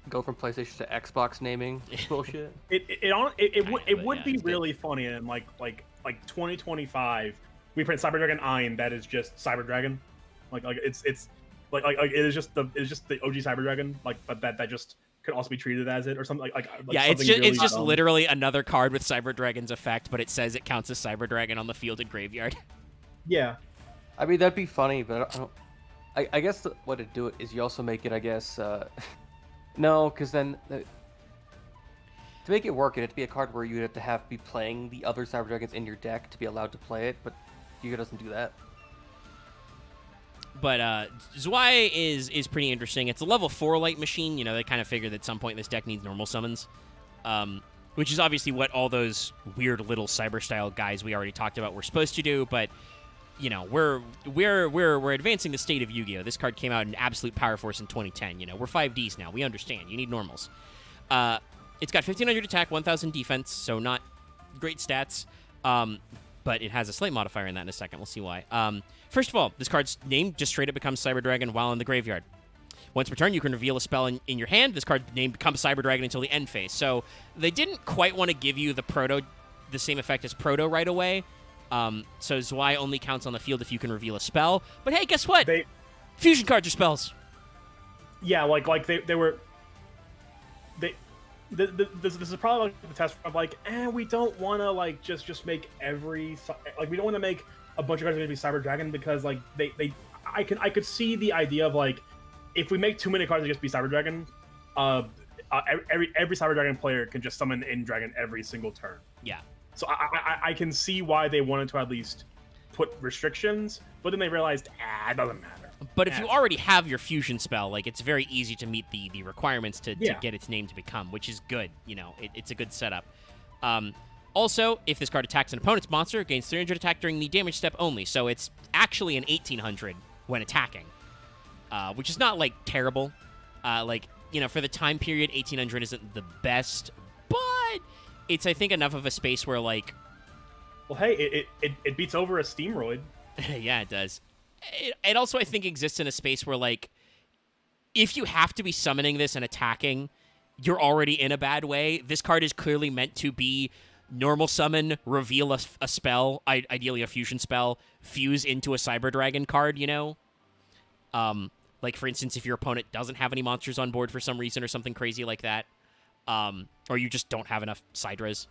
PlayStation to Xbox naming bullshit. It would be really funny in like 2025. We print Cyber Dragon Ein that is just Cyber Dragon, like it's like it is just the OG Cyber Dragon, like, but that just could also be treated as it or something like yeah, it's just literally another card with Cyber Dragon's effect, but it says it counts as Cyber Dragon on the field and graveyard. Yeah, I mean that'd be funny, but I guess what to do is you also make it, I guess, no, because then to make it work, it'd be a card where you'd have to be playing the other Cyber Dragons in your deck to be allowed to play it, but Yu-Gi-Oh doesn't do that. But Zwei is pretty interesting. It's a level 4 light machine. They kind of figured that at some point this deck needs normal summons, which is obviously what all those weird little cyber style guys we already talked about were supposed to do. But we're advancing the state of Yu-Gi-Oh. This card came out in absolute power force in 2010. We're 5Ds now. We understand. You need normals. It's got 1500 attack, 1000 defense, so not great stats. But it has a slight modifier in that in a second. We'll see why. First of all, this card's name just straight up becomes Cyber Dragon while in the graveyard. Once per turn, you can reveal a spell in your hand. This card's name becomes Cyber Dragon until the end phase. So they didn't quite want to give you the same effect as Proto right away. So Zwei only counts on the field if you can reveal a spell. But hey, guess what? Fusion cards are spells. Yeah, like they were. This is probably like the test of like, we don't want to like just make we don't want to make a bunch of cards that be Cyber Dragon because like I could see the idea of like, if we make too many cards that just be Cyber Dragon, every Cyber Dragon player can just summon in Dragon every single turn. Yeah. So I can see why they wanted to at least put restrictions, but then they realized it doesn't matter. But if you already have your fusion spell, like, it's very easy to meet the requirements to get its name to become, which is good. It's a good setup. Also, if this card attacks an opponent's monster, it gains 300 attack during the damage step only. So it's actually an 1800 when attacking, which is not, like, terrible. Like, for the time period, 1800 isn't the best, but it's, I think, enough of a space where, like... Well, hey, it beats over a Steamroid. Yeah, it does. It also, I think, exists in a space where, like, if you have to be summoning this and attacking, you're already in a bad way. This card is clearly meant to be normal summon, reveal a spell, ideally a fusion spell, fuse into a Cyber Dragon card, Like, for instance, if your opponent doesn't have any monsters on board for some reason or something crazy like that, or you just don't have enough Sidras.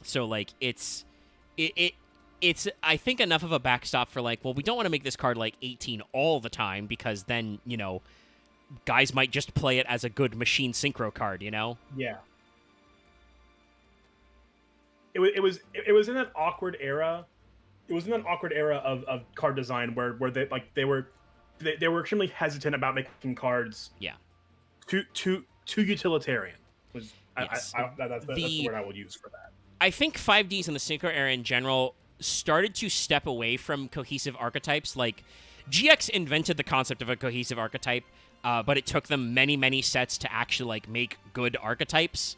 So, like, it's, I think, enough of a backstop for, like, well, we don't want to make this card, like, 18 all the time, because then, guys might just play it as a good machine synchro card, Yeah. It was in that awkward era. It was in an awkward era of card design where they were extremely hesitant about making cards. Yeah. Too utilitarian. Yes. That's the word I will use for that. I think 5Ds in the synchro era in general started to step away from cohesive archetypes. Like, GX invented the concept of a cohesive archetype, but it took them many, many sets to actually, like, make good archetypes.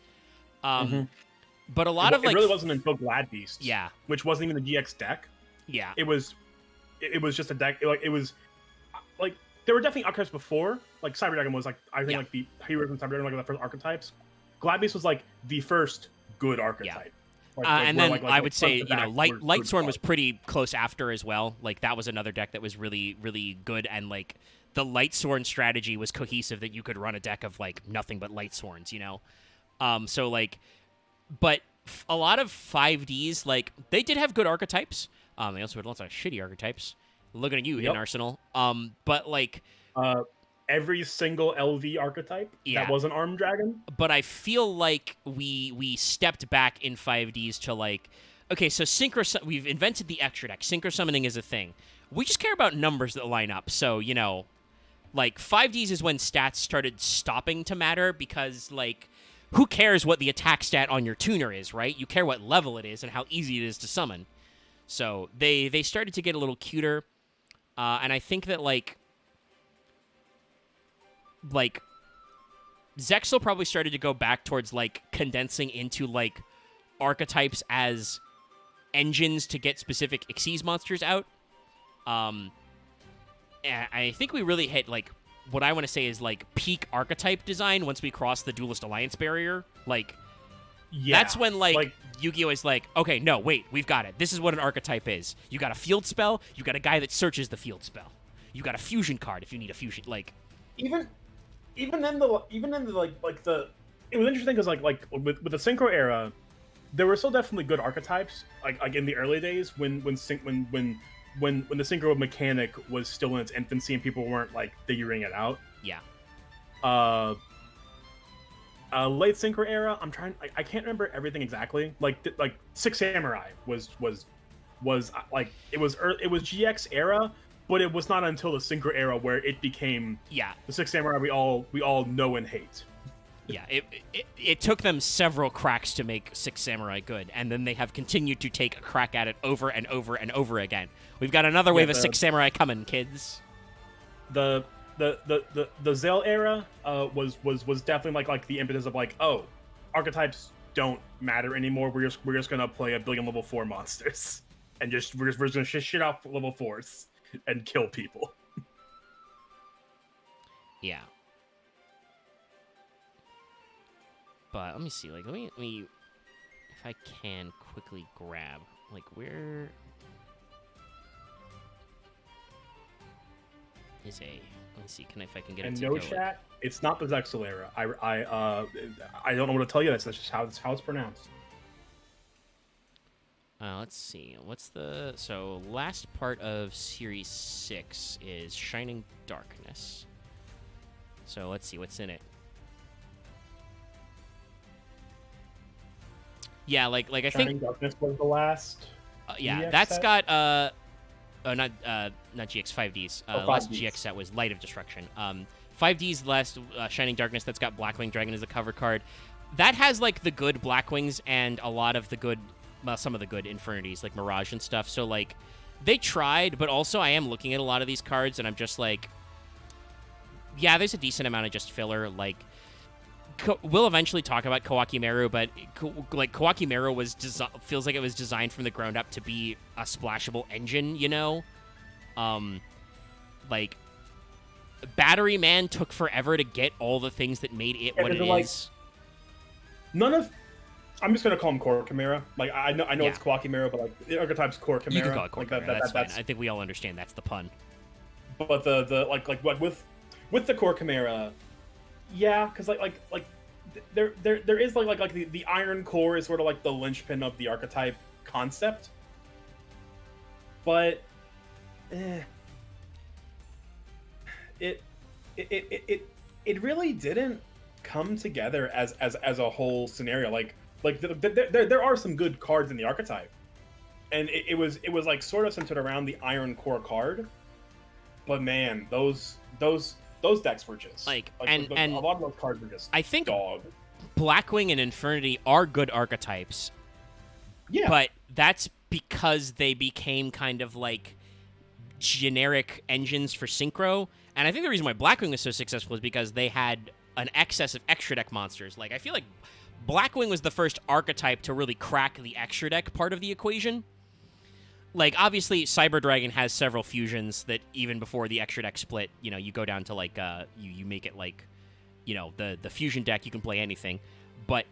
But a lot of, like... It really wasn't until Glad Beasts. Yeah. Which wasn't even the GX deck. Yeah. It was just a deck. It was... Like, there were definitely archetypes before. Like, Cyber Dragon was, like, I think, like, the Heroes and Cyber Dragon were, like, the first archetypes. Glad Beast was, like, the first good archetype. Yeah. And then I would say, Lightsworn was pretty close after as well. Like, that was another deck that was really, really good, and, like, the Lightsworn strategy was cohesive, that you could run a deck of, like, nothing but Lightsworns, So, like, but a lot of 5Ds, like, they did have good archetypes. They also had lots of shitty archetypes. Looking at you, Hidden Arsenal. But, like... every single LV archetype that was an Armed Dragon. But I feel like we stepped back in 5Ds to, like, okay, so we've invented the extra deck. Synchro summoning is a thing. We just care about numbers that line up. So, like, 5Ds is when stats started stopping to matter, because, like, who cares what the attack stat on your tuner is, right? You care what level it is and how easy it is to summon. So they started to get a little cuter, and I think that, like Zexal probably started to go back towards, like, condensing into, like, archetypes as engines to get specific Xyz monsters out. And I think we really hit, like, what I want to say is, like, peak archetype design once we crossed the Duelist Alliance barrier. Like, that's when, like Yu-Gi-Oh! Is like, okay, no, wait, we've got it. This is what an archetype is. You got a field spell, you got a guy that searches the field spell. You got a fusion card if you need a fusion, like... Even in the it was interesting because like with the synchro era, there were still definitely good archetypes like in the early days when the synchro mechanic was still in its infancy and people weren't like figuring it out. Yeah. Late synchro era, I can't remember everything exactly. Like Six Samurai was like it was GX era. But it was not until the synchro era where it became the Six Samurai we all know and hate. Yeah, it took them several cracks to make Six Samurai good, and then they have continued to take a crack at it over and over and over again. We've got another wave of Six Samurai coming, kids. The Zale era was definitely like the impetus of like, oh, archetypes don't matter anymore. We're just gonna play a billion level 4 monsters and we're just gonna shit off level 4s. And kill people. Yeah. But let me see. Like, let me, if I can quickly grab, like, where is a? Let me see. If I can get it to go? No chat. It's not the Zexal era. I don't know what to tell you. That's just how it's pronounced. Let's see. So last part of Series 6 is Shining Darkness. So let's see what's in it. Yeah, like I think Shining Darkness was the last. Yeah, GX that's set? got not GX 5Ds. Last 5Ds. GX set was Light of Destruction. 5D's last Shining Darkness, that's got Blackwing Dragon as a cover card. That has like the good Blackwings and a lot of the good some of the good Infernities, like Mirage and stuff. So, like, they tried, but also I am looking at a lot of these cards, and I'm just like, yeah, there's a decent amount of just filler. Like, we'll eventually talk about Kawakimeru, but like Kawakimeru was feels like it was designed from the ground up to be a splashable engine, you know? Like, Battery Man took forever to get all the things that made it what it is. None of... I'm just gonna call him Core Chimera. Like, I know it's Kawakimeru, but like the archetype's Core Chimera. You can call it Core Chimera. That's fine. I think we all understand that's the pun. But the like what with the Core Chimera, yeah, because like there is like the Iron Core is sort of like the linchpin of the archetype concept. But it really didn't come together as a whole scenario. Like there are some good cards in the archetype, and it was like sort of centered around the Iron Core card. But man, those decks were just and a lot of those cards were just I think dog. Blackwing and Infernity are good archetypes. Yeah, but that's because they became kind of like generic engines for synchro. And I think the reason why Blackwing was so successful is because they had an excess of extra deck monsters. Like, I feel like Blackwing was the first archetype to really crack the extra deck part of the equation. Like, obviously, Cyber Dragon has several fusions that even before the extra deck split, you know, you go down to like you make it like, you know, the fusion deck, you can play anything. But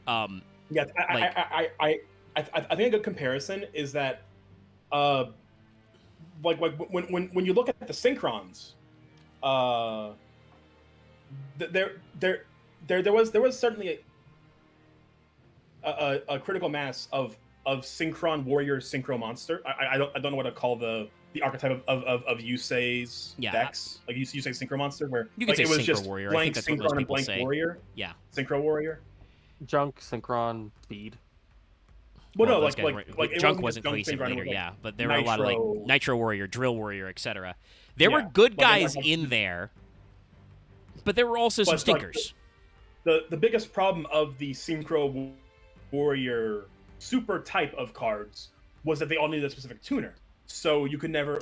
yeah, I think a good comparison is that like when you look at the synchrons, there was certainly a critical mass of synchron warrior synchro monster. I don't know what to call the archetype of Yusei's decks, like Yusei synchro monster, where you could like, say it was synchro just warrior. blank I think that's synchron and blank say. warrior. Yeah, synchro warrior. Junk, synchron, speed. Well, no, like Junk wasn't cohesive later, yeah, but there were a lot of like Nitro Warrior, Drill Warrior, etc. There were good guys in there, but there were also some stinkers. Like, the biggest problem of the Synchro Warrior super type of cards was that they all needed a specific tuner, so you could never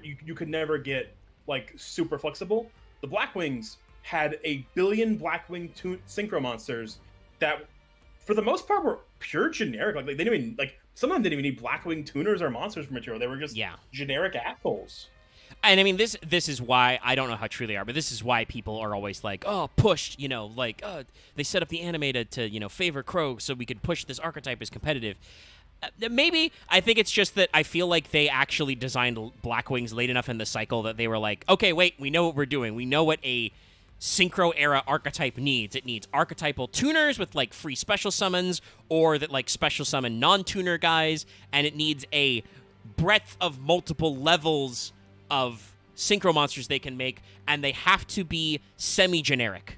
you could never get like super flexible. The Blackwings had a billion Blackwing synchro monsters that, for the most part, were pure generic. Like they didn't even like some of them didn't even need Blackwing tuners or monsters for material. They were just generic assholes. And I mean, this is why, I don't know how true they are, but this is why people are always like, oh, pushed, you know, like, they set up the animated to, you know, favor Crow so we could push this archetype as competitive. Maybe. I think it's just that I feel like they actually designed Blackwings late enough in the cycle that they were like, okay, wait, we know what we're doing. We know what a Synchro era archetype needs. It needs archetypal tuners with like free special summons, or that like special summon non-tuner guys, and it needs a breadth of multiple levels of synchro monsters they can make, and they have to be semi-generic.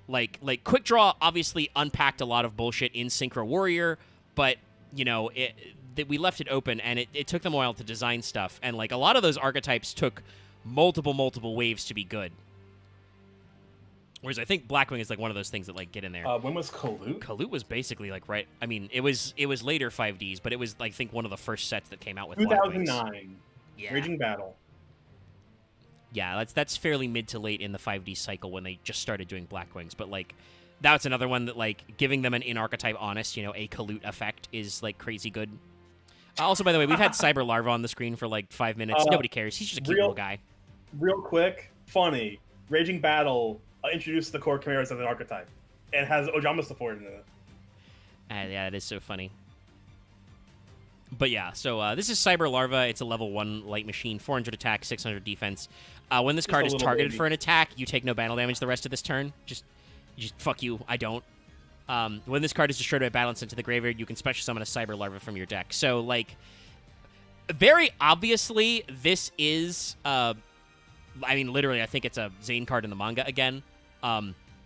Like Quick Draw obviously unpacked a lot of bullshit in Synchro Warrior, but you know, we left it open, and it took them a while to design stuff, and like a lot of those archetypes took multiple waves to be good. Whereas I think Blackwing is like one of those things that like get in there. When was Kalut? Kalut was basically like right. I mean, it was later 5Ds, but it was I think one of the first sets that came out with 2009. Yeah. Raging Battle. Yeah, that's fairly mid to late in the 5D cycle when they just started doing Blackwings. But like, that's another one that like giving them an in-archetype honest, you know, a Kalut effect is like crazy good. Also, by the way, we've had Cyber Larva on the screen for like 5 minutes. Nobody cares. He's just a cute little guy. Real quick, funny. Raging Battle introduced the core chimeras as an archetype, and has Ojama support in it. Yeah, it is so funny. But yeah, so this is Cyber Larva. It's a level 1 light machine, 400 attack, 600 defense. When this card is targeted for an attack, you take no battle damage the rest of this turn. Just fuck you, I don't. When this card is destroyed by battle and sent to the graveyard, you can special summon a Cyber Larva from your deck. So, like, very obviously, this is, I mean, literally, I think it's a Zane card in the manga again.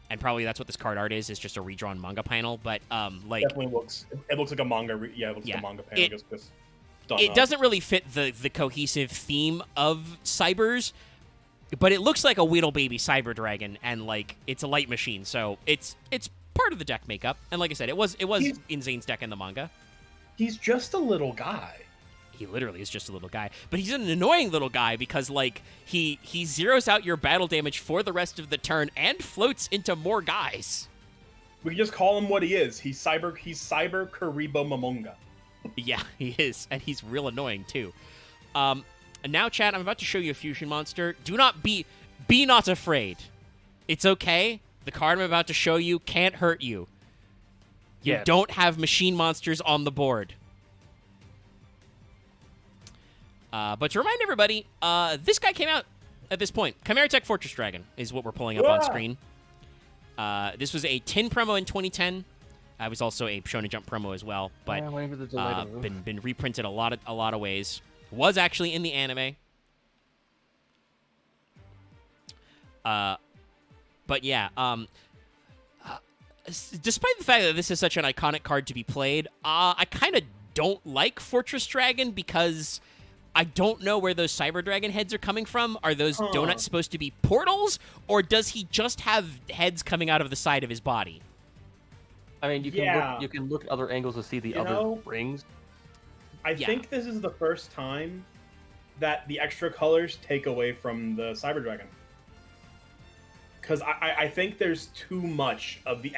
And probably that's what this card art is just a redrawn manga panel. But, like... Definitely looks like a manga, it looks like a manga panel. It doesn't really fit the cohesive theme of Cybers, but it looks like a Weedle Baby Cyber Dragon, and, like, it's a light machine, so it's part of the deck makeup. And like I said, it was in Zane's deck in the manga. He's just a little guy. he literally is just a little guy. But he's an annoying little guy because, like, he zeroes out your battle damage for the rest of the turn and floats into more guys. We can just call him what he is. He's Cyber Karibo Momonga. Yeah, he is, and he's real annoying too. And now, chat, I'm about to show you a fusion monster. Do not be not afraid. It's okay. The card I'm about to show you can't hurt you. You don't have machine monsters on the board. But to remind everybody, this guy came out at this point. Chimera Tech Fortress Dragon is what we're pulling up on screen. This was a tin promo in 2010. It was also a Shonen Jump promo as well, but been reprinted a lot of ways. Was actually in the anime. But yeah, despite the fact that this is such an iconic card to be played, I kind of don't like Fortress Dragon because I don't know where those Cyber Dragon heads are coming from. Are those donuts supposed to be portals, or does he just have heads coming out of the side of his body? I mean, you can look at other angles to see the other rings. I think this is the first time that the extra colors take away from the Cyber Dragon. Because I think there's too much of the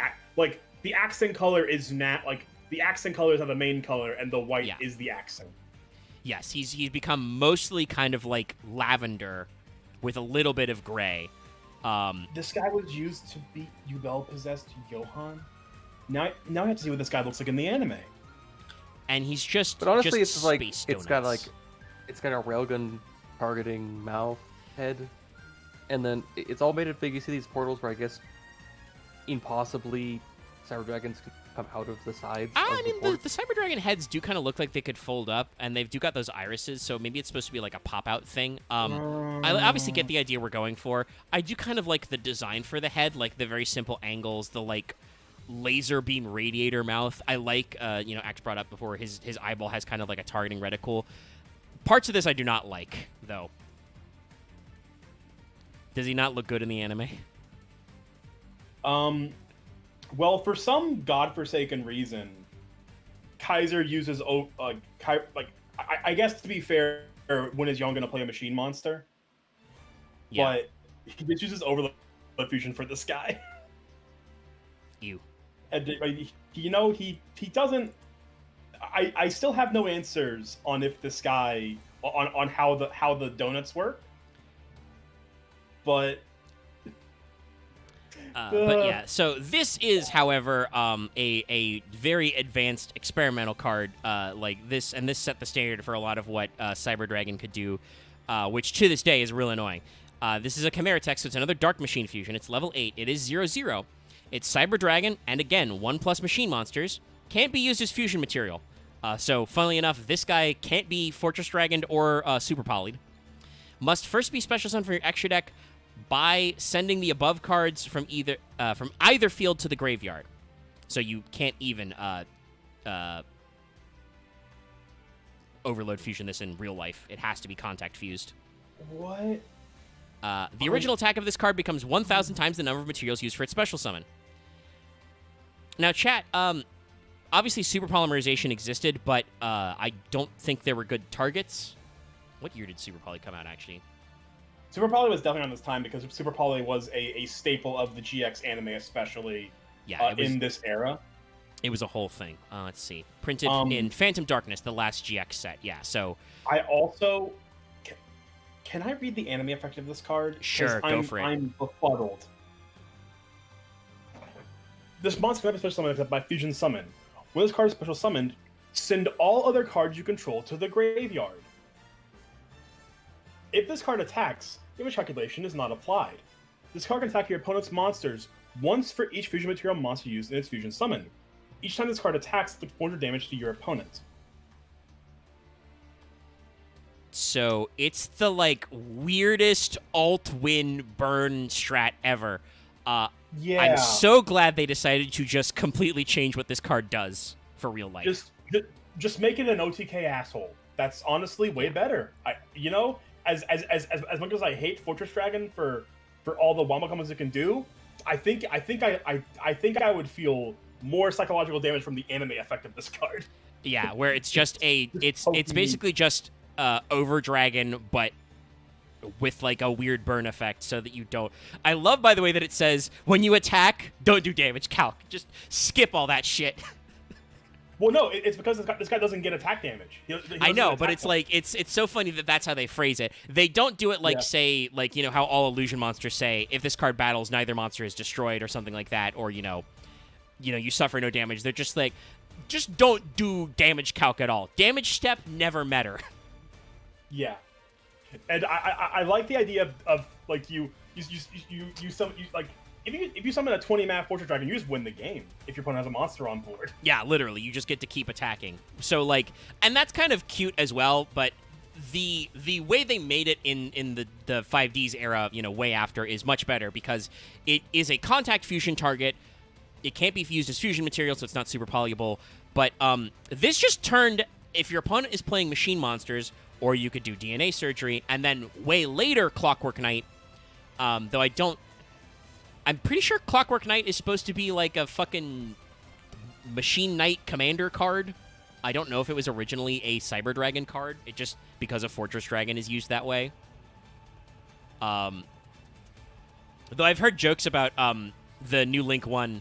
accent color is the accent colors are the main color and the white is the accent. Yes, he's become mostly kind of like lavender with a little bit of gray. This guy was used to beat Yubel possessed Johan. Now I have to see what this guy looks like in the anime. And he's just But honestly, just it's like space it's got a railgun targeting mouth head. And then it's all made of big. You see these portals where I guess impossibly Cyber Dragons could come out of the sides. I mean, the Cyber Dragon heads do kind of look like they could fold up, and they do got those irises, so maybe it's supposed to be like a pop-out thing. I obviously get the idea we're going for. I do kind of like the design for the head, like the very simple angles, the like laser beam radiator mouth. I like, Axe brought up before, his eyeball has kind of like a targeting reticle. Parts of this I do not like, though. Does he not look good in the anime? Well, for some godforsaken reason, KAISER uses I guess to be fair, when is Young gonna play a machine monster? Yeah. But he just uses overload fusion for this guy. And he doesn't. I still have no answers on if this guy on how the donuts work. But yeah, so this is, however, a very advanced experimental card like this, and this set the standard for a lot of what Cyber Dragon could do, which to this day is real annoying. This is a Chimera Tech, so it's another Dark Machine fusion. It's level 8. It is 0/0. It's Cyber Dragon, and again, 1+ machine monsters. Can't be used as fusion material. So, funnily enough, this guy can't be Fortress Dragoned or Super Polyed. Must first be special summon from your extra deck by sending the above cards from either field to the graveyard. So you can't even overload fusion this in real life. It has to be contact fused. What? The original attack of this card becomes 1,000 times the number of materials used for its special summon. Now, chat, obviously super polymerization existed, but I don't think there were good targets. What year did Super Poly come out, actually? Super Poly was definitely on this time because Super Poly was a staple of the GX anime, especially in this era. It was a whole thing. Let's see. Printed in Phantom Darkness, the last GX set. Yeah, so... I also... Can I read the anime effect of this card? Sure, go for it. I'm befuddled. This monster can have a special summon except by Fusion Summon. When this card is special summoned, send all other cards you control to the graveyard. If this card attacks, damage calculation is not applied. This card can attack your opponent's monsters once for each fusion material monster used in its fusion summon. Each time this card attacks, inflict 400 damage to your opponent. So it's the weirdest alt-win burn strat ever. Yeah. I'm so glad they decided to just completely change what this card does for real life. Just make it an OTK asshole. That's honestly way better. As much as I hate Fortress Dragon for all the wombo combos it can do, I think I would feel more psychological damage from the anime effect of this card. Yeah, where it's just it's poking basically just over dragon, but with like a weird burn effect so that you don't. I love, by the way, that it says when you attack, don't do damage calc. Just skip all that shit. Well, no, it's because this guy doesn't get attack damage. He I know, doesn't but attack it's them. like it's so funny that that's how they phrase it. They don't do it like Yeah. say like how all illusion monsters say if this card battles neither monster is destroyed or something like that, or you suffer no damage. They're just like just don't do damage calc at all. Damage step never matter. Yeah, and I like the idea of like you like if you summon a 20-man Fortress Dragon, you just win the game if your opponent has a monster on board. Yeah, literally, you just get to keep attacking. So like, and that's kind of cute as well. But the way they made it in the 5Ds era, way after, is much better because it is a contact fusion target. It can't be fused as fusion material, so it's not super polyable. But this just turned, if your opponent is playing machine monsters, or you could do DNA surgery, and then way later Clockwork Knight, though I'm pretty sure Clockwork Knight is supposed to be like a fucking Machine Knight commander card. I don't know if it was originally a Cyber Dragon card. It just, because of Fortress Dragon, is used that way. Though I've heard jokes about the new Link 1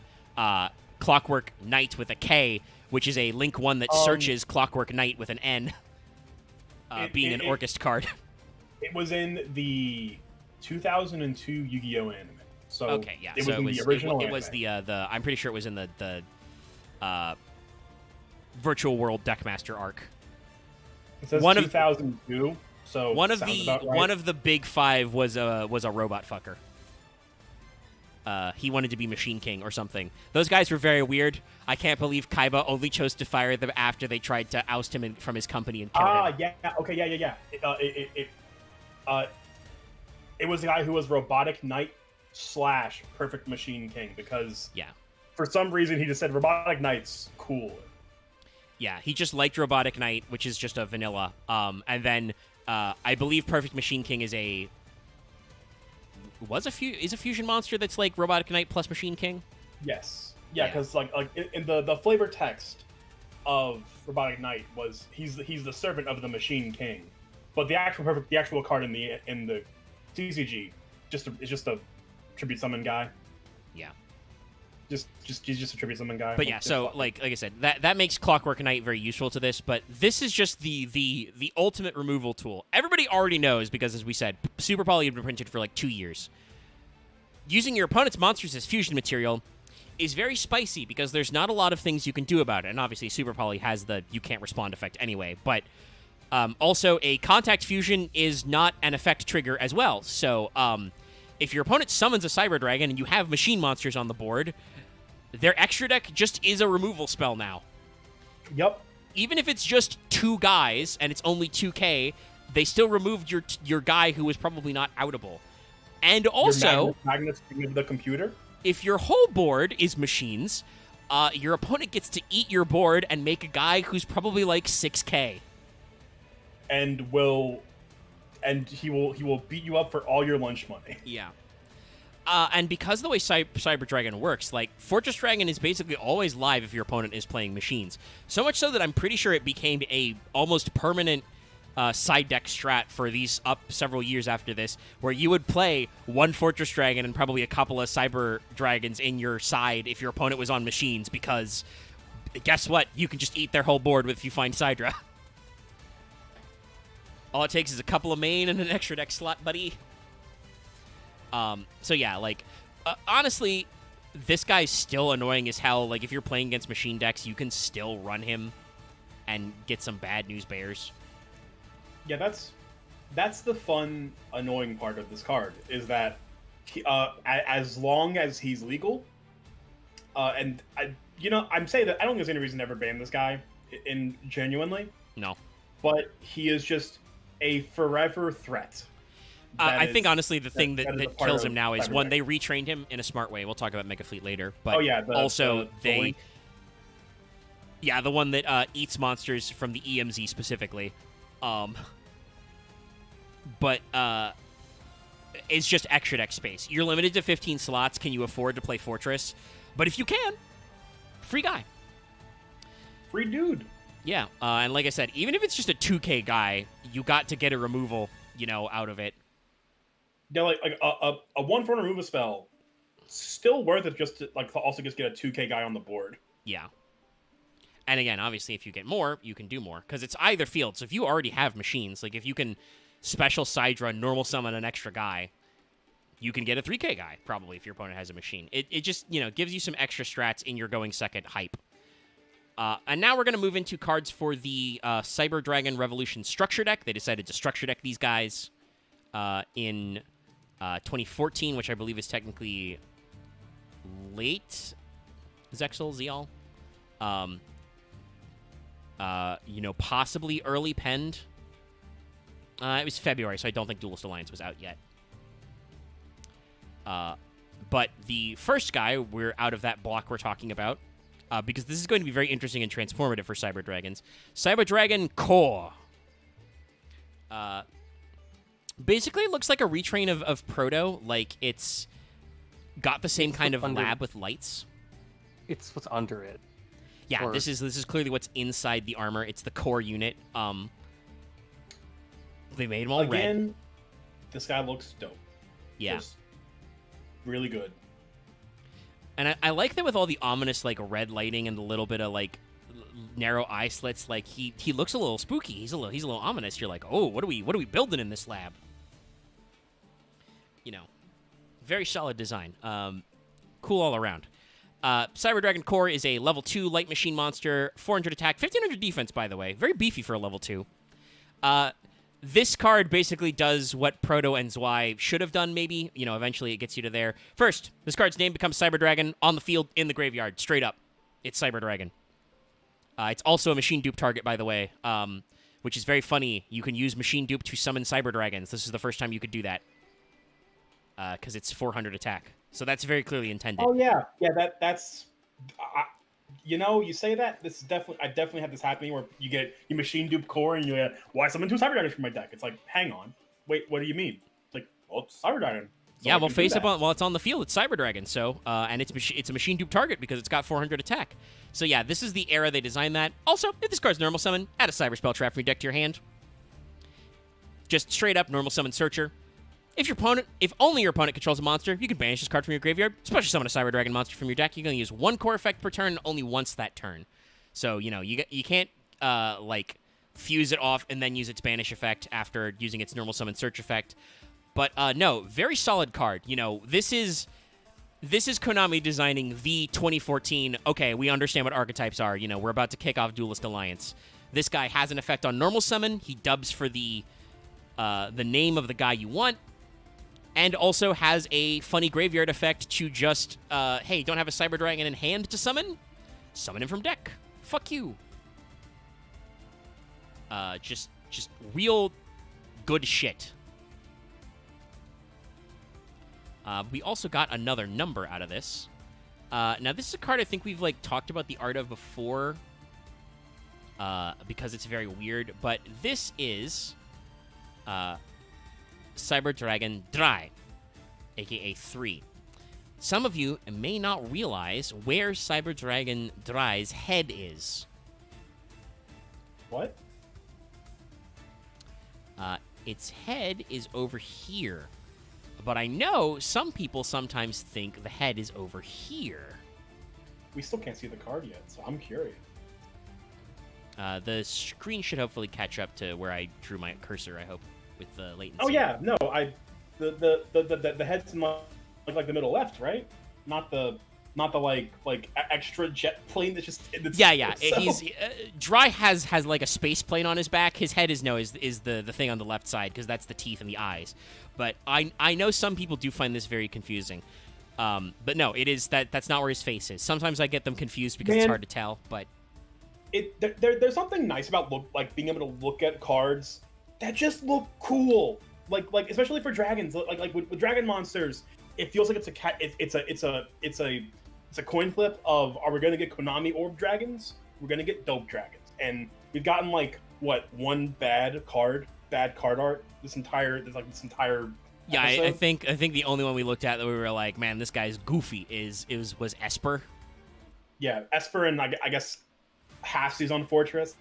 Clockwork Knight with a K, which is a Link 1 that searches Clockwork Knight with an N, being an Orcust card. It was in the 2002 Yu-Gi-Oh anime. So okay, yeah. It was so in the original. It was the I'm pretty sure it was in the Virtual World Deckmaster arc. It says 2002. So one of the big five was a robot fucker. He wanted to be Machine King or something. Those guys were very weird. I can't believe Kaiba only chose to fire them after they tried to oust him from his company and kill him. Yeah. Okay, yeah. It was the guy who was Robotic Knight / Perfect Machine King because for some reason he just said Robotic Knight's cool. Yeah, he just liked Robotic Knight, which is just a vanilla. And then I believe Perfect Machine King is a fusion monster that's like Robotic Knight plus Machine King. Yes. Yeah, because like in the flavor text of Robotic Knight was he's the servant of the Machine King, but the actual card in the TCG is just a tribute summon guy. Yeah. He's just a tribute summon guy. But yeah, so like I said, that makes Clockwork Knight very useful to this, but this is just the ultimate removal tool. Everybody already knows because, as we said, Super Poly had been printed for like 2 years. Using your opponent's monsters as fusion material is very spicy because there's not a lot of things you can do about it. And obviously Super Poly has the you can't respond effect anyway, but also a contact fusion is not an effect trigger as well. So if your opponent summons a Cyber Dragon and you have machine monsters on the board, their extra deck just is a removal spell now. Yep. Even if it's just 2 guys and it's only 2K, they still removed your guy who was probably not outable. And also, Magnus of the computer. If your whole board is machines, your opponent gets to eat your board and make a guy who's probably like 6K. And he will beat you up for all your lunch money. Yeah. And because of the way Cyber Dragon works, like, Fortress Dragon is basically always live if your opponent is playing machines. So much so that I'm pretty sure it became a almost permanent side deck strat for these up several years after this, where you would play one Fortress Dragon and probably a couple of Cyber Dragons in your side if your opponent was on machines, because guess what? You can just eat their whole board if you find Sidra. All it takes is a couple of main and an extra deck slot, buddy. So yeah, like, honestly, this guy's still annoying as hell. Like, if you're playing against machine decks, you can still run him and get some bad news bears. Yeah, that's the fun, annoying part of this card, is that as long as he's legal, and I'm saying that I don't think there's any reason to ever ban this guy, genuinely. No. But he is just a forever threat. I think, honestly, the thing that kills him now is, one, they retrained him in a smart way. We'll talk about Mega Fleet later. But the one that eats monsters from the EMZ specifically. But it's just extra deck space. You're limited to 15 slots. Can you afford to play Fortress? But if you can, free guy. Free dude. Yeah, and like I said, even if it's just a 2K guy, you got to get a removal, out of it. Yeah, like a 1 for 1 removal spell, still worth it just to also just get a 2K guy on the board. Yeah. And again, obviously, if you get more, you can do more. Because it's either field. So if you already have machines, like if you can special side run, normal summon an extra guy, you can get a 3K guy, probably, if your opponent has a machine. It just, gives you some extra strats in your going second hype. And now we're going to move into cards for the Cyber Dragon Revolution structure deck. They decided to structure deck these guys in 2014, which I believe is technically late Zexal, Zeal. Possibly early penned. It was February, so I don't think Duelist Alliance was out yet. But the first guy, we're out of that block we're talking about, because this is going to be very interesting and transformative for Cyber Dragons. Cyber Dragon Core. Basically, it looks like a retrain of Proto. Like, it's got the same kind of lab with lights. It's what's under it. Yeah, this is clearly what's inside the armor. It's the core unit. They made them all red. This guy looks dope. Yeah. Just really good. And I like that with all the ominous, like, red lighting and the little bit of, like, narrow eye slits. Like, he looks a little spooky. He's a little ominous. You're like, oh, what are we building in this lab? Very solid design. Cool all around. Cyber Dragon Core is a level 2 light machine monster, 400 attack, 1500 defense, by the way. Very beefy for a level 2. This card basically does what Proto and Zwei should have done, maybe. Eventually it gets you to there. First, this card's name becomes Cyber Dragon on the field, in the graveyard, straight up. It's Cyber Dragon. It's also a machine dupe target, by the way, which is very funny. You can use machine dupe to summon Cyber Dragons. This is the first time you could do that, because it's 400 attack. So that's very clearly intended. Oh yeah, that's. You say that. This is definitely. I definitely had this happening where you get your machine dupe core and you get, why summon 2 Cyber Dragons from my deck? It's like, hang on, wait, what do you mean? It's like, well, it's Cyber Dragon. So yeah, well, face up while it's on the field. It's Cyber Dragon. So, and it's a machine dupe target because it's got 400 attack. So yeah, this is the era they designed that. Also, if this card's normal summon, add a Cyber Spell Trap from your deck to your hand. Just straight up normal summon Searcher. If only your opponent controls a monster, you can banish this card from your graveyard, special summon a Cyber Dragon monster from your deck. You're going to use 1 core effect per turn, only once that turn. So, you can't, fuse it off and then use its banish effect after using its normal summon search effect. But, no, very solid card. This is Konami designing the 2014, okay, we understand what archetypes are. We're about to kick off Duelist Alliance. This guy has an effect on normal summon. He dubs for the name of the guy you want. And also has a funny graveyard effect to just, hey, don't have a Cyber Dragon in hand to summon? Summon him from deck. Fuck you. Just real good shit. We also got another number out of this. Now, this is a card I think we've, talked about the art of before, because it's very weird. But this is... Cyber Dragon Dry, aka 3. Some of you may not realize where Cyber Dragon Dry's head is. What? Its head is over here. But I know some people sometimes think the head is over here. We still can't see the card yet, so I'm curious. The screen should hopefully catch up to where I drew my cursor, I hope, with the latency. Oh yeah, no, the head's in like the middle left, right? Not the extra jet plane that's just in the yeah. He's Dry has like a space plane on his back. His head is the thing on the left side because that's the teeth and the eyes. But I know some people do find this very confusing. But no, it is that's not where his face is. Sometimes I get them confused because it's hard to tell. But there's something nice about being able to look at cards that just look cool. Like especially for dragons, like with dragon monsters, it feels like it's a coin flip of, are we gonna get Konami orb dragons? We're gonna get dope dragons, and we've gotten one bad card art this entire yeah. episode. I think the only one we looked at that we were like, man, this guy's goofy was Esper. Yeah, Esper, and I guess halfsies on Fortress.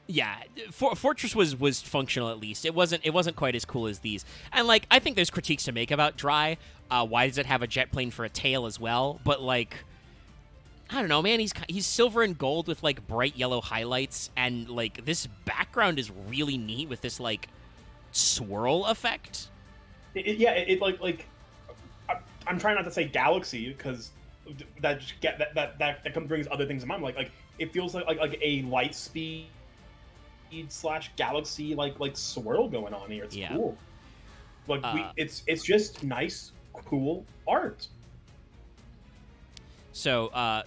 Yeah, Fortress was functional at least. It wasn't quite as cool as these. And like I think there's critiques to make about Dry. Why does it have a jet plane for a tail as well? But like I don't know, man. He's silver and gold with like bright yellow highlights, and like this background is really neat with this like swirl effect. I'm trying not to say galaxy because that just brings other things in mind. Like it feels like a light speed / galaxy like swirl going on here. It's cool. Like it's just nice, cool art. So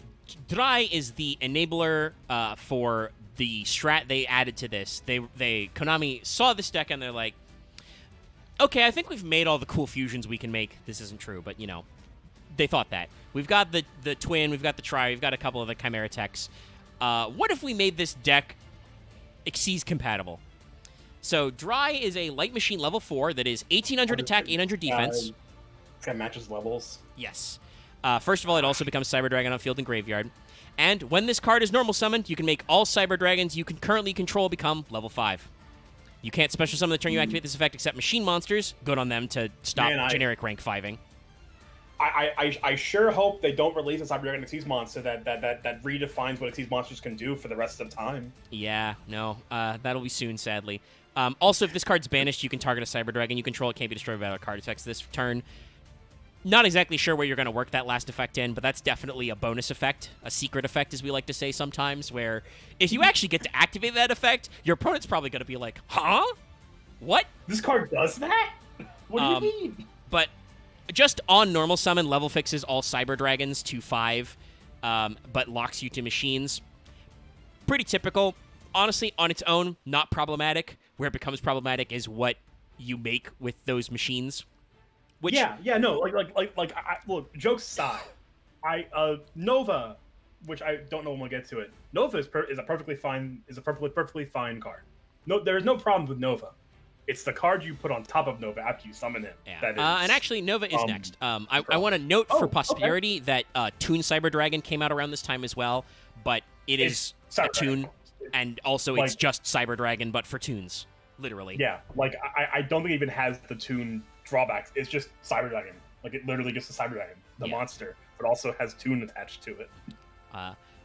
Dry is the enabler for the strat they added to this. Konami saw this deck and they're like, okay, I think we've made all the cool fusions we can make. This isn't true, but, you know, they thought that. We've got the Twin, we've got the Tri, we've got a couple of the Chimera techs. What if we made this deck Xyz compatible? So, Dry is a light machine level 4 that is 1800 attack, 800 defense. That matches levels. Yes. First of all, it also becomes Cyber Dragon on field and graveyard. And when this card is normal summoned, you can make all Cyber Dragons you can currently control become level 5. You can't special summon the turn you activate this effect except machine monsters. Good on them to stop generic rank 5ing. I sure hope they don't release a Cyber Dragon Xyz monster that redefines what Xyz monsters can do for the rest of the time. Yeah, no. That'll be soon, sadly. Also, if this card's banished, you can target a Cyber Dragon you control. It can't be destroyed by other card effects this turn. Not exactly sure where you're going to work that last effect in, but that's definitely a bonus effect, a secret effect, as we like to say sometimes, where if you actually get to activate that effect, your opponent's probably going to be like, huh? What? This card does that? What do you mean? But just on normal summon, level fixes all Cyber Dragons to 5, but locks you to machines. Pretty typical. Honestly, on its own, not problematic. Where it becomes problematic is what you make with those machines. Which, look, jokes aside, Nova, which I don't know when we'll get to it. Nova is a perfectly fine card. No, there is no problem with Nova. It's the card you put on top of Nova after you summon him. Yeah. That is, and actually, Nova is next. I want to note for posterity that Toon Cyber Dragon came out around this time as well, but it's a Toon, and also it's just Cyber Dragon, but for Toons, literally. Yeah, like I don't think it even has the Toon drawbacks. It's just Cyber Dragon. Like it literally just a Cyber Dragon, the monster, but also has Toon attached to it.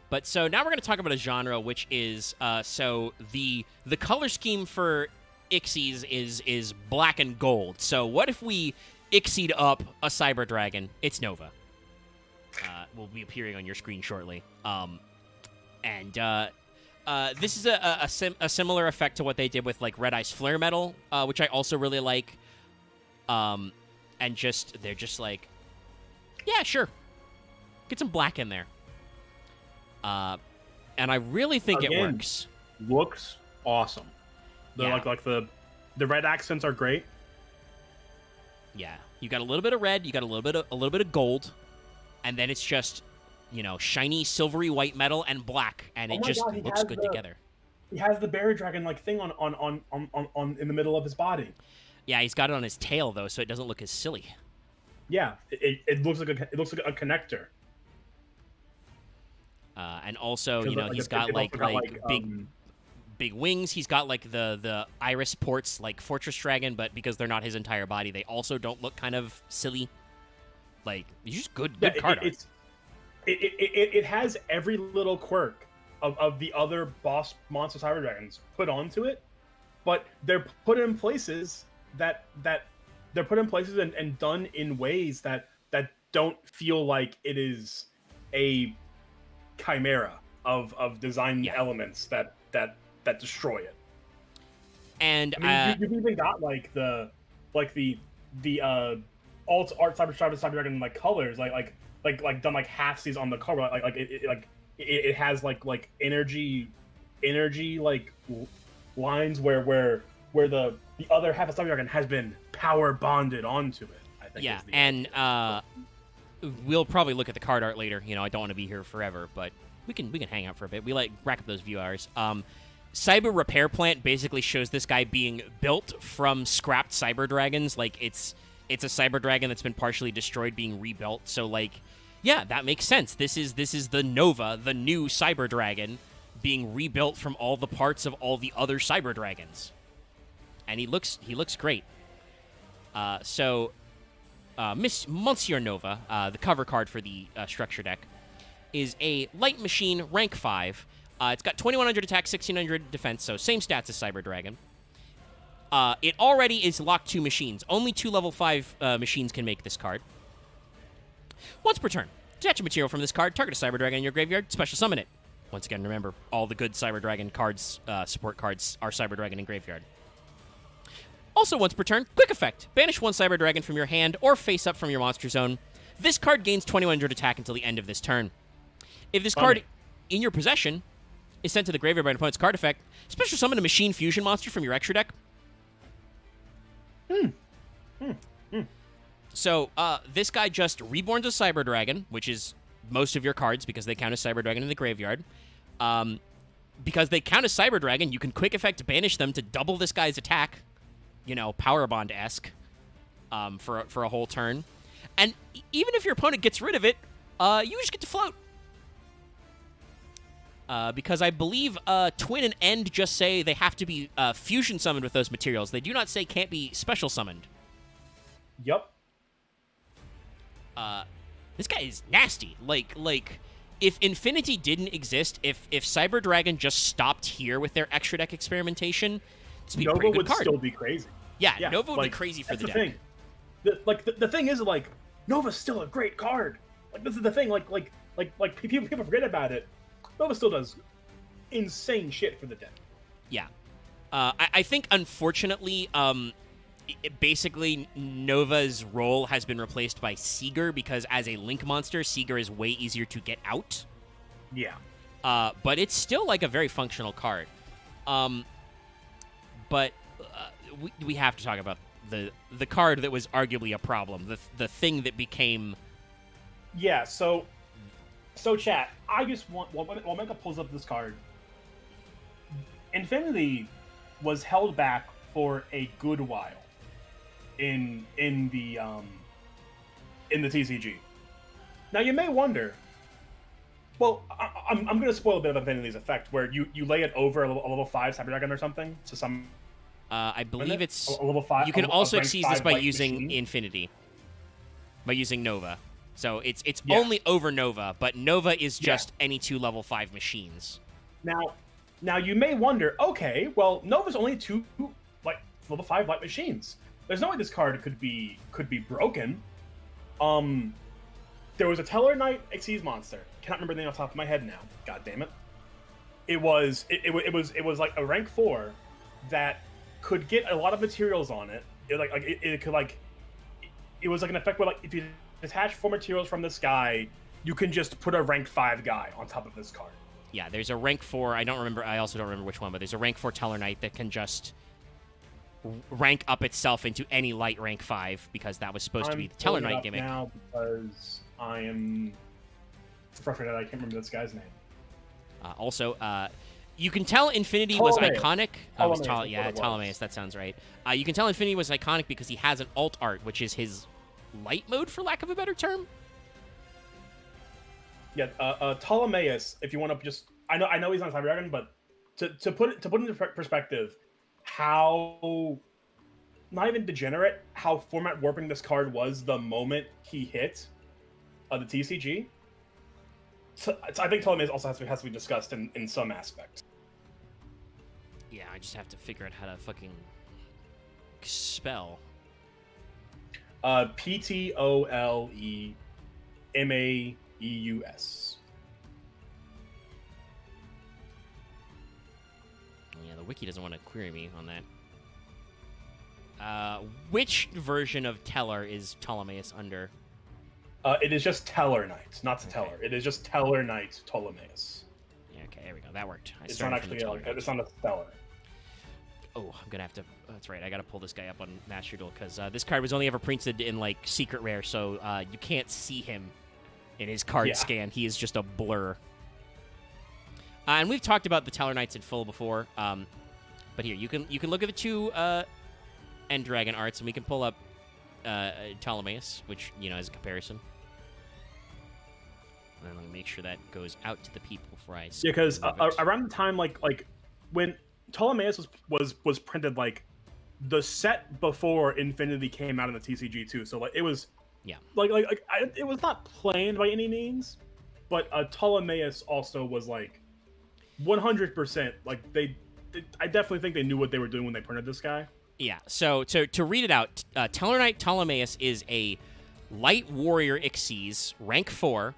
But so now we're going to talk about a genre, which is so the color scheme for Xyz is black and gold. So what if we Xyz'd up a Cyber Dragon? It's Nova. Will be appearing on your screen shortly. This is a similar effect to what they did with like Red Eye's Flare Metal, which I also really like. And they're just like, yeah, sure, get some black in there. And I really think it works. Looks awesome. Like the red accents are great. Yeah, you got a little bit of red, you got a little bit of gold, and then it's just, you know, shiny silvery white metal and black, and it just looks good together. He has the Berry Dragon like thing on in the middle of his body. Yeah, he's got it on his tail though, so it doesn't look as silly. Yeah, it looks like a connector. And also, you know, he's got like big wings. He's got like the iris ports like Fortress Dragon, but because they're not his entire body, they also don't look kind of silly. Like, he's just good card art. It has every little quirk of the other boss monster Cyber Dragons put onto it, but they're put in places and done in ways that don't feel like it is a chimera of design elements that destroy it. And you've even got like the alt art Cyber Dragon like colors like done like halfsies on the cover, it has like energy like lines where the other half of Cyber Dragon has been power bonded onto it. I think. Yeah, and we'll probably look at the card art later. You know, I don't want to be here forever, but we can hang out for a bit. We like rack up those view hours. Cyber Repair Plant basically shows this guy being built from scrapped Cyber Dragons. Like it's a Cyber Dragon that's been partially destroyed, being rebuilt. So like, yeah, that makes sense. This is the Nova, the new Cyber Dragon, being rebuilt from all the parts of all the other Cyber Dragons, and he looks great. Miss Monsieur Nova, the cover card for the structure deck, is a light machine, rank 5. It's got 2100 attack, 1600 defense, so same stats as Cyber Dragon. It already is locked to machines. Only 2 level 5 machines can make this card. Once per turn, detach a material from this card, target a Cyber Dragon in your graveyard, special summon it. Once again, remember, all the good Cyber Dragon cards, support cards, are Cyber Dragon in graveyard. Also, once per turn, quick effect. Banish 1 Cyber Dragon from your hand or face up from your monster zone. This card gains 2100 attack until the end of this turn. If this card in your possession is sent to the graveyard by an opponent's card effect, special summon a Machine Fusion monster from your extra deck. So, this guy just reborns a Cyber Dragon, which is most of your cards because they count as Cyber Dragon in the graveyard. Because they count as Cyber Dragon, you can quick effect banish them to double this guy's attack. You know, Power Bond-esque for a whole turn. And even if your opponent gets rid of it, you just get to float. Because I believe Twin and End just say they have to be fusion summoned with those materials. They do not say can't be special summoned. Yep. This guy is nasty. Like if Infinity didn't exist, if Cyber Dragon just stopped here with their extra deck experimentation, this would be a pretty good card. Nova would still be crazy. Yeah, Nova would be crazy for the deck. Thing. The thing is, like, Nova's still a great card. Like, this is the thing. Like people forget about it. Nova still does insane shit for the deck. Yeah. I think, unfortunately, basically Nova's role has been replaced by Seeger because as a Link monster, Seeger is way easier to get out. Yeah. But it's still, like, a very functional card. But we have to talk about the card that was arguably a problem, the thing that became... Yeah, so chat, I just want... While Mega pulls up this card, Infinity was held back for a good while in the TCG. Now, you may wonder... Well, I'm going to spoil a bit of Infinity's effect, where you lay it over a level 5 Cyber Dragon or something to some... I believe it's... A level 5... You can also exceed this by using machine. Infinity. By using Nova. So it's only over Nova, but Nova is just any 2 level 5 machines. Now you may wonder, okay, well, Nova's only 2 level 5 light machines. There's no way this card could be broken. There was a Teller Knight Xyz monster. Cannot remember the name off the top of my head now. God damn it. It was like a rank 4 that could get a lot of materials on it. It was like an effect where, like, if you detach 4 materials from this guy, you can just put a rank 5 guy on top of this card. Yeah, there's a rank 4. I also don't remember which one, but there's a rank 4 Teller Knight that can just rank up itself into any light rank 5 because that was supposed to be the Teller Knight gimmick. Now because I am frustrated I can't remember this guy's name. Also, you can tell Infinity was iconic. Ptolemaeus, that sounds right. You can tell Infinity was iconic because he has an alt art, which is his light mode, for lack of a better term. Yeah, Ptolemaeus. If you want to just, I know he's not Cyber Dragon, but to put into perspective, how not even degenerate, how format warping this card was the moment he hit the TCG. So I think Ptolemaeus also has to be discussed in some aspect. Yeah, I just have to figure out how to fucking spell. Ptolemeus. Yeah, the wiki doesn't want to query me on that. Which version of Teller is Ptolemaeus under? It is just Teller Knight, not Teller. It is just Teller Knight Ptolemaeus. Yeah, okay, there we go. That worked. It's not actually it's not a Teller. Oh, I'm gonna have to. That's right. I gotta pull this guy up on Master Duel because this card was only ever printed in like secret rare, so you can't see him in his card scan. He is just a blur. And we've talked about the Teller Knights in full before, but here you can look at the 2 End Dragon arts, and we can pull up Ptolemaeus, which as a comparison. And let me make sure that goes out to the people before I. Yeah, because around the time like when Ptolemaeus was printed, like the set before Infinity came out in the TCG too, so like it was it was not planned by any means, but Ptolemaeus also was like 100% like I definitely think they knew what they were doing when they printed this guy. Yeah. So to read it out, Tellarknight Ptolemaeus is a light warrior Xyz, rank 4.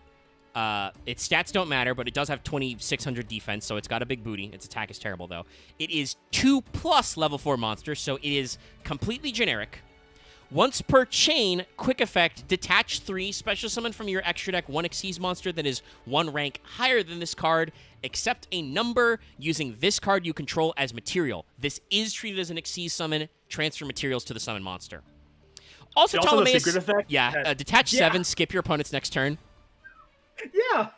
Its stats don't matter, but it does have 2600 defense, so it's got a big booty. Its attack is terrible, though. It is 2+ level 4 monster, so it is completely generic. Once per chain, quick effect, detach 3, special summon from your extra deck 1 Xyz monster that is 1 rank higher than this card, except a number using this card you control as material. This is treated as an Xyz summon, transfer materials to the summon monster. Also, Ptolemaeus, the secret effect detach 7, skip your opponent's next turn. Yeah.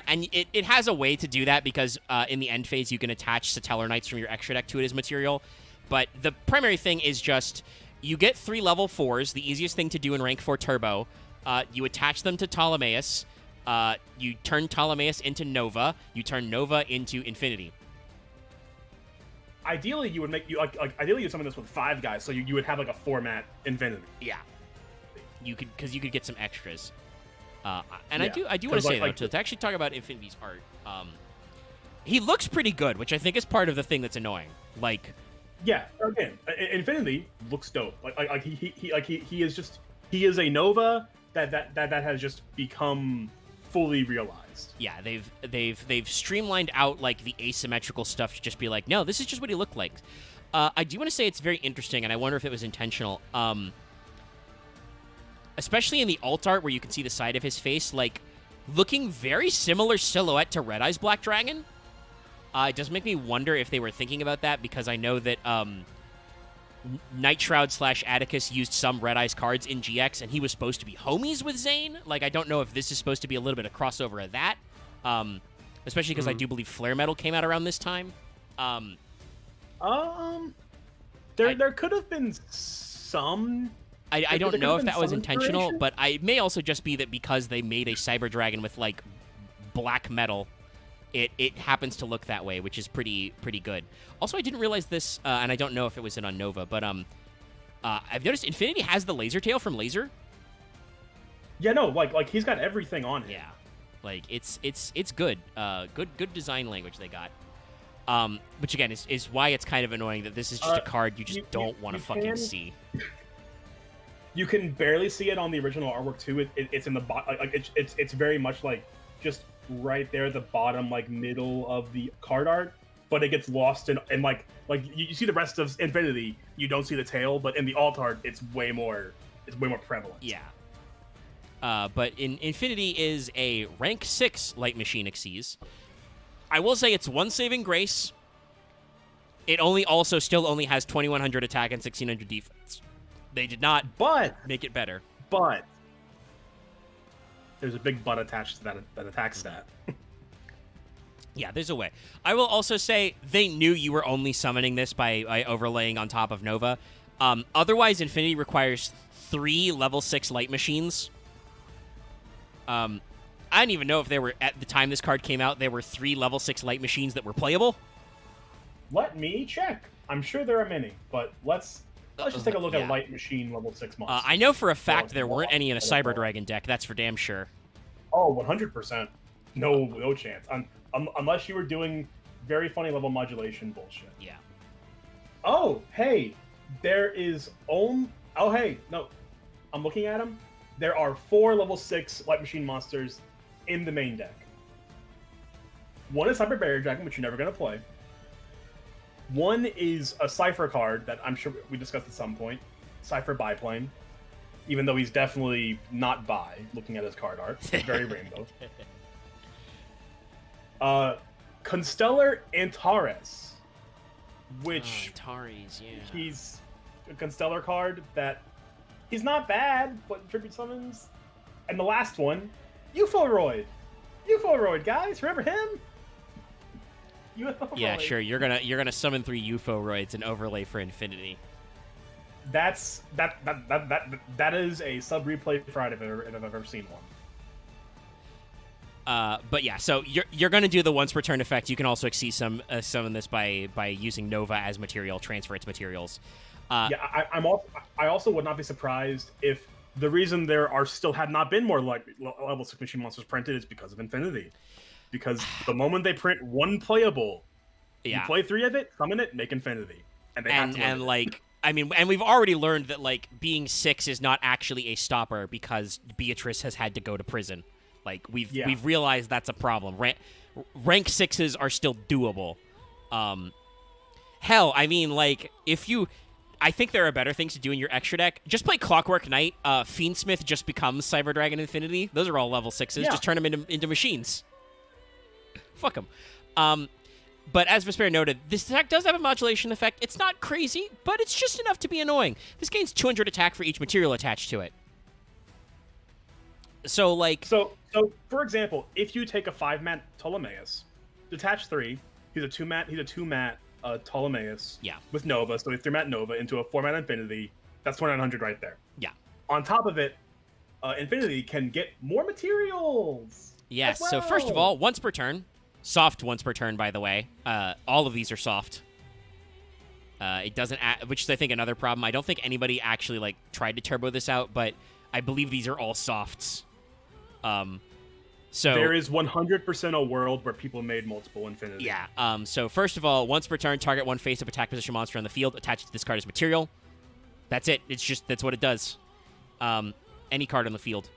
And it has a way to do that because in the end phase you can attach Satellar Knights from your extra deck to it as material. But the primary thing is just you get 3 level 4s, the easiest thing to do in rank 4 turbo. You attach them to Ptolemaeus. You turn Ptolemaeus into Nova. You turn Nova into Infinity. Ideally, you would make ideally you summon this with 5 guys, so you would have like a format Infinity. Yeah. You could get some extras. And I do want to say, though, to actually talk about Infinity's art, he looks pretty good, which I think is part of the thing that's annoying. Like, yeah, again, Infinity looks dope. He is a Nova that has just become fully realized. Yeah, they've streamlined out like the asymmetrical stuff to just be like, no, this is just what he looked like. I do want to say it's very interesting, and I wonder if it was intentional. Especially in the alt art where you can see the side of his face, like, looking very similar silhouette to Red Eye's Black Dragon. It does make me wonder if they were thinking about that, because I know that Night Shroud / Atticus used some Red Eye's cards in GX, and he was supposed to be homies with Zane. Like, I don't know if this is supposed to be a little bit of crossover of that, especially because I do believe Flare Metal came out around this time. There could have been some... I don't know if that was intentional, but it may also just be that because they made a Cyber Dragon with, like, black metal, it happens to look that way, which is pretty good. Also, I didn't realize this, and I don't know if it was in on Nova, but I've noticed Infinity has the laser tail from Laser. Yeah, no, like he's got everything on it. Yeah, like it's good. Good design language they got. Which again is why it's kind of annoying that this is just a card you just don't want to fucking see. You can barely see it on the original artwork too. It's in the it's very much like just right there at the bottom, like middle of the card art, but it gets lost in like you see the rest of Infinity, you don't see the tail, but in the alt art it's way more prevalent. Yeah. But in Infinity is a rank 6 Light Machine Xyz. I will say it's 1 saving grace. It still only has 2100 attack and 1600 defense. They did not make it better. But there's a big butt attached to that attack stat. Yeah, there's a way. I will also say they knew you were only summoning this by overlaying on top of Nova. Otherwise, Infinity requires 3 level 6 light machines. I didn't even know if there were, at the time this card came out, there were 3 level 6 light machines that were playable. Let me check. I'm sure there are many, but let's just take a look at light machine level 6 monsters. I know for a fact there weren't any in a Cyber Dragon deck. That's for damn sure. Oh, 100%. No chance. Unless you were doing very funny level modulation bullshit. Yeah. Oh, hey. There is no. I'm looking at them. There are 4 level 6 light machine monsters in the main deck. One is Cyber Barrier Dragon, which you're never going to play. One is a Cypher card that I'm sure we discussed at some point. Cypher Biplane. Even though he's definitely not bi, looking at his card art. It's very rainbow. Constellar Antares. Which... Antares, yeah. He's a Constellar card that... He's not bad, but tribute summons. And the last one, Euphoid. Euphoid, guys. Remember him? Yeah, sure. You're gonna summon 3 Euphoids and overlay for Infinity. That is a sub replay Friday if I've ever seen one. But yeah, so you're going to do the once per turn effect. You can also see some of this by using Nova as material, transfer its materials. I also would not be surprised if the reason there have not been more like level 6 machine monsters printed is because of Infinity. Because the moment they print one playable, you play 3 of it, summon it, make Infinity, and they have to and like. I mean, and we've already learned that, like, being 6 is not actually a stopper because Beatrice has had to go to prison. Like, we've realized that's a problem. Rank 6s are still doable. Hell, I mean, like, I think there are better things to do in your extra deck. Just play Clockwork Knight. Fiendsmith just becomes Cyber Dragon Infinity. Those are all level 6s. Yeah. Just turn them into machines. Fuck them. But as Vesper noted, this deck does have a modulation effect. It's not crazy, but it's just enough to be annoying. This gains 200 attack for each material attached to it. So, like... So for example, if you take a 5-mat Ptolemaeus, detach 3, he's a 2-mat Ptolemaeus with Nova, so he's 3-mat Nova into a 4-mat Infinity, that's 2900 right there. Yeah. On top of it, Infinity can get more materials! Yes, so first of all, once per turn... Soft once per turn, by the way. All of these are soft. It doesn't, which is I think another problem. I don't think anybody actually like tried to turbo this out, but I believe these are all softs. So there is 100% a world where people made multiple Infinity. Yeah. So first of all, once per turn, target one face-up attack position monster on the field attached to this card as material. That's it. That's what it does. Any card on the field.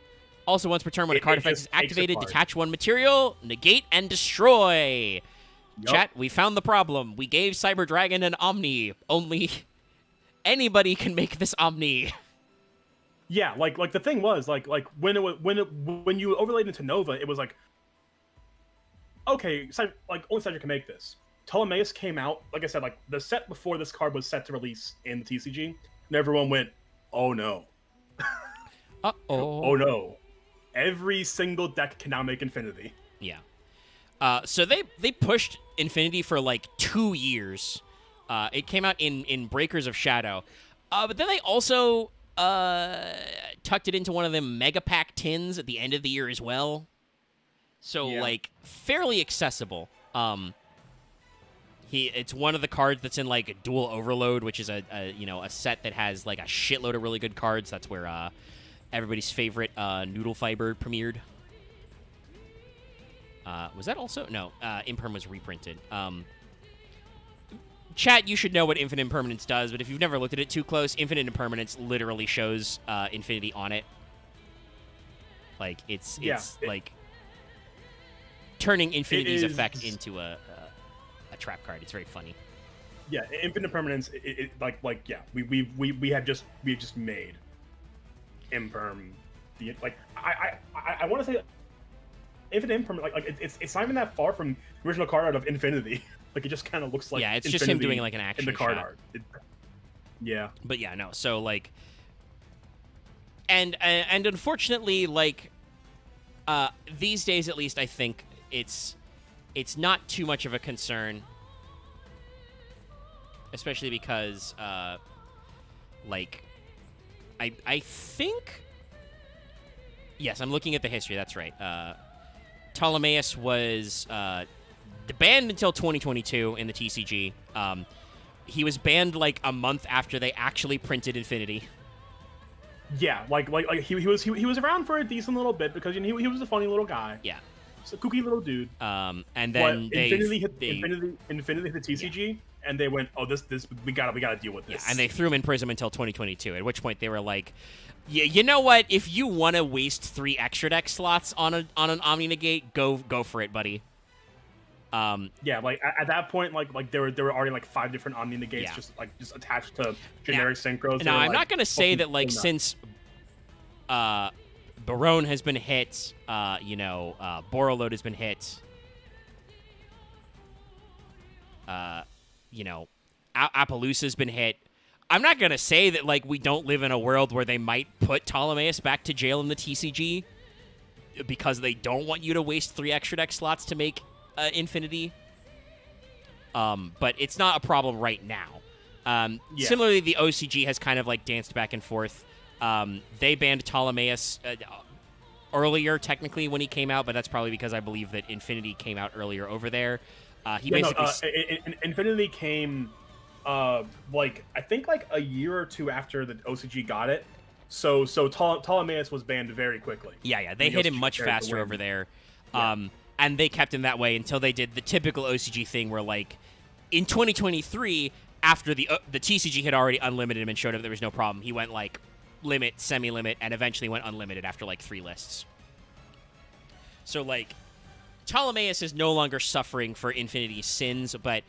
Also, once per turn, when a card effect is activated, detach one material, negate, and destroy. Yep. Chat, we found the problem. We gave Cyber Dragon an Omni. Only anybody can make this Omni. Yeah, like the thing was like when you overlaid into Nova, it was like, okay, only Cedric can make this. Ptolemaeus came out, like I said, like the set before this card was set to release in the TCG, and everyone went, oh no. Oh no. Every single deck can now make Infinity. Yeah. So they pushed Infinity for like 2 years. It came out in Breakers of Shadow. But then they also tucked it into one of them Mega Pack tins at the end of the year as well. So like fairly accessible. It's one of the cards that's in like a Dual Overload, which is a set that has like a shitload of really good cards. That's where everybody's favorite Noodle Fiber premiered. Was that also? No, Imperm was reprinted. Chat, you should know what Infinite Impermanence does, but if you've never looked at it too close, Infinite Impermanence literally shows Infinity on it. Like, it's like turning Infinity's effect into a trap card. It's very funny. Yeah, Infinite Impermanence, we have just made Imperm, I want to say Infinite Impermanence, it's not even that far from the original card art of Infinity. Like, it just kind of looks like it's just him doing like an action in the card shot. art. Yeah, but yeah, no. So like, and unfortunately, like, these days at least, I think it's not too much of a concern, especially because like. I think... Yes, I'm looking at the history. That's right. Ptolemaeus was banned until 2022 in the TCG. He was banned like a month after they actually printed Infinity. Yeah, like he was around for a decent little bit because he was a funny little guy. Yeah. Just a kooky little dude. And then Infinity hit the TCG, and they went, "Oh, this we gotta deal with this." Yeah, and they threw him in prison until 2022. At which point they were like, "Yeah, you know what? If you want to waste 3 extra deck slots on an Omni Negate, go for it, buddy." Yeah, like at that point, like there were already like 5 different Omni Negates just attached to generic synchros. Now I'm not gonna say that like since Barone has been hit, Borreload has been hit. Appaloosa's been hit. I'm not going to say that, like, we don't live in a world where they might put Ptolemaeus back to jail in the TCG because they don't want you to waste 3 extra deck slots to make Infinity. But it's not a problem right now. Similarly, the OCG has kind of, like, danced back and forth. They banned Ptolemaeus earlier technically when he came out, but that's probably because I believe that Infinity came out earlier over there. Infinity came, like I think like a year or two after the OCG got it. So Ptolemaeus was banned very quickly. Yeah, they hit him much faster over there. Yeah. And they kept him that way until they did the typical OCG thing where, like, in 2023, after the TCG had already unlimited him and showed him there was no problem, he went, like, limit, semi-limit, and eventually went unlimited after, like, 3 lists. So, like, Ptolemaeus is no longer suffering for Infinity's sins, but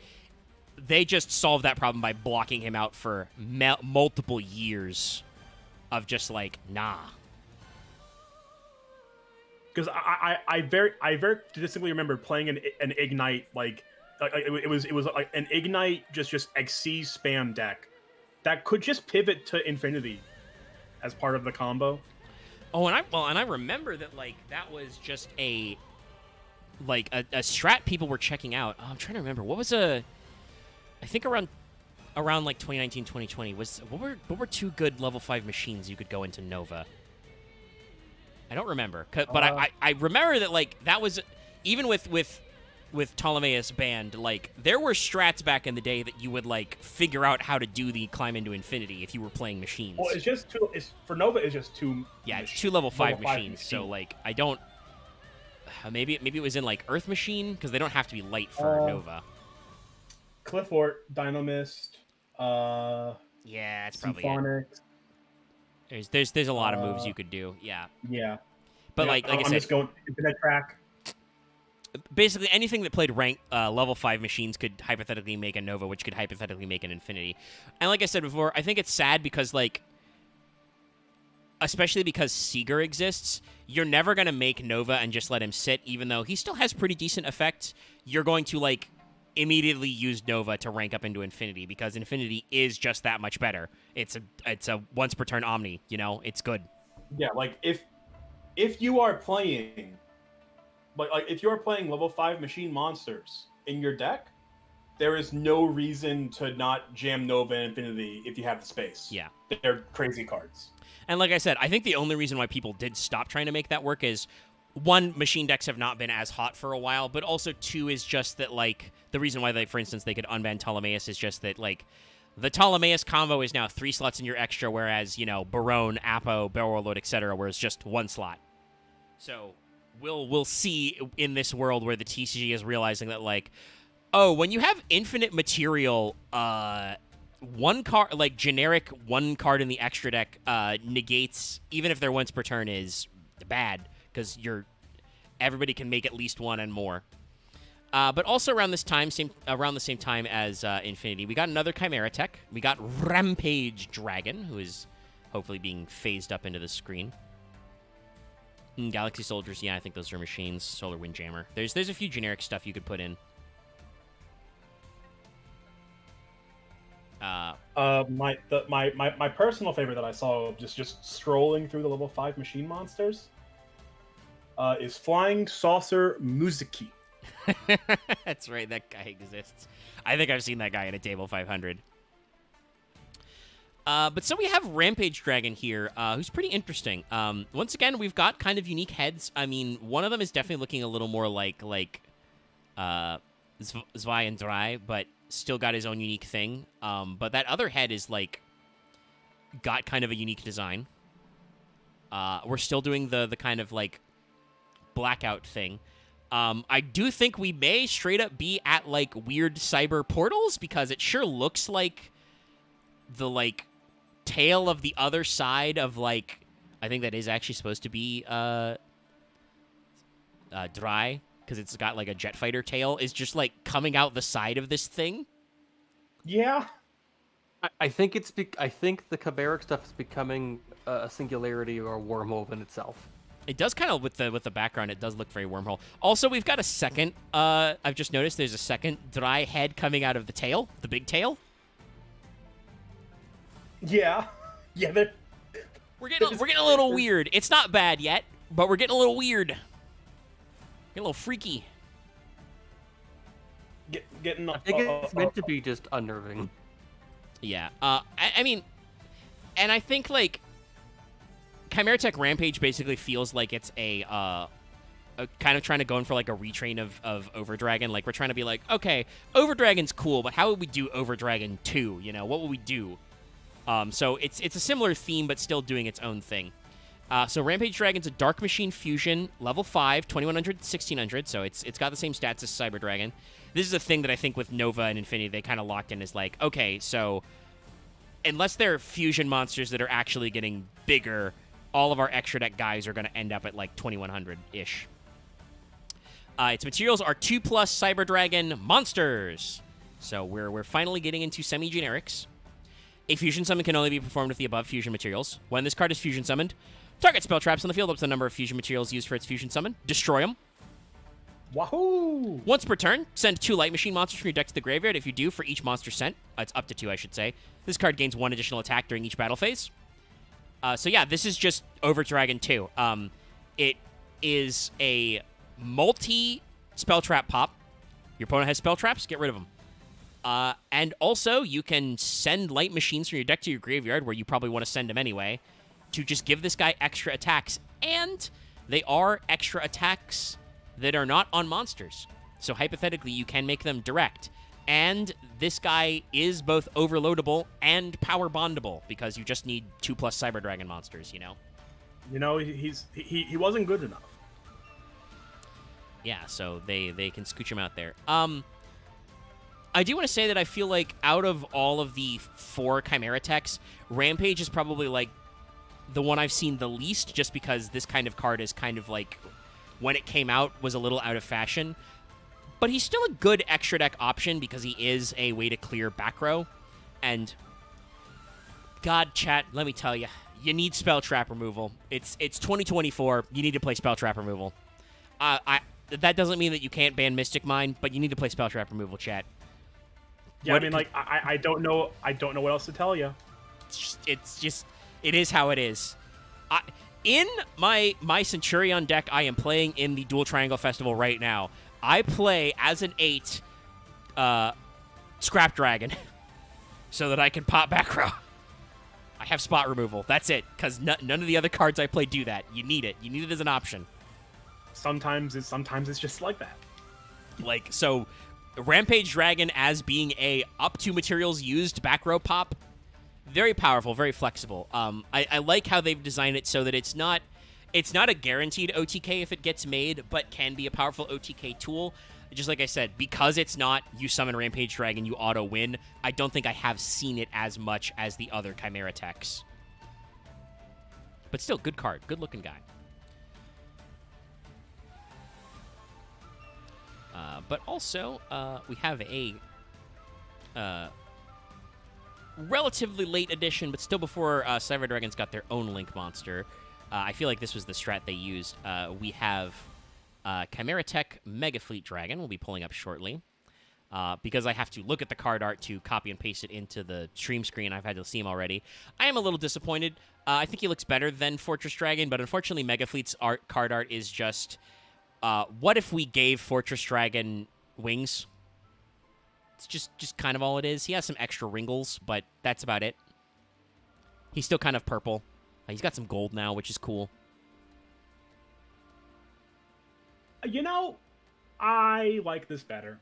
they just solved that problem by blocking him out for multiple years of just, like, nah. Because I very distinctly remember playing an Ignite, like it was like an Ignite just XC spam deck that could just pivot to Infinity as part of the combo. Oh, and I remember that, like, that was just a strat people were checking out. Oh, I'm trying to remember what was I think around like 2019, 2020 what were 2 good level 5 machines you could go into Nova? I don't remember, but I remember that, like, that was even with Ptolemaeus banned, like, there were strats back in the day that you would, like, figure out how to do the climb into Infinity if you were playing machines. Well, it's just two. For Nova, it's just 2. Yeah, it's 2 level 5 machines. So, like, I don't. Maybe it was in, like, Earth Machine because they don't have to be light for Nova. Cliffort, Dynamist. Yeah, that's probably it. There's a lot of moves you could do. Yeah. Yeah. But like I said, I'm just going Infinite Track. Basically, anything that played rank level 5 machines could hypothetically make a Nova, which could hypothetically make an Infinity. And like I said before, I think it's sad because, like, especially because Seeger exists, you're never going to make Nova and just let him sit, even though he still has pretty decent effect. You're going to, like, immediately use Nova to rank up into Infinity because Infinity is just that much better. It's a once per turn Omni, you know? It's good. Yeah, like if you are playing if you're playing level 5 machine monsters in your deck, there is no reason to not jam Nova and Infinity if you have the space. Yeah. They're crazy cards. And like I said, I think the only reason why people did stop trying to make that work is, 1, machine decks have not been as hot for a while, but also 2 is just that, like, the reason why, like, for instance, they could unban Ptolemaeus is just that, like, the Ptolemaeus combo is now 3 slots in your extra, whereas, you know, Barone, Apo, Barrel Warlord, etc., where it's just 1 slot. So we'll see in this world where the TCG is realizing that, like, oh, when you have infinite material, 1 card, like, generic 1 card in the extra deck negates, even if they're once per turn, is bad. Because everybody can make at least 1 and more. But also around the same time as Infinity, we got another Chimera tech. We got Rampage Dragon, who is hopefully being phased up into the screen. Galaxy Soldiers, yeah, I think those are machines. Solar Windjammer. There's a few generic stuff you could put in. My personal favorite that I saw just strolling through the level 5 machine monsters is Flying Saucer Muziki. That's right, that guy exists. I think I've seen that guy at a table 500. But so we have Rampage Dragon here, who's pretty interesting. Once again, we've got kind of unique heads. I mean, one of them is definitely looking a little more like Zwei and Drei, but still got his own unique thing. But that other head is, like, got kind of a unique design. We're still doing the kind of, like, blackout thing. I do think we may straight up be at, like, weird cyber portals, because it sure looks like the, like, tail of the other side of, like, I think that is actually supposed to be Dry, because it's got, like, a jet fighter tail, is just, like, coming out the side of this thing. Yeah. I think I think the Kabaric stuff is becoming a singularity or a wormhole in itself. It does kind of, with the background, it does look very wormhole. Also, we've got a second, I've just noticed there's a second Dry head coming out of the tail, the big tail. Yeah. Yeah, we're getting a little weird. It's not bad yet, but we're getting a little weird. Getting a little freaky. Getting. I think it's meant to be just unnerving. Yeah. I mean, and I think, like, Chimera Tech Rampage basically feels like it's a kind of trying to go in for like a retrain of Overdragon. Like, we're trying to be like, okay, Overdragon's cool, but how would we do Overdragon 2? You know, what would we do? So it's a similar theme, but still doing its own thing. So Rampage Dragon's a Dark Machine Fusion, level 5, 2100, 1600, so it's got the same stats as Cyber Dragon. This is a thing that I think with Nova and Infinity, they kind of locked in as like, okay, so unless they're fusion monsters that are actually getting bigger, all of our extra deck guys are going to end up at like 2100-ish. Its materials are 2+ Cyber Dragon monsters. So we're finally getting into semi-generics. A fusion summon can only be performed with the above fusion materials. When this card is fusion summoned, target spell traps on the field up to the number of fusion materials used for its fusion summon. Destroy them. Wahoo! Once per turn, send 2 Light Machine monsters from your deck to the graveyard. If you do, for each monster sent, it's up to 2, I should say. This card gains 1 additional attack during each battle phase. So yeah, this is just Overdragon 2. It is a multi-spell trap pop. Your opponent has spell traps, get rid of them. And also, you can send Light Machines from your deck to your graveyard, where you probably want to send them anyway, to just give this guy extra attacks. And they are extra attacks that are not on monsters. So hypothetically, you can make them direct. And this guy is both overloadable and power bondable, because you just need 2+ Cyber Dragon monsters, you know? You know, he wasn't good enough. Yeah, so they can scooch him out there. I do want to say that I feel like out of all of the 4 Chimera Techs, Rampage is probably like the one I've seen the least, just because this kind of card is kind of like, when it came out, was a little out of fashion. But he's still a good extra deck option because he is a way to clear back row. And God, chat, let me tell you, you need spell trap removal. It's 2024. You need to play spell trap removal. That doesn't mean that you can't ban Mystic Mine, but you need to play spell trap removal, chat. Yeah, I mean, like, I don't know what else to tell you. It is how it is. In my Centurion deck, I am playing in the Dual Triangle Festival right now. I play as an 8 Scrap Dragon so that I can pop back row. I have spot removal. That's it, because none of the other cards I play do that. You need it. You need it as an option. Sometimes it's just like that. Like, so Rampage Dragon as being a up to materials used back row pop, very powerful, very flexible. I like how they've designed it so that it's not a guaranteed OTK if it gets made, but can be a powerful OTK tool. Just like I said, because it's not you summon Rampage Dragon, you auto win, I don't think I have seen it as much as the other Chimera Techs. But still, good card, good looking guy. But also, we have a relatively late edition, but still before Cyber Dragons got their own Link monster. I feel like this was the strat they used. We have Chimera Tech Mega Fleet Dragon. We'll be pulling up shortly. Because I have to look at the card art to copy and paste it into the stream screen. I've had to see him already. I am a little disappointed. I think he looks better than Fortress Dragon, but unfortunately Mega Fleet's card art is just... what if we gave Fortress Dragon wings? It's just kind of all it is. He has some extra wrinkles, but that's about it. He's still kind of purple. He's got some gold now, which is cool. You know, I like this better.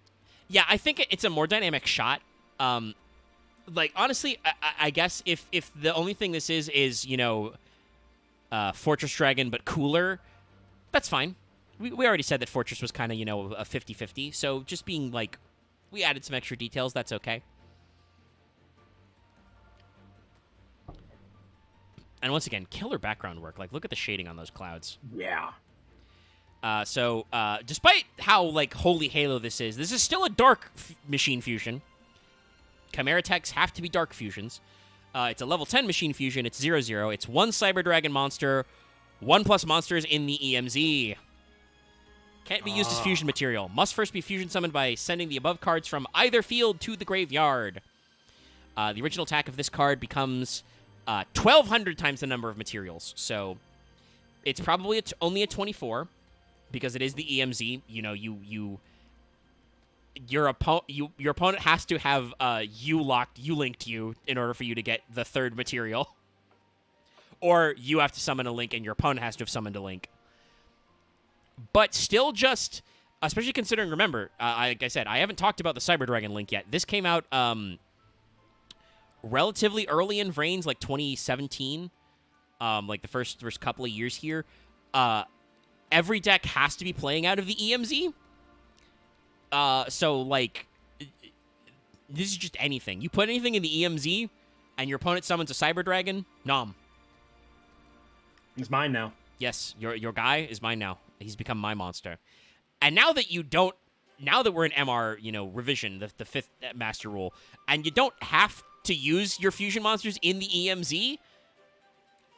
Yeah, I think it's a more dynamic shot. Like, honestly, I guess if the only thing this is, you know, Fortress Dragon, but cooler, that's fine. We already said that Fortress was kind of, you know, a 50-50, so just being, like, we added some extra details, that's okay. And once again, killer background work. Like, look at the shading on those clouds. Yeah. So, despite how, like, holy halo this is still a dark machine fusion. Chimera Techs have to be dark fusions. It's a level 10 machine fusion. It's 0/0. It's 1 Cyber Dragon monster, 1+ monsters in the EMZ. Can't be used as fusion material. Must first be fusion summoned by sending the above cards from either field to the graveyard. The original attack of this card becomes 1,200 times the number of materials. So it's probably only a 24 because it is the EMZ. You know, your opponent has to have you linked you in order for you to get the third material. or you have to summon a Link and your opponent has to have summoned a Link. But still just, especially considering, remember, like I said, I haven't talked about the Cyber Dragon Link yet. This came out relatively early in Vrains, like 2017, like the first couple of years here. Every deck has to be playing out of the EMZ. So, like, this is just anything. You put anything in the EMZ, and your opponent summons a Cyber Dragon, nom. It's mine now. Yes, your guy is mine now. He's become my monster. And now that we're in MR, revision, the 5th Master Rule, and you don't have to use your fusion monsters in the EMZ,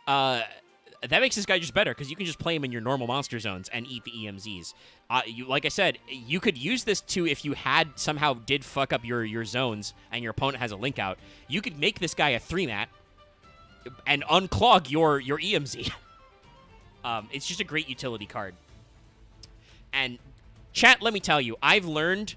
that makes this guy just better, because you can just play him in your normal monster zones and eat the EMZs. Like I said, you could use this too if you somehow did fuck up your zones and your opponent has a Link out. You could make this guy a 3-mat and unclog your EMZ. It's just a great utility card. And chat, let me tell you, I've learned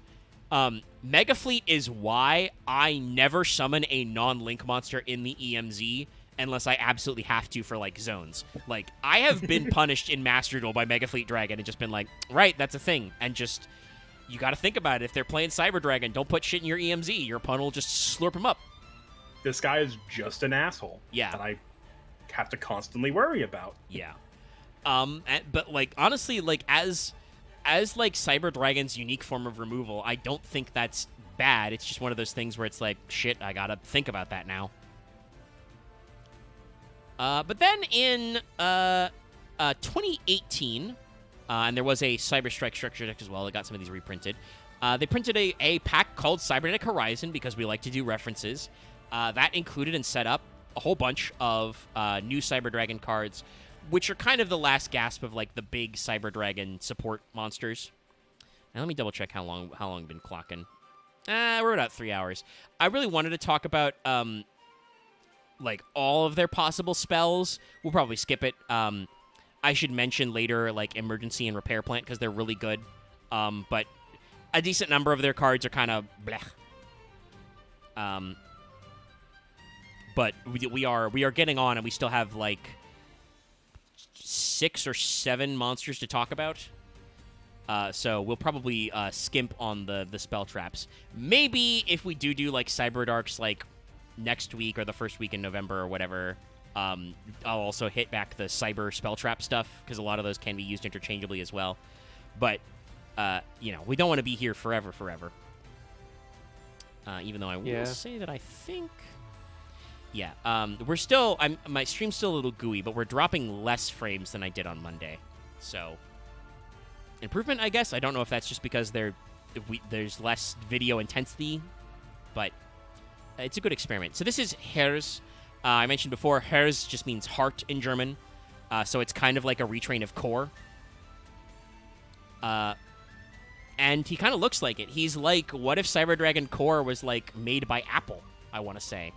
Mega Fleet is why I never summon a non-Link monster in the EMZ unless I absolutely have to for, like, zones. Like, I have been punished in Master Duel by Mega Fleet Dragon and just been like, right, that's a thing. And just, you gotta think about it. If they're playing Cyber Dragon, don't put shit in your EMZ. Your opponent will just slurp him up. This guy is just an asshole. Yeah. That I have to constantly worry about. Yeah. But, like, honestly, like, as like Cyber Dragon's unique form of removal, I don't think that's bad. It's just one of those things where it's like, shit, I gotta think about that now. But then in 2018, and there was a Cyber Strike structure deck as well. It got some of these reprinted. They printed a pack called Cybernetic Horizon because we like to do references. That included and set up a whole bunch of new Cyber Dragon cards, which are kind of the last gasp of, like, the big Cyber Dragon support monsters. Now let me double check how long I've been clocking. We're about 3 hours. I really wanted to talk about like all of their possible spells. We'll probably skip it. I should mention later, like, Emergency and Repair Plant, because they're really good. But a decent number of their cards are kind of blech. But we are getting on, and we still have, like, 6 or 7 monsters to talk about. So we'll probably skimp on the spell traps. Maybe if we do like Cyber Darks, like, next week or the first week in November or whatever, I'll also hit back the Cyber spell trap stuff, because a lot of those can be used interchangeably as well. But, we don't want to be here forever. Even though I will say that I think... Yeah, we're still... my stream's still a little gooey, but we're dropping less frames than I did on Monday. So, improvement, I guess. I don't know if that's just because there's less video intensity, but it's a good experiment. So this is Herz. I mentioned before, Herz just means heart in German, so it's kind of like a retrain of Core. And he kind of looks like it. He's like, what if Cyber Dragon Core was, like, made by Apple, I want to say.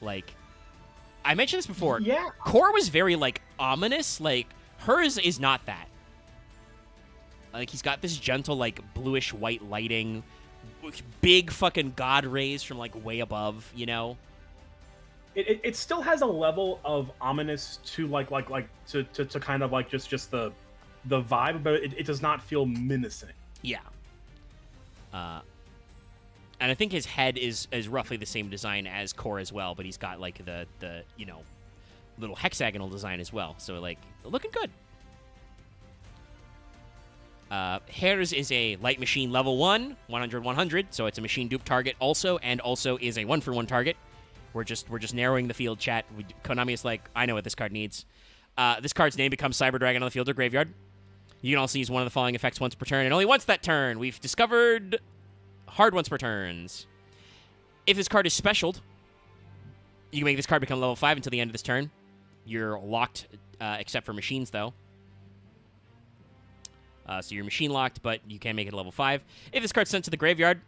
Like, I mentioned this before. Yeah. Core was very, like, ominous. Like, Herz is not that. Like, he's got this gentle, like, bluish-white lighting, big fucking god rays from, like, way above, It still has a level of ominous to to kind of like just the vibe, but it does not feel menacing. Yeah. And I think his head is roughly the same design as Core as well, but he's got, like, the little hexagonal design as well. So, like, looking good. Herz is a light machine level 1, 100/100, so it's a machine dupe target also, and also is a 1-for-1 target. We're just narrowing the field, chat. Konami is like, I know what this card needs. This card's name becomes Cyber Dragon on the field or graveyard. You can also use one of the following effects once per turn, and only once that turn. We've discovered hard once per turns. If this card is specialed, you can make this card become level 5 until the end of this turn. You're locked, except for machines, though. So you're machine locked, but you can make it level 5. If this card's sent to the graveyard,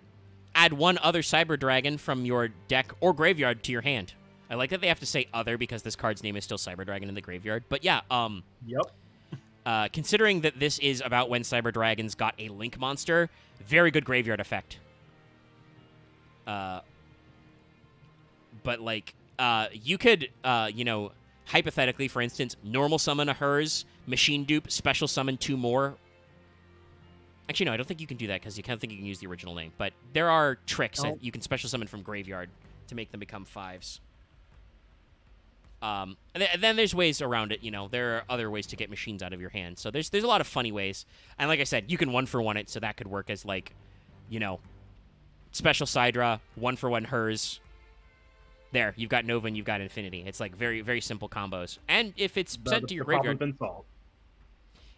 add one other Cyber Dragon from your deck or graveyard to your hand. I like that they have to say other because this card's name is still Cyber Dragon in the graveyard. But yeah, Yep. Considering that this is about when Cyber Dragons got a Link monster, very good graveyard effect. But, like, you could, hypothetically, for instance, normal summon a hers, machine dupe, special summon 2 more. Actually, no, I don't think you can do that because you can't think you can use the original name. But there are tricks that you can special summon from graveyard to make them become 5s. And then there's ways around it. There are other ways to get machines out of your hand. So there's a lot of funny ways. And like I said, you can 1-for-1 it, so that could work as special Sidra, 1-for-1 hers. There, you've got Nova and you've got Infinity. It's like very, very simple combos. And if it's sent to your graveyard,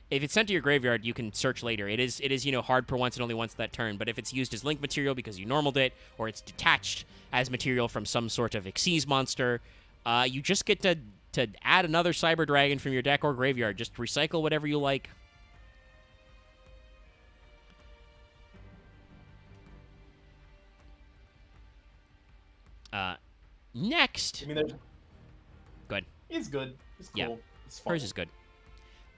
if it's sent to your graveyard, you can search later. It is hard per once and only once that turn. But if it's used as link material because you normaled it, or it's detached as material from some sort of Xyz monster, you just get to add another Cyber Dragon from your deck or graveyard. Just recycle whatever you like. Next. Good. It's good. It's cool. Yeah. It's fun. Hers is good.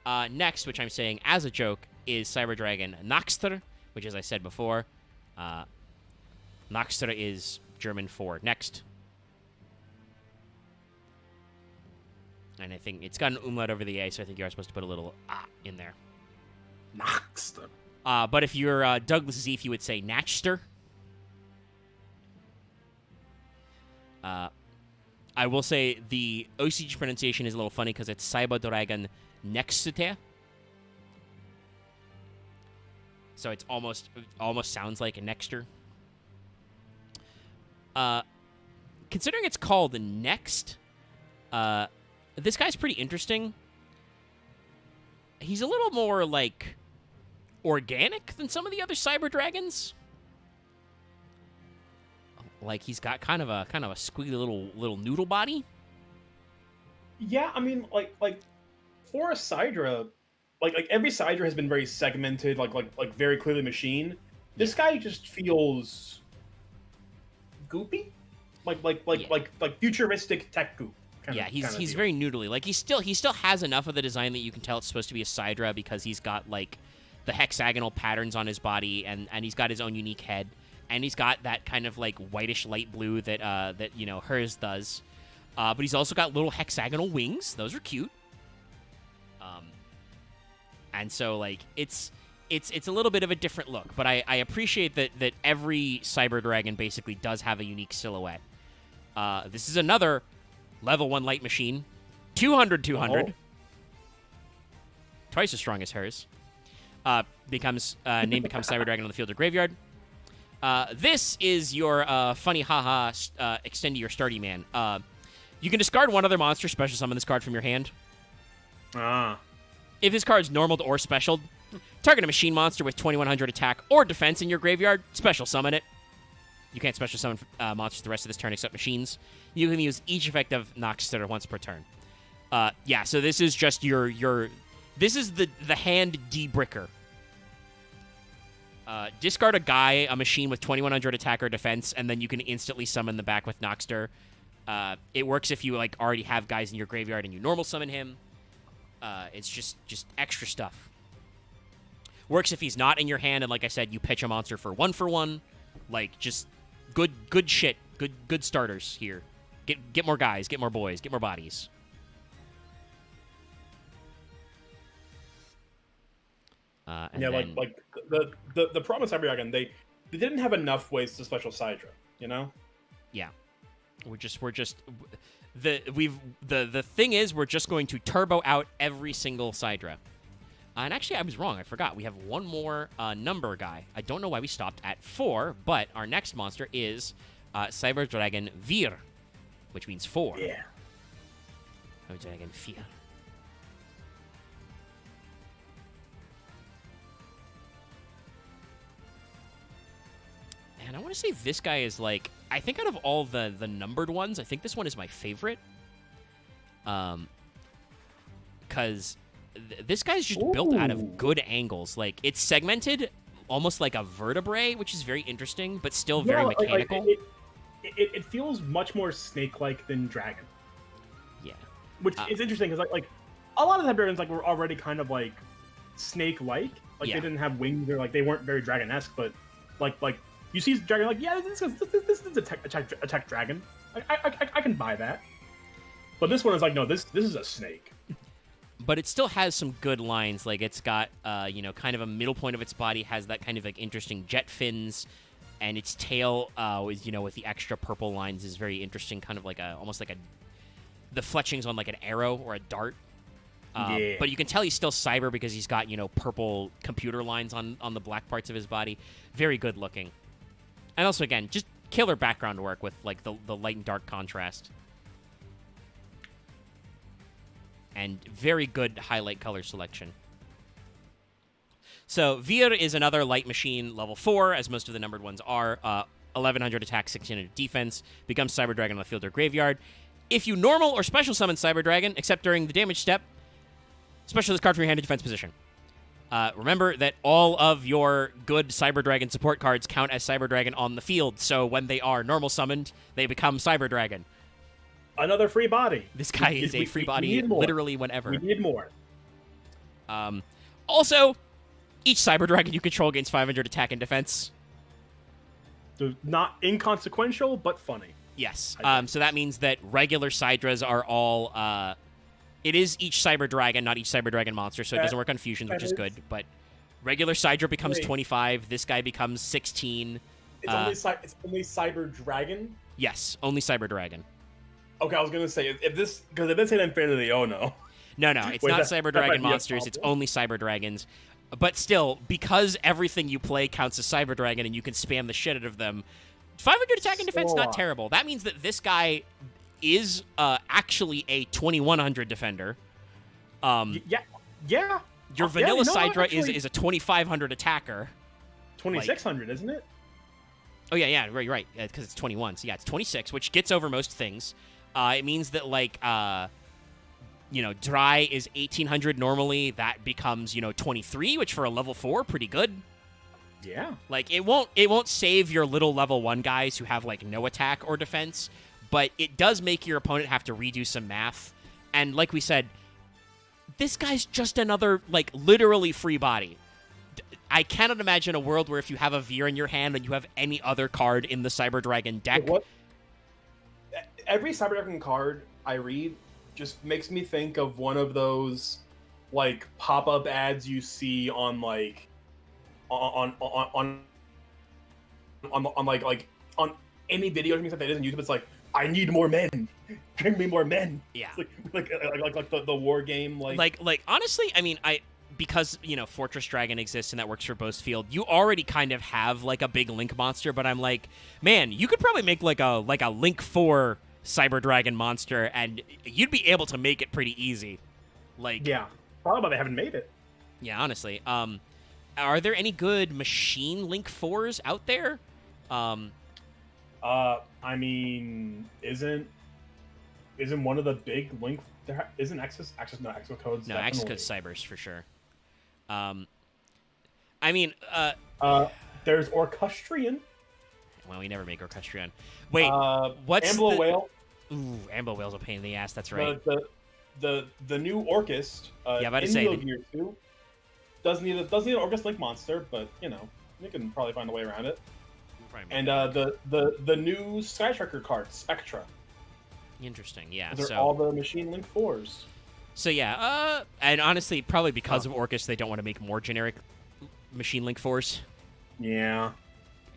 Next, which I'm saying as a joke, is Cyber Dragon Naxter, which, as I said before, Naxter is German for next. And I think it's got an umlaut over the A, so I think you are supposed to put a little in there. Naxter. But if you're Douglas Zeef, you would say Natchster. I will say the OCG pronunciation is a little funny because it's Cyber Dragon Nexter. So it's almost sounds like a Nexter. Considering it's called Next, this guy's pretty interesting. He's a little more like organic than some of the other Cyber Dragons. Like he's got kind of a squiggly little noodle body. Yeah, I mean, like for a Sidra, like every Sidra has been very segmented, like very clearly machine. This guy just feels goopy, like futuristic tech goop. He's very noodly. Like he still has enough of the design that you can tell it's supposed to be a Sidra because he's got like the hexagonal patterns on his body and he's got his own unique head. And he's got that kind of like whitish light blue that hers does, but he's also got little hexagonal wings. Those are cute. And so like it's a little bit of a different look, but I appreciate that every Cyber Dragon basically does have a unique silhouette. This is another level 1 light machine, 200. Twice as strong as hers. Name becomes Cyber Dragon on the field or graveyard. This is your funny haha extend to your starty man. You can discard one other monster, special summon this card from your hand. If this card's normaled or specialed, target a machine monster with 2100 attack or defense in your graveyard, special summon it. You can't special summon monsters the rest of this turn except machines. You can use each effect of Noxter once per turn. So this is just this is the hand debricker. Discard a machine with 2100 attack or defense, and then you can instantly summon the back with Noxter. It works if you like already have guys in your graveyard and you normal summon him. It's just extra stuff. Works if he's not in your hand, and like I said, you pitch a monster for 1-for-1. Like just good shit, good starters here. Get more guys, get more boys, get more bodies. Like the problem with Cyber Dragon, they didn't have enough ways to special Sidra, Yeah, the thing is we're just going to turbo out every single Sidra. And actually, I was wrong. I forgot. We have one more number guy. I don't know why we stopped at 4, but our next monster is Cyber Dragon Vir, which means 4. Yeah. Cyber Dragon Vir. And I want to say this guy is like, I think out of all the numbered ones, I think this one is my favorite. Because this guy's just built out of good angles. Like, it's segmented almost like a vertebrae, which is very interesting, but still very mechanical. It feels much more snake-like than dragon. Yeah. Which is interesting, because like a lot of the dragons were already kind of snake-like. They didn't have wings, or they weren't very dragon-esque, but like You see dragon, like, yeah, this is a tech dragon. I can buy that. But this one is like, no, this is a snake. But it still has some good lines. Like, it's got, kind of a middle point of its body has that kind of, like, interesting jet fins. And its tail, is, with the extra purple lines is very interesting. Kind of like almost like the fletchings on, like, an arrow or a dart. Yeah. But you can tell he's still cyber because he's got, purple computer lines on the black parts of his body. Very good looking. And also, again, just killer background work with, like, the light and dark contrast. And very good highlight color selection. So, Vir is another light machine, level 4, as most of the numbered ones are. 1100 attack, 1600 defense. Becomes Cyber Dragon on the field or graveyard. If you normal or special summon Cyber Dragon, except during the damage step, special this card from your hand to defense position. Remember that all of your good Cyber Dragon support cards count as Cyber Dragon on the field, so when they are normal summoned, they become Cyber Dragon. Another free body. This guy is a free body literally whenever. We need more. Also, each Cyber Dragon you control gains 500 attack and defense. So not inconsequential, but funny. Yes. So that means that regular Cydras are all... it is each Cyber Dragon, not each Cyber Dragon monster, so it doesn't work on fusions, which is good. But regular Cydra becomes 25. This guy becomes 16. It's only Cyber Dragon? Yes, only Cyber Dragon. Okay, I was going to say, if this hit Infinity, oh no. No, it's not Cyber Dragon monsters. It's only Cyber Dragons. But still, because everything you play counts as Cyber Dragon and you can spam the shit out of them, 500 attack and defense, not terrible. That means that this guy is actually a 2100 defender. Yeah. Your vanilla Cydra is a 2500 attacker. 2600, isn't it? Oh, yeah, right, because it's 21. So, yeah, it's 26, which gets over most things. It means that, Dry is 1800 normally. That becomes, 23, which for a level 4, pretty good. Yeah. Like, it won't save your little level 1 guys who have, like, no attack or defense, but it does make your opponent have to redo some math. And like we said, this guy's just another, like, literally free body. I cannot imagine a world where if you have a Vir in your hand and you have any other card in the Cyber Dragon deck. What? Every Cyber Dragon card I read just makes me think of one of those, like, pop-up ads you see on, like, on any video or something that isn't YouTube. It's like, I need more men. Bring me more men. Yeah. It's like the war game. Like honestly, I mean, because Fortress Dragon exists and that works for Boast Field, you already kind of have like a big Link monster. But I'm like, man, you could probably make like a Link 4 Cyber Dragon monster, and you'd be able to make it pretty easy. Like, yeah, probably why they haven't made it. Yeah, honestly. Are there any good machine Link 4s out there? I mean, isn't one of the big Link? Isn't Access no Access codes? No, Access codes Cybers for sure. I mean, there's Orcustrion. Well, we never make Orcustrion. Wait, what's Ambler Whale? Ooh, Ambler Whale's a pain in the ass. That's right. The new Orcust. Yeah, about to say. Gear 2 doesn't need an Orcust Link monster, but you can probably find a way around it. And the new Sky Tracker card, Spectra. Interesting, yeah. They're all the Machine Link 4s. So yeah, and honestly, probably because of Orcust, they don't want to make more generic Machine Link 4s. Yeah.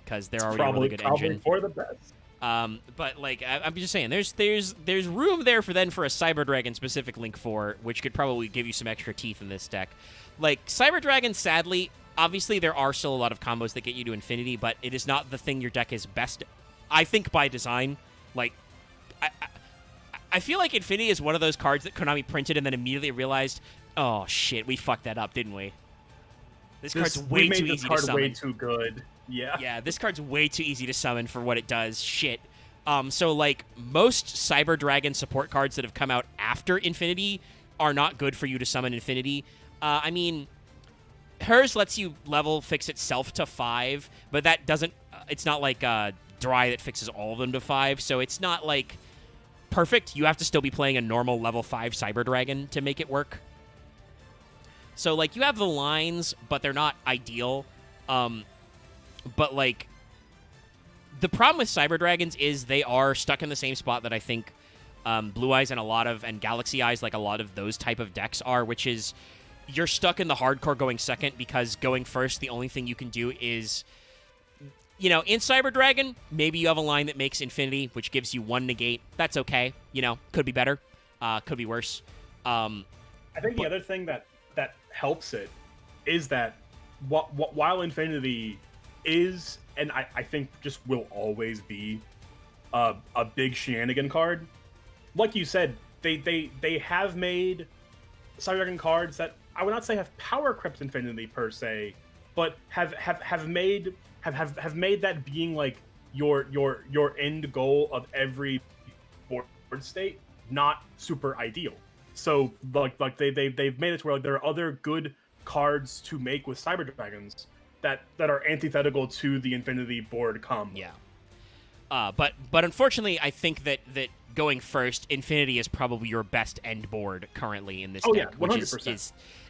Because they're already a really good engine. For the best. But like I'm just saying, there's room there for a Cyber Dragon specific Link 4, which could probably give you some extra teeth in this deck. Like Cyber Dragon, sadly, obviously there are still a lot of combos that get you to infinity, but it is not the thing your deck is best. I think by design, like I feel like infinity is one of those cards that Konami printed and then immediately realized, oh shit, we fucked that up, didn't we? This card's way too easy to summon. Way too good. Yeah. Yeah, this card's way too easy to summon for what it does. Shit. So, like, most Cyber Dragon support cards that have come out after Infinity are not good for you to summon Infinity. I mean, hers lets you level fix itself to 5, but that doesn't... it's not like Dry that fixes all of them to 5, so it's not, like, perfect. You have to still be playing a normal level 5 Cyber Dragon to make it work. So, like, you have the lines, but they're not ideal. But, like, the problem with Cyber Dragons is they are stuck in the same spot that I think Blue Eyes and Galaxy Eyes, like a lot of those type of decks are, which is you're stuck in the hardcore going second because going first, the only thing you can do is, in Cyber Dragon, maybe you have a line that makes Infinity, which gives you 1 negate. That's okay. Could be better. Could be worse. I think the other thing that helps it is that while Infinity is, and I think just will always be, a big shenanigan card, like you said, they have made Cyber Dragon cards that I would not say have power crept Infinity per se, but have made that being like your end goal of every board state not super ideal. So like they've made it to where like, there are other good cards to make with Cyber Dragons that are antithetical to the Infinity board combo. Yeah. But unfortunately, I think that going first, Infinity is probably your best end board currently in this deck, yeah, 100%. Which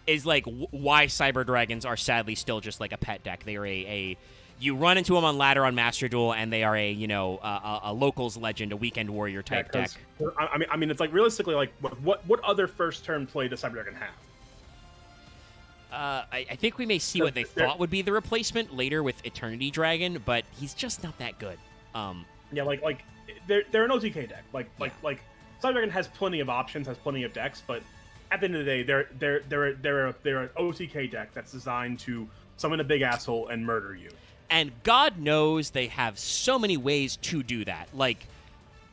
is like why Cyber Dragons are sadly still just like a pet deck. They are you run into them on ladder on Master Duel, and they are a locals legend, a weekend warrior type deck. I mean, it's like realistically, like what other first turn play does Cyber Dragon have? I think we may see what they thought would be the replacement later with Eternity Dragon, but he's just not that good. Yeah, like they're an OTK deck. Like Cyber Dragon has plenty of options, has plenty of decks, but at the end of the day, they're an OTK deck that's designed to summon a big asshole and murder you. And God knows they have so many ways to do that. Like,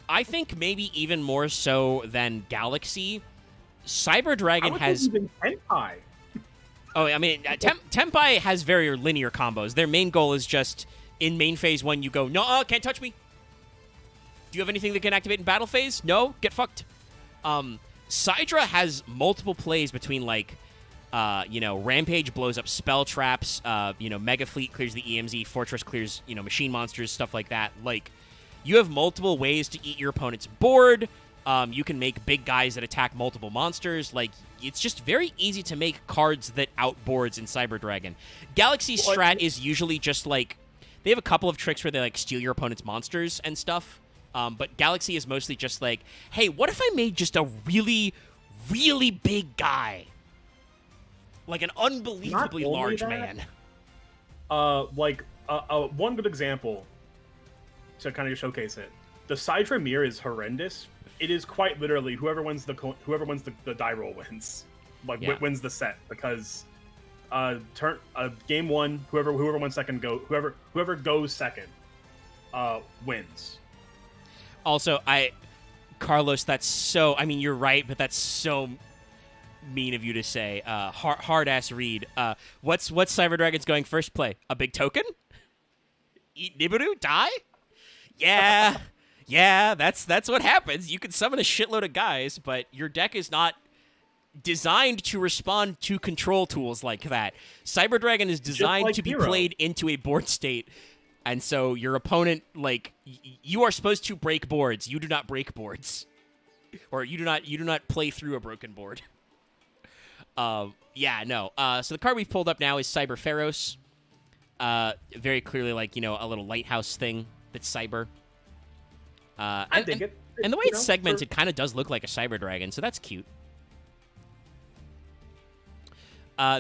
I think maybe even more so than Galaxy, Cyber Dragon has even Tenpai. Oh, I mean, Tenpai has very linear combos. Their main goal is just in main phase 1, you go, no, can't touch me. Do you have anything that can activate in battle phase? No, get fucked. Sidra has multiple plays between like, Rampage blows up spell traps. Mega Fleet clears the EMZ. Fortress clears, machine monsters, stuff like that. Like, you have multiple ways to eat your opponent's board. You can make big guys that attack multiple monsters. Like, it's just very easy to make cards that outboards in Cyber Dragon. Galaxy strat is usually just like, they have a couple of tricks where they like steal your opponent's monsters and stuff. But Galaxy is mostly just like, hey, what if I made just a really, really big guy? Like an unbelievably large man. One good example to kind of showcase it. The Sidra mirror is horrendous. It is quite literally whoever wins the die roll wins. Wins the set, because game 1, whoever wins second whoever goes second wins. Also, Carlos, that's so, I mean, you're right, but that's so mean of you to say. Hard ass read. What's Cyber Dragon's going first play? A big token? Eat Nibiru? Die? Yeah. Yeah, that's what happens. You can summon a shitload of guys, but your deck is not designed to respond to control tools like that. Cyber Dragon is designed to be played into a board state, and so your opponent, like, you are supposed to break boards. You do not break boards, or you do not play through a broken board. So the card we've pulled up now is Cyber Pharaohs. Very clearly, like, a little lighthouse thing that's Cyber. I dig it. And the way it's segmented kind of does look like a Cyber Dragon, so that's cute.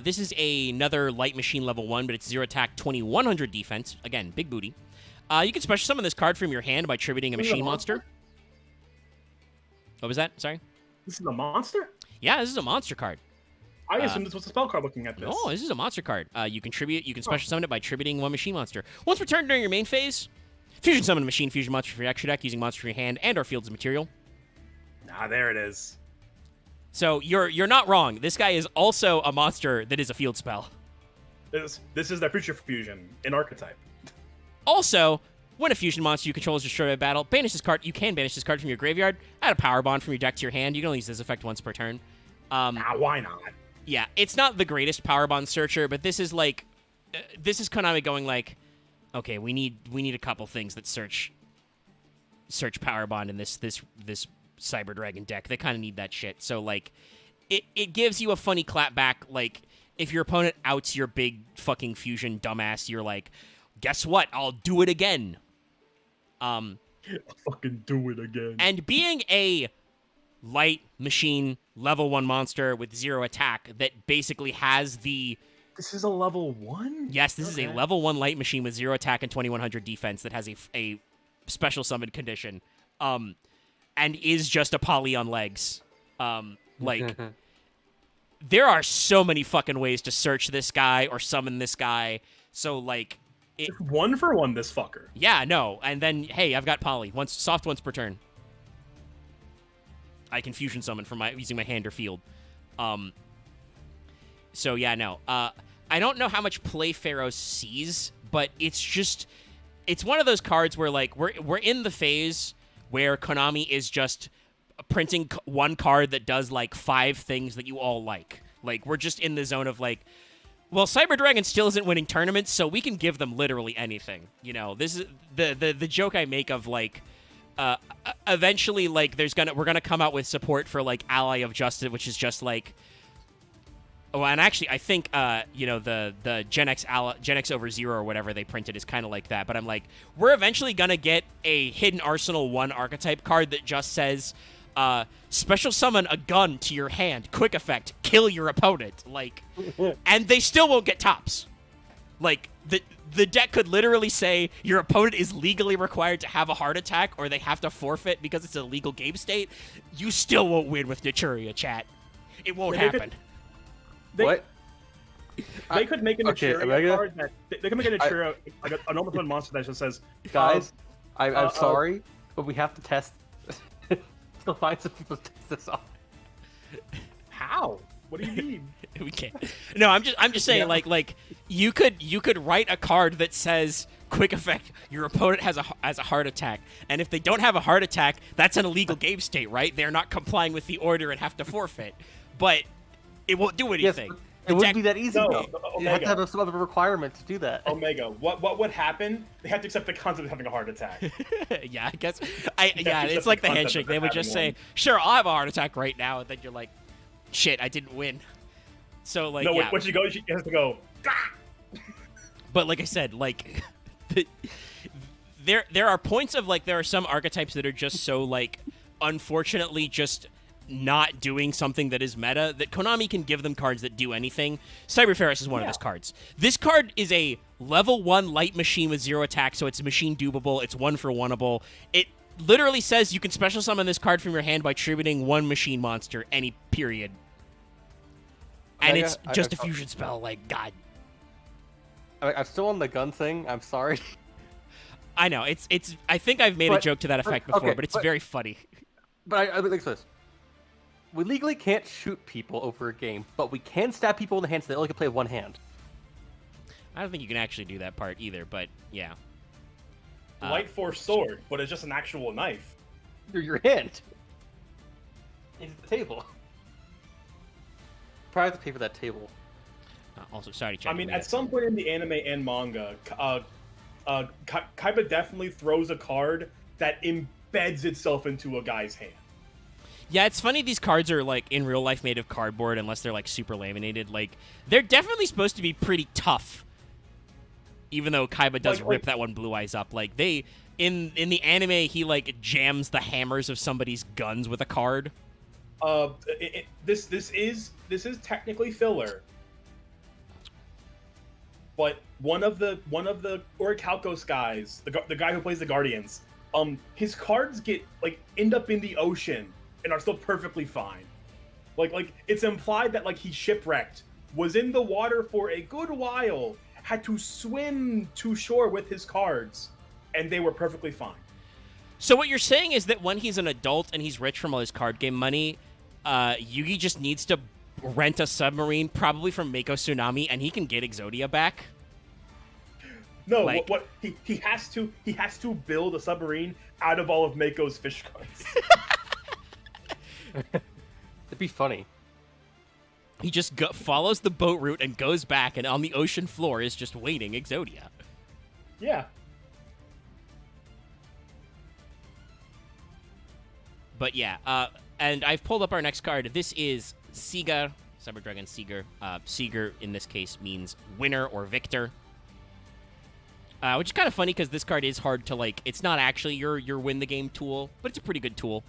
This is another light machine level 1, but it's 0 attack, 2100 defense. Again, big booty. You can special summon this card from your hand by tributing a machine monster. What was that? Sorry? This is a monster? Yeah, this is a monster card. I assume this was a spell card looking at this. No, this is a monster card. You can special summon it by tributing one machine monster. Once returned during your main phase, fusion summon a machine fusion monster for your extra deck using monster from your hand and or field as material. There it is. So you're not wrong. This guy is also a monster that is a field spell. This is the creature fusion in archetype. Also, when a fusion monster you control is destroyed by battle, banish this card. You can banish this card from your graveyard. Add a power bond from your deck to your hand. You can only use this effect once per turn. Why not? Yeah, it's not the greatest power bond searcher, but this is like, this is Konami going like, okay, we need a couple things that search power bond in this Cyber Dragon deck. They kind of need that shit. So like, it gives you a funny clapback. Like, if your opponent outs your big fucking fusion dumbass, you're like, guess what? I'll do it again. Fucking do it again. And being a light machine level 1 monster with 0 attack that basically has the... This is a level 1? Yes, this is a level 1 light machine with 0 attack and 2100 defense that has a special summon condition, and is just a poly on legs. Like, there are so many fucking ways to search this guy or summon this guy, so, like... Just 1-for-1 this fucker. Yeah, no, and then, hey, I've got poly. Soft once per turn. I can fusion summon from using my hand or field. So yeah, no. I don't know how much play Pharaoh sees, but it's one of those cards where like we're in the phase where Konami is just printing one card that does like 5 things that you all like. Like we're just in the zone of like, well, Cyber Dragon still isn't winning tournaments, so we can give them literally anything. You know, this is the joke I make of like. Eventually, like, we're gonna come out with support for like Ally of Justice, which is just like, oh, and actually, I think you know, the Gen X over 0 or whatever they printed is kind of like that. But I'm like, we're eventually gonna get a Hidden Arsenal 1 archetype card that just says, special summon a gun to your hand, quick effect, kill your opponent, like, and they still won't get tops. Like the deck could literally say your opponent is legally required to have a heart attack or they have to forfeit because it's a legal game state. You still won't win with Naturia, chat. It won't happen. What? They could make a Naturia card that they could make a Naturia like an almost one monster that just says, "Guys, I'm sorry, but we have to test. Still find some people to test this on." How? What do you mean? We can't. No, I'm just saying, yeah. like you could write a card that says quick effect. Your opponent has a heart attack, and if they don't have a heart attack, that's an illegal game state, right? They're not complying with the order and have to forfeit. But it won't do anything. Yes, it wouldn't be that easy. No, you have to have some other requirement to do that. Omega, what would happen? They have to accept the concept of having a heart attack. Yeah, I guess. It's like the handshake. They would just say, "Sure, I'll have a heart attack right now," and then you're like, "Shit, I didn't win." So like, no, yeah. when she goes, she has to go. But like I said, like, there are points of like there are some archetypes that are just so like, unfortunately, just not doing something that is meta that Konami can give them cards that do anything. Cyber Ferris is one of those cards. This card is a level 1 light machine with 0 attack, so it's machine doable. It's 1-for-1able. It literally says you can special summon this card from your hand by tributing 1 machine monster, any period. And it's just a fusion spell, like, God. I'm still on the gun thing. I'm sorry. I know. It's. I think I've made a joke to that effect before, but it's very funny. But I think this. We legally can't shoot people over a game, but we can stab people in the hand so they only can play with 1 hand. I don't think you can actually do that part either, but yeah. Light Force sword, but it's just an actual knife. Your hand. It's the table. Probably have to pay for that table. Also, sorry, Chad. I mean, at some point in the anime and manga, Kaiba definitely throws a card that embeds itself into a guy's hand. Yeah, it's funny these cards are, like, in real life made of cardboard unless they're, like, super laminated. Like, they're definitely supposed to be pretty tough. Even though Kaiba does rip that one Blue Eyes up. Like, they... In the anime, he, like, jams the hammers of somebody's guns with a card. This is technically filler. But one of the Orichalcos guys, the guy who plays the Guardians, his cards end up in the ocean and are still perfectly fine. Like it's implied that like he shipwrecked, was in the water for a good while, had to swim to shore with his cards, and they were perfectly fine. So what you're saying is that when he's an adult and he's rich from all his card game money, Yugi just needs to rent a submarine, probably from Mako Tsunami, and he can get Exodia back? No, like, what he has to build a submarine out of all of Mako's fish cards. It'd be funny. He just follows the boat route and goes back, and on the ocean floor is just waiting Exodia. Yeah. But yeah, and I've pulled up our next card. This is Seeger, Cyber Dragon Seeger. Seeger in this case means winner or victor. Which is kind of funny because this card is hard to, like, it's not actually your win the game tool, but it's a pretty good tool.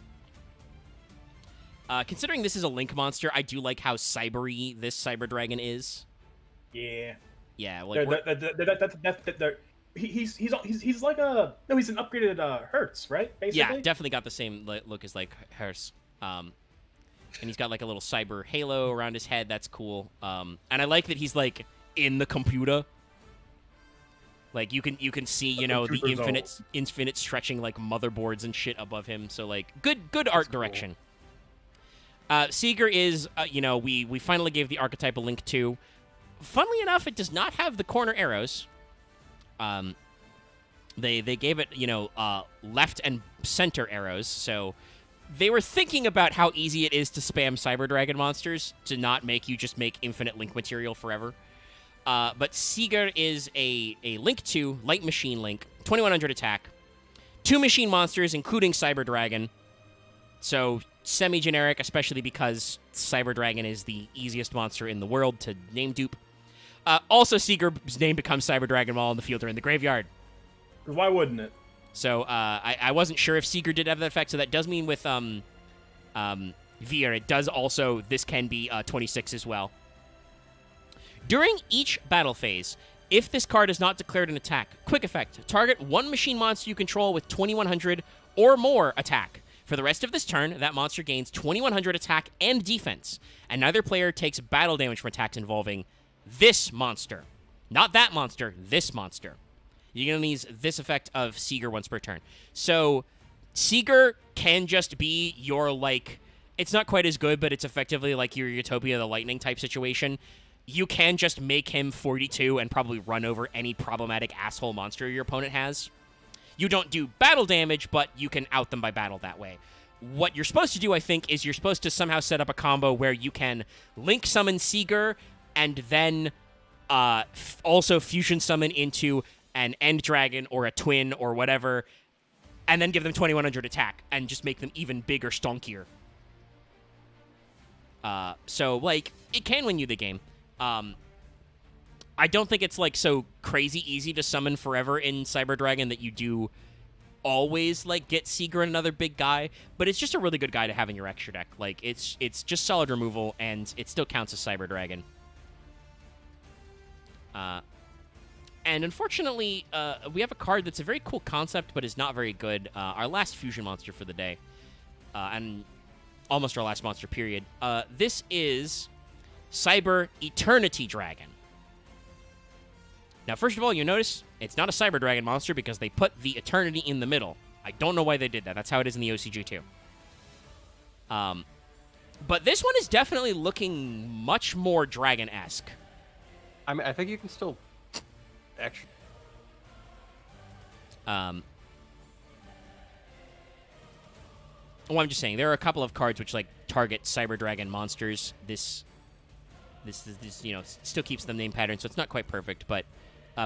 Considering this is a Link monster, I do like how cybery this Cyber Dragon is. Yeah. Yeah, like he's like a he's an upgraded Hertz, right? Basically. Yeah, definitely got the same look as like Hertz. And he's got like a little cyber halo around his head. That's cool. And I like that he's like in the computer. Like you can see, you know, the infinite stretching like motherboards and shit above him. So like good art direction. Seeger is, you know, we finally gave the archetype a Link to. Funnily enough, it does not have the corner arrows. They gave it, you know, left and center arrows. So they were thinking about how easy it is to spam Cyber Dragon monsters to not make you just make infinite Link material forever. But Seeger is a Link 2, Light Machine Link, 2100 attack, 2 machine monsters, including Cyber Dragon. So semi-generic, especially because Cyber Dragon is the easiest monster in the world to name dupe. Also, Seeger's name becomes Cyber Dragon while in the field or in the graveyard. Why wouldn't it? So I wasn't sure if Seeger did have that effect, so that does mean with Veer, it does also, this can be 26 as well. During each battle phase, if this card is not declared an attack, quick effect, target one machine monster you control with 2100 or more attack. For the rest of this turn, that monster gains 2100 attack and defense, and neither player takes battle damage from attacks involving this monster. Not that monster, this monster. You're going to use this effect of Seeger once per turn. So, Seeger can just be your, like, it's not quite as good, but it's effectively like your Utopia the Lightning type situation. You can just make him 42 and probably run over any problematic asshole monster your opponent has. You don't do battle damage, but you can out them by battle that way. What you're supposed to do, I think, is you're supposed to somehow set up a combo where you can Link summon Seeger and then also fusion summon into an End Dragon or a Twin or whatever, and then give them 2100 attack and just make them even bigger, stonkier. So, like, it can win you the game. I don't think it's, like, so crazy easy to summon forever in Cyber Dragon that you do always, like, get Seeger and another big guy, but it's just a really good guy to have in your extra deck. Like, it's just solid removal, and it still counts as Cyber Dragon. And unfortunately, we have a card that's a very cool concept, but is not very good. Our last fusion monster for the day, and almost our last monster, period. This is Cyber Eternity Dragon. Now, first of all, you notice it's not a Cyber Dragon monster because they put the Eternity in the middle. I don't know why they did that. That's how it is in the OCG, too. But this one is definitely looking much more Dragon-esque. I mean, I think you can still actually. Well, I'm just saying there are a couple of cards which like target Cyber Dragon monsters. This you know still keeps them name pattern, so it's not quite perfect. But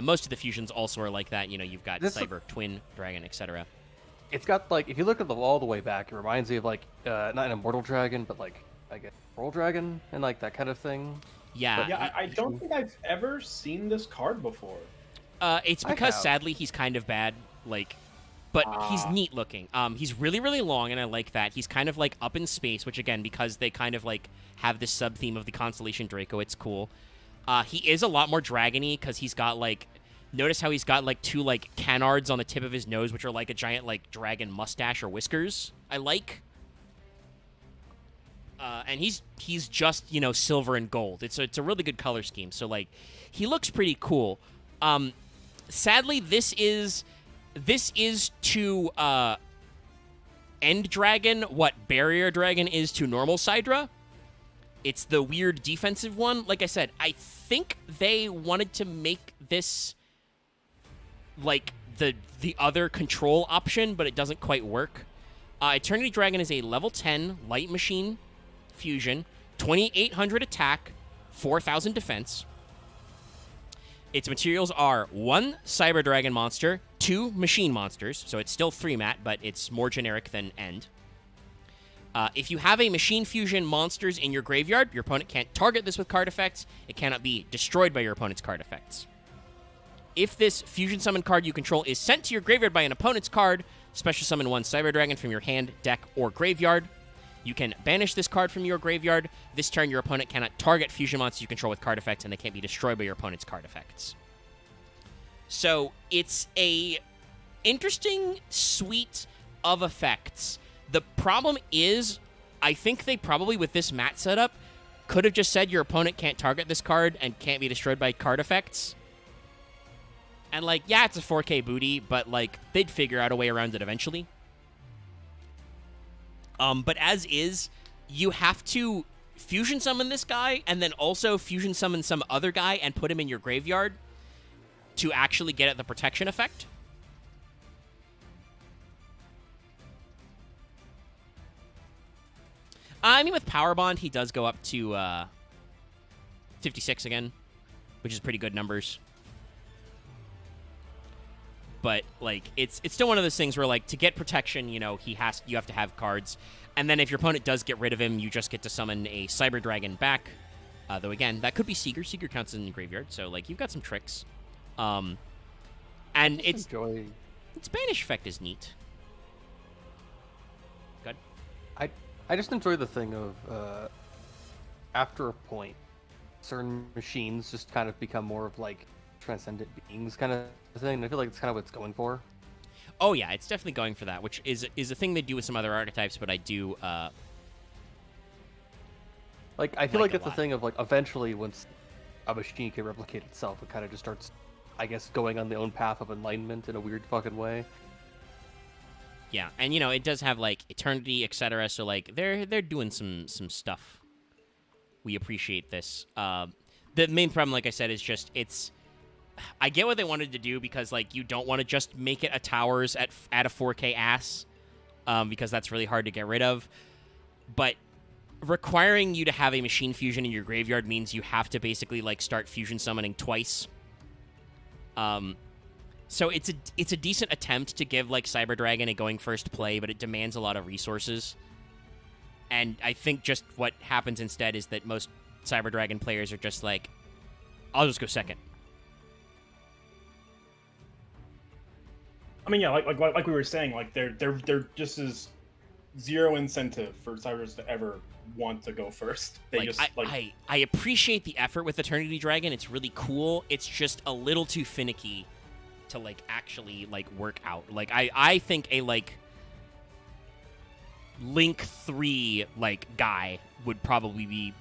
most of the fusions also are like that. You know, you've got Cyber Twin Dragon, etc. It's got like if you look at the all the way back, it reminds me of like not an Immortal Dragon, but like I guess Pearl Dragon and like that kind of thing. Yeah, but, yeah. I don't think I've ever seen this card before. It's because sadly he's kind of bad, like, but he's neat looking. He's really, really long, and I like that. He's kind of like up in space, which again, because they kind of like have this sub theme of the constellation Draco, it's cool. He is a lot more dragony because he's got like, notice how he's got like 2 like canards on the tip of his nose, which are like a giant like dragon mustache or whiskers. I like. And he's just, you know, silver and gold. It's a really good color scheme. So like, he looks pretty cool. Sadly, this is to End Dragon what Barrier Dragon is to normal Sidra. It's the weird defensive one. Like I said, I think they wanted to make this like the other control option, but it doesn't quite work. Eternity Dragon is a level 10 light machine fusion, 2800 attack, 4000 defense. Its materials are 1 Cyber Dragon monster, 2 machine monsters, so it's still 3-mat, but it's more generic than End. If you have a machine fusion monsters in your graveyard, your opponent can't target this with card effects. It cannot be destroyed by your opponent's card effects. if this fusion summon card you control is sent to your graveyard by an opponent's card, special summon 1 Cyber Dragon from your hand, deck, or graveyard. You can banish this card from your graveyard. This turn, your opponent cannot target fusion monsters you control with card effects, and they can't be destroyed by your opponent's card effects. So it's a interesting suite of effects. The problem is, I think they probably, with this mat setup, could have just said your opponent can't target this card and can't be destroyed by card effects. And, like, yeah, it's a 4K booty, but, like, they'd figure out a way around it eventually. But as is, you have to fusion summon this guy and then also fusion summon some other guy and put him in your graveyard to actually get at the protection effect. I mean, with Power Bond, he does go up to 56 again, which is pretty good numbers. But, like, it's still one of those things where, like, to get protection, you know, you have to have cards. And then if your opponent does get rid of him, you just get to summon a Cyber Dragon back. Though, again, that could be Seeger. Seeger counts in the graveyard, so, like, you've got some tricks. And its banish effect is neat. Good. I just enjoy the thing of, after a point, certain machines just kind of become more of, like, transcendent beings kind of thing. I feel like it's kind of what it's going for. Oh yeah, it's definitely going for that, which is a thing they do with some other archetypes, but I do like, I feel like it's a thing of, like, eventually once a machine can replicate itself, it kind of just starts, I guess, going on the own path of enlightenment in a weird fucking way. Yeah, and you know, it does have, like, eternity, etc. So, like, they're doing some stuff. We appreciate this. The main problem, like I said, is just I get what they wanted to do because, like, you don't want to just make it a towers at a 4K ass, because that's really hard to get rid of. But requiring you to have a machine fusion in your graveyard means you have to basically, like, start fusion summoning twice. So it's a decent attempt to give, like, Cyber Dragon a going first play, but it demands a lot of resources. And I think just what happens instead is that most Cyber Dragon players are just like, I'll just go second. I mean, yeah, like we were saying, like there just is zero incentive for Cybers to ever want to go first. They like, just I appreciate the effort with Eternity Dragon. It's really cool. It's just a little too finicky to, like, actually, like, work out. Like, I think a, like, Link 3, like, guy would probably be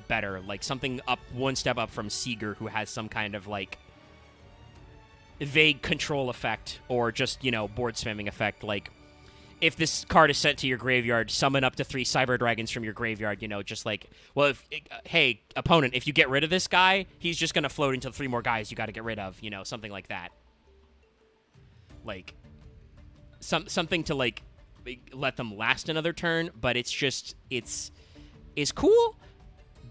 better. Like, something up one step up from Seeger, who has some kind of, like, vague control effect or just, you know, board spamming effect. Like, if this card is sent to your graveyard, summon up to 3 Cyber Dragons from your graveyard, you know, just like, well, hey, opponent, if you get rid of this guy, he's just going to float into 3 more guys you got to get rid of, you know, something like that. Like, something to, like, let them last another turn, but it's just, it's cool,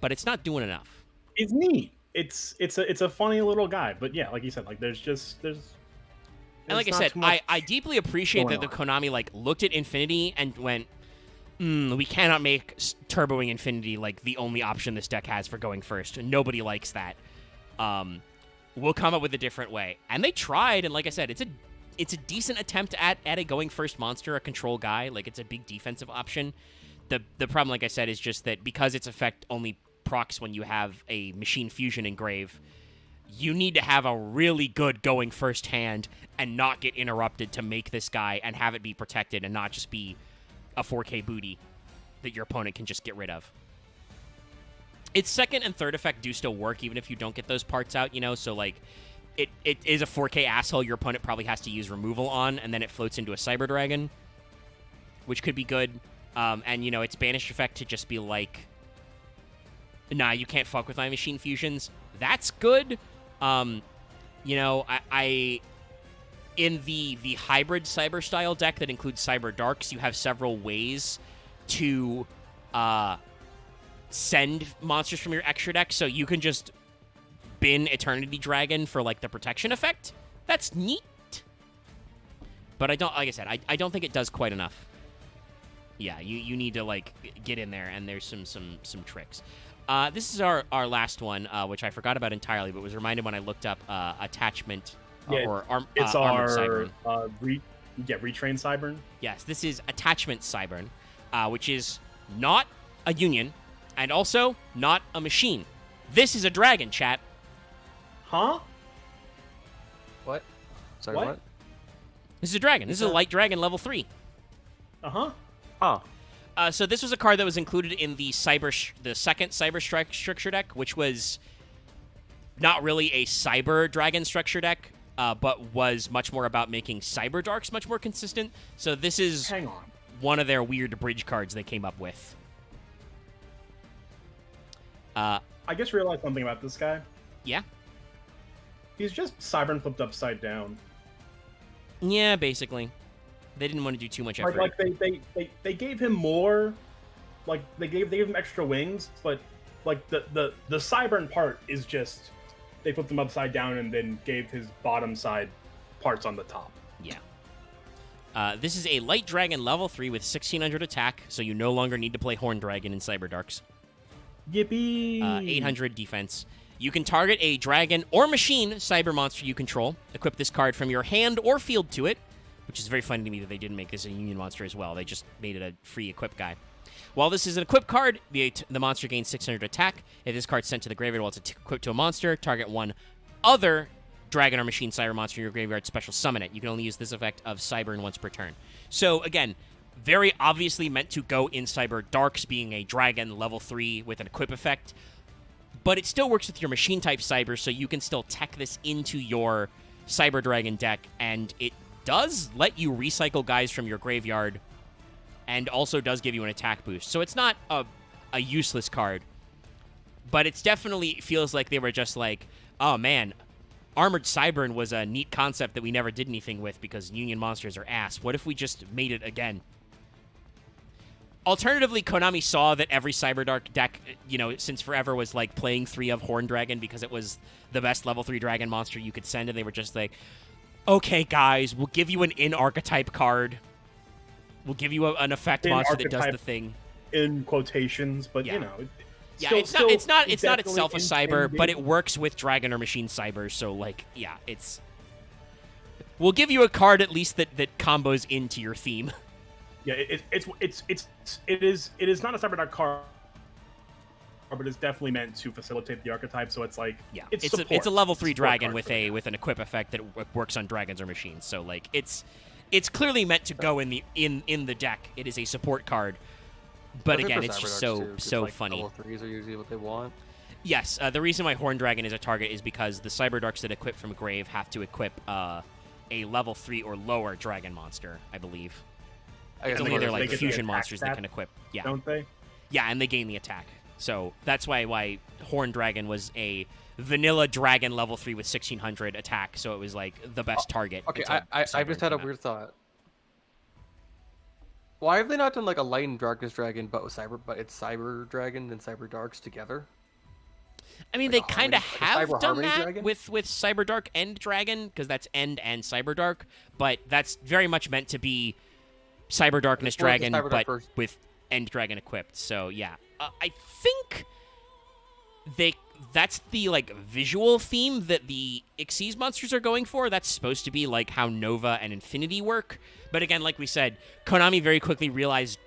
but it's not doing enough. It's neat. It's a funny little guy, but yeah, like you said, like there's and like I said, I deeply appreciate that the Konami, like, looked at Infinity and went, we cannot make turboing Infinity, like, the only option this deck has for going first. Nobody likes that. We'll come up with a different way. And they tried, and like I said, it's a decent attempt at a going first monster, a control guy. Like, it's a big defensive option. The problem, like I said, is just that because its effect only procs when you have a machine fusion engrave, you need to have a really good going first hand and not get interrupted to make this guy and have it be protected and not just be a 4K booty that your opponent can just get rid of. Its second and third effect do still work even if you don't get those parts out, you know, so, like, it is a 4K asshole your opponent probably has to use removal on, and then it floats into a Cyber Dragon, which could be good. And, you know, its banished effect to just be like, nah, you can't fuck with my machine fusions. That's good. You know, I in the hybrid Cyber style deck that includes Cyber Darks, you have several ways to send monsters from your extra deck, so you can just bin Eternity Dragon for, like, the protection effect. That's neat. But I don't, like I said, I don't think it does quite enough. Yeah, you need to, like, get in there, and there's some tricks. This is our last one, which I forgot about entirely, but was reminded when I looked up attachment Yeah, or it's Armored our Cybern. retrain Cybern. Yes, this is Attachment Cybern, which is not a union, and also not a machine. This is a dragon, chat. Huh? What? Sorry, What? what? This is a dragon. This is a light dragon level 3. Uh-huh. Huh. So this was a card that was included in the second Cyber structure deck, which was not really a Cyber Dragon structure deck, but was much more about making Cyber Darks much more consistent. So this is Hang on. one of their weird bridge cards they came up with. I just realized something about this guy. Yeah? He's just Cybern flipped upside down. Yeah, basically. They didn't want to do too much effort. Like they gave him more, like they gave him extra wings, but like the Cybern part is just they flipped him upside down and then gave his bottom side parts on the top. Yeah. This is a light dragon level 3 with 1600 attack, so you no longer need to play Horn Dragon in Cyber Darks. Yippee! 800 defense. You can target a dragon or machine cyber monster you control. Equip this card from your hand or field to it, which is very funny to me that they didn't make this a union monster as well. They just made it a free equip guy. While this is an equip card, the monster gains 600 attack. If this card's sent to the graveyard while it's equipped to a monster, target one other dragon or machine cyber monster in your graveyard, special summon it. You can only use this effect of Cybern once per turn. So, again, very obviously meant to go in Cyber Darks, being a dragon level 3 with an equip effect. But it still works with your machine-type Cyber, so you can still tech this into your Cyber Dragon deck, and it does let you recycle guys from your graveyard, and also does give you an attack boost. So it's not a useless card, but it's definitely feels like they were just like, oh man, Armored Cybern was a neat concept that we never did anything with because Union monsters are ass. What if we just made it again? Alternatively, Konami saw that every Cyberdark deck, since forever was like playing 3 of Horn Dragon because it was the best level 3 dragon monster you could send, and they were just like, okay, guys, we'll give you an in-archetype card. We'll give you an effect monster that does the thing. In quotations, but Yeah. it's It's not itself a definitely cyber, but it works with dragon or machine cybers. So we'll give you a card at least that combos into your theme. Yeah, it is not a Cyberdark card, but it's definitely meant to facilitate the archetype. So it's like it's a level 3 dragon with card. with an equip effect that works on dragons or machines. So it's clearly meant to go in the deck. It is a support card. But again, it's just so funny. Level 3s are usually what they want. Yes, the reason why Horn Dragon is a target is because the Cyberdarks that equip from Grave have to equip a level 3 or lower dragon monster, I believe. It's only their fusion monsters that can equip. Yeah, don't they? Yeah, and they gain the attack. So that's why Horn Dragon was a vanilla dragon level 3 with 1600 attack. So it was like the best target. Okay, I just had a weird thought. Why have they not done like a light and darkness dragon, but it's Cyber Dragon and Cyber Darks together? I mean, they kind of have done that dragon? with Cyber Dark End Dragon, because that's End and Cyber Dark, but that's very much meant to be Cyber Darkness Dragon, but with End Dragon equipped. So yeah, I think that's the visual theme that the Xyz monsters are going for. That's supposed to be like how Nova and Infinity work. But again, like we said, Konami very quickly realized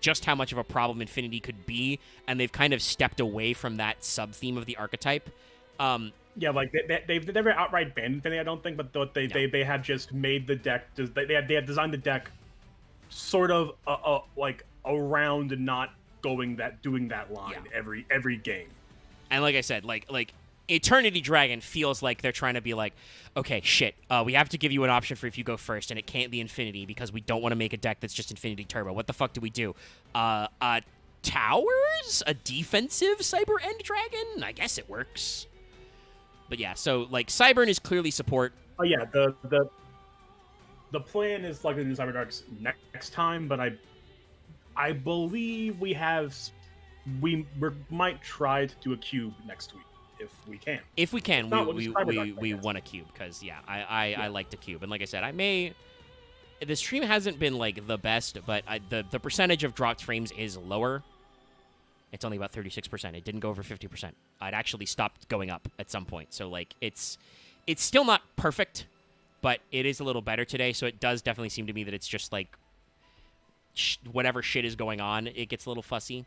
just how much of a problem Infinity could be, and they've kind of stepped away from that sub-theme of the archetype. Yeah, like they've never outright banned Infinity, I don't think, but they had just made the deck. They had designed the deck sort of like around not doing that line every game. And like I said, like Eternity Dragon feels like they're trying to be like, okay, shit, we have to give you an option for if you go first, and it can't be Infinity because we don't want to make a deck that's just Infinity Turbo. What the fuck do we do? Towers? A defensive Cyber End Dragon? I guess it works. But yeah, so Cybern is clearly support. Oh yeah, the plan is like the new Cyber Darks next time, but I believe we might try to do a cube next week if we can. If we can, we want a cube because I like the cube, and like I said, the stream hasn't been the best, but the percentage of dropped frames is lower. It's only about 36%. It didn't go over 50%. It actually stopped going up at some point. So it's still not perfect, but it is a little better today, so it does definitely seem to me that it's just like whatever shit is going on, it gets a little fussy.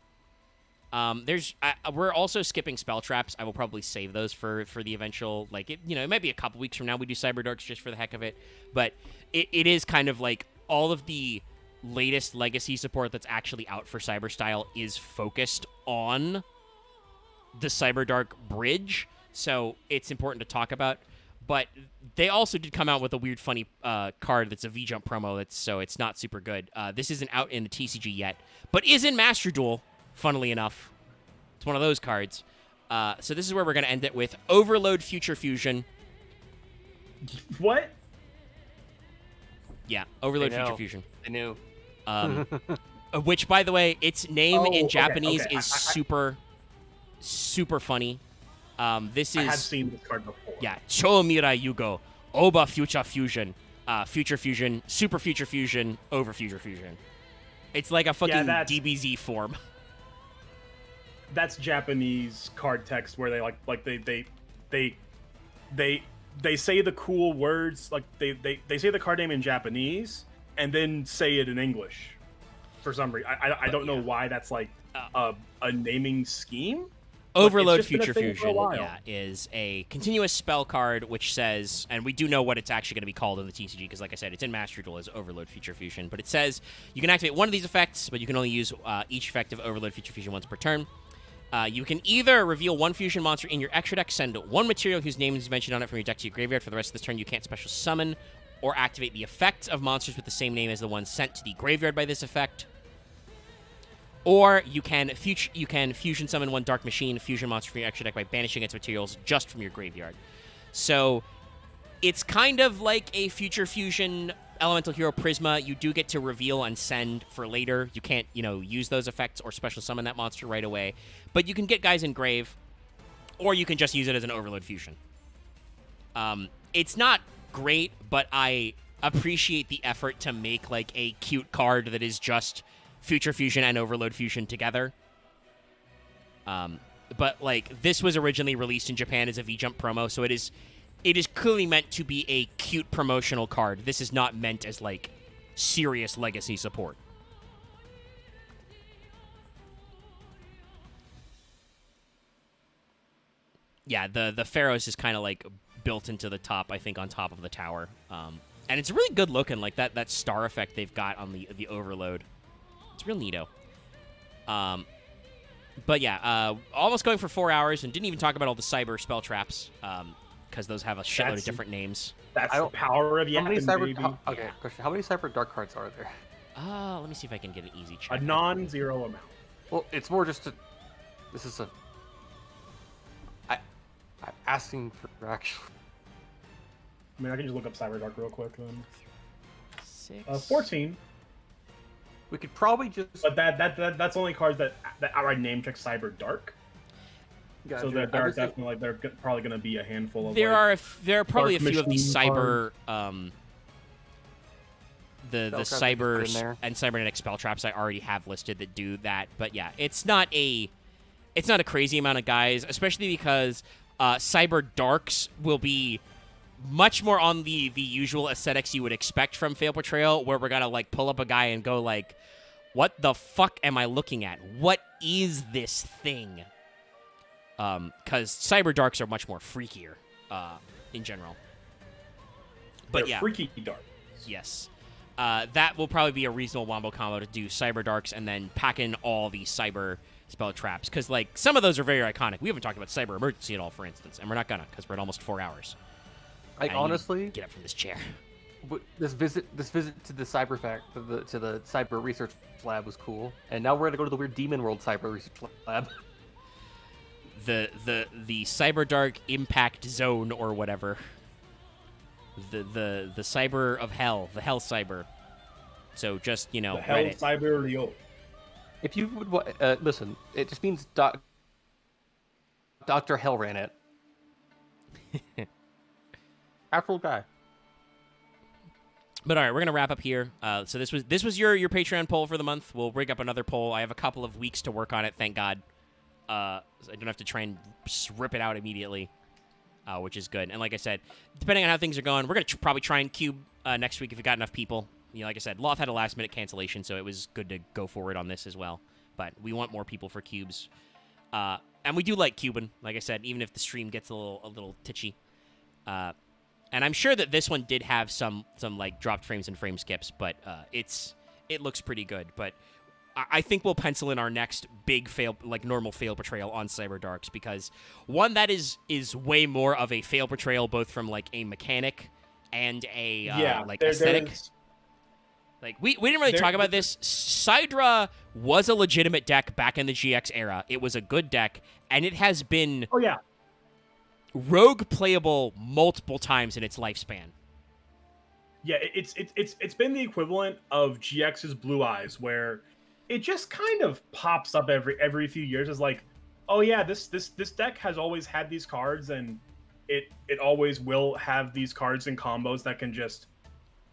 We're also skipping spell traps. I will probably save those for the eventual, like, it might be a couple weeks from now we do Cyber Darks just for the heck of it, but it is kind of like all of the latest legacy support that's actually out for Cyberstyle is focused on the Cyberdark bridge, so it's important to talk about. But they also did come out with a weird, funny card that's a V-Jump promo, so it's not super good. This isn't out in the TCG yet, but is in Master Duel, funnily enough. It's one of those cards. So this is where we're going to end it with Overload Future Fusion. What? Yeah, Overload Future Fusion. I knew. Which, by the way, its name in Okay, Japanese okay. is super funny. This is... I have seen this card before. Yeah, Cho Mirai Yugo, Oba Future Fusion, Future Fusion, Super Future Fusion, Over Future Fusion. It's like a fucking DBZ form. That's Japanese card text where they say the cool words, like they say the card name in Japanese and then say it in English for some reason. I don't know why that's like a naming scheme. Overload Future Fusion, is a continuous spell card which says, and we do know what it's actually going to be called in the TCG because, like I said, it's in Master Duel as Overload Future Fusion, but it says you can activate one of these effects, but you can only use each effect of Overload Future Fusion once per turn. You can either reveal one fusion monster in your extra deck, send one material whose name is mentioned on it from your deck to your graveyard. For the rest of this turn, you can't special summon or activate the effects of monsters with the same name as the one sent to the graveyard by this effect. Or you can fusion summon one Dark Machine fusion monster from your extra deck by banishing its materials just from your graveyard. So it's kind of like a Future Fusion Elemental Hero Prisma. You do get to reveal and send for later. You can't, use those effects or special summon that monster right away. But you can get guys in grave, or you can just use it as an Overload Fusion. It's not great, but I appreciate the effort to make like a cute card that is just Future Fusion and Overload Fusion together. But like this was originally released in Japan as a V-Jump promo, so it is clearly meant to be a cute promotional card. This is not meant as like serious legacy support. Yeah, the Pharaohs is kind of like built into the top, I think, on top of the tower. And it's really good looking, like that star effect they've got on the Overload. It's real neato. But yeah, almost going for 4 hours and didn't even talk about all the cyber spell traps, because those have a shitload of different names. That's the power of How many baby. question. How many cyber dark cards are there? Let me see if I can get an easy check. A non-zero amount. Well, it's more just I'm asking for actual. I mean, I can just look up Cyberdark real quick then. 6. 14. We could probably just. But that's only cards that outright name check Cyberdark. Gotcha. So there are definitely they're probably going to be a handful of. There are probably a Dark few of the Machine cyber the Spell traps cyber in there. and cybernetic spell traps I already have listed that do that. But yeah, it's not a crazy amount of guys, especially because cyber darks will be much more on the usual aesthetics you would expect from Fail Portrayal, where we're gonna like pull up a guy and go like, what the fuck am I looking at? What is this thing? Because cyber darks are much more freakier in general. But They're freaky dark. Yes. That will probably be a reasonable wombo combo to do cyber darks and then pack in all the cyber spell traps, because like some of those are very iconic. We haven't talked about cyber emergency at all, for instance, and we're not gonna, because we're at almost 4 hours. Like, honestly, get up from this chair. This visit to the cyber to the cyber research lab was cool, and now we're gonna go to the weird demon world cyber research lab. The cyber dark impact zone or whatever. The cyber of hell, the hell cyber. So just The hell Reddit. cyber Rio. If you would listen, it just means Dr. Hell ran it. Actual guy. But all right, we're gonna wrap up here. So this was your Patreon poll for the month. We'll rig up another poll. I have a couple of weeks to work on it. Thank God. So I don't have to try and rip it out immediately. which is good. And like I said, depending on how things are going, we're going to probably try and cube next week if we got enough people. You know, like I said, Loth had a last-minute cancellation, so it was good to go forward on this as well. But we want more people for cubes. And we do like cubing, like I said, even if the stream gets a little titchy. And I'm sure that this one did have some like dropped frames and frame skips, but it looks pretty good. But I think we'll pencil in our next big fail, like normal fail portrayal on Cyberdarks, because one, that is way more of a fail portrayal, both from like a mechanic and a like aesthetic. Like we didn't really talk about this. Sidra was a legitimate deck back in the GX era. It was a good deck, and it has been rogue playable multiple times in its lifespan. Yeah, it's been the equivalent of GX's Blue Eyes, where it just kind of pops up every few years as like, oh yeah, this deck has always had these cards, and it always will have these cards and combos that can just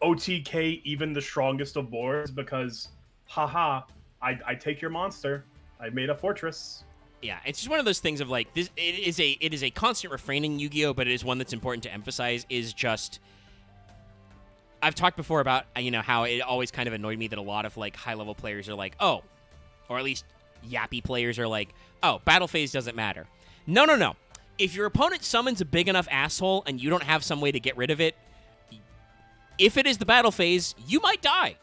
OTK even the strongest of boards, because haha, I take your monster, I made a fortress. Yeah, it's just one of those things of like this. It is a constant refrain in Yu-Gi-Oh, but it is one that's important to emphasize. Is just, I've talked before about how it always kind of annoyed me that a lot of like high level players are like, oh, or at least yappy players are like, oh, battle phase doesn't matter. No. If your opponent summons a big enough asshole and you don't have some way to get rid of it, if it is the battle phase, you might die.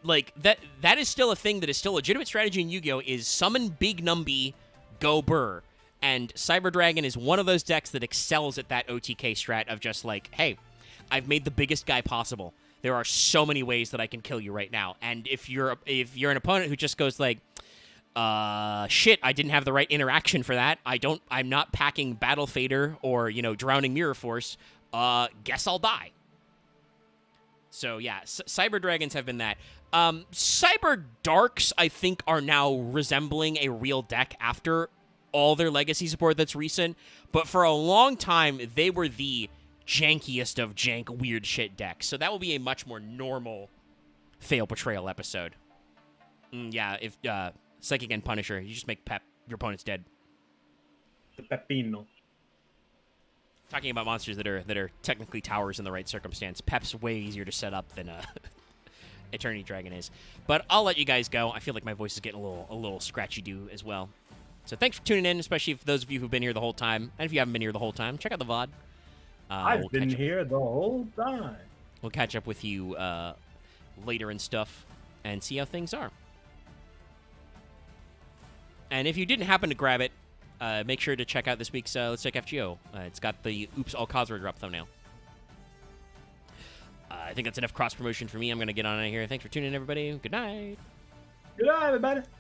Like that is still a thing that is still a legitimate strategy in Yu-Gi-Oh! Is summon big Numby, go burr. And Cyber Dragon is one of those decks that excels at that OTK strat of just like, hey, I've made the biggest guy possible. There are so many ways that I can kill you right now. And if you're an opponent who just goes like, shit, I didn't have the right interaction for that. I'm not packing Battle Fader or, Drowning Mirror Force. Guess I'll die. So yeah, Cyber Dragons have been that. Cyber Darks, I think, are now resembling a real deck after all their legacy support that's recent. But for a long time, they were the jankiest of jank weird shit decks. So that will be a much more normal fail portrayal episode. Yeah, if Psychic and Punisher, you just make Pep, your opponent's dead. The Pepino. Talking about monsters that are technically towers in the right circumstance, Pep's way easier to set up than Eternity Dragon is. But I'll let you guys go. I feel like my voice is getting a little scratchy-doo as well. So thanks for tuning in, especially for those of you who've been here the whole time. And if you haven't been here the whole time, check out the VOD. I've been here the whole time. We'll catch up with you later and stuff and see how things are. And if you didn't happen to grab it, make sure to check out this week's Let's Take FGO. It's got the Oops All KAISER drop thumbnail. I think that's enough cross-promotion for me. I'm going to get on out of here. Thanks for tuning in, everybody. Good night. Good night, everybody.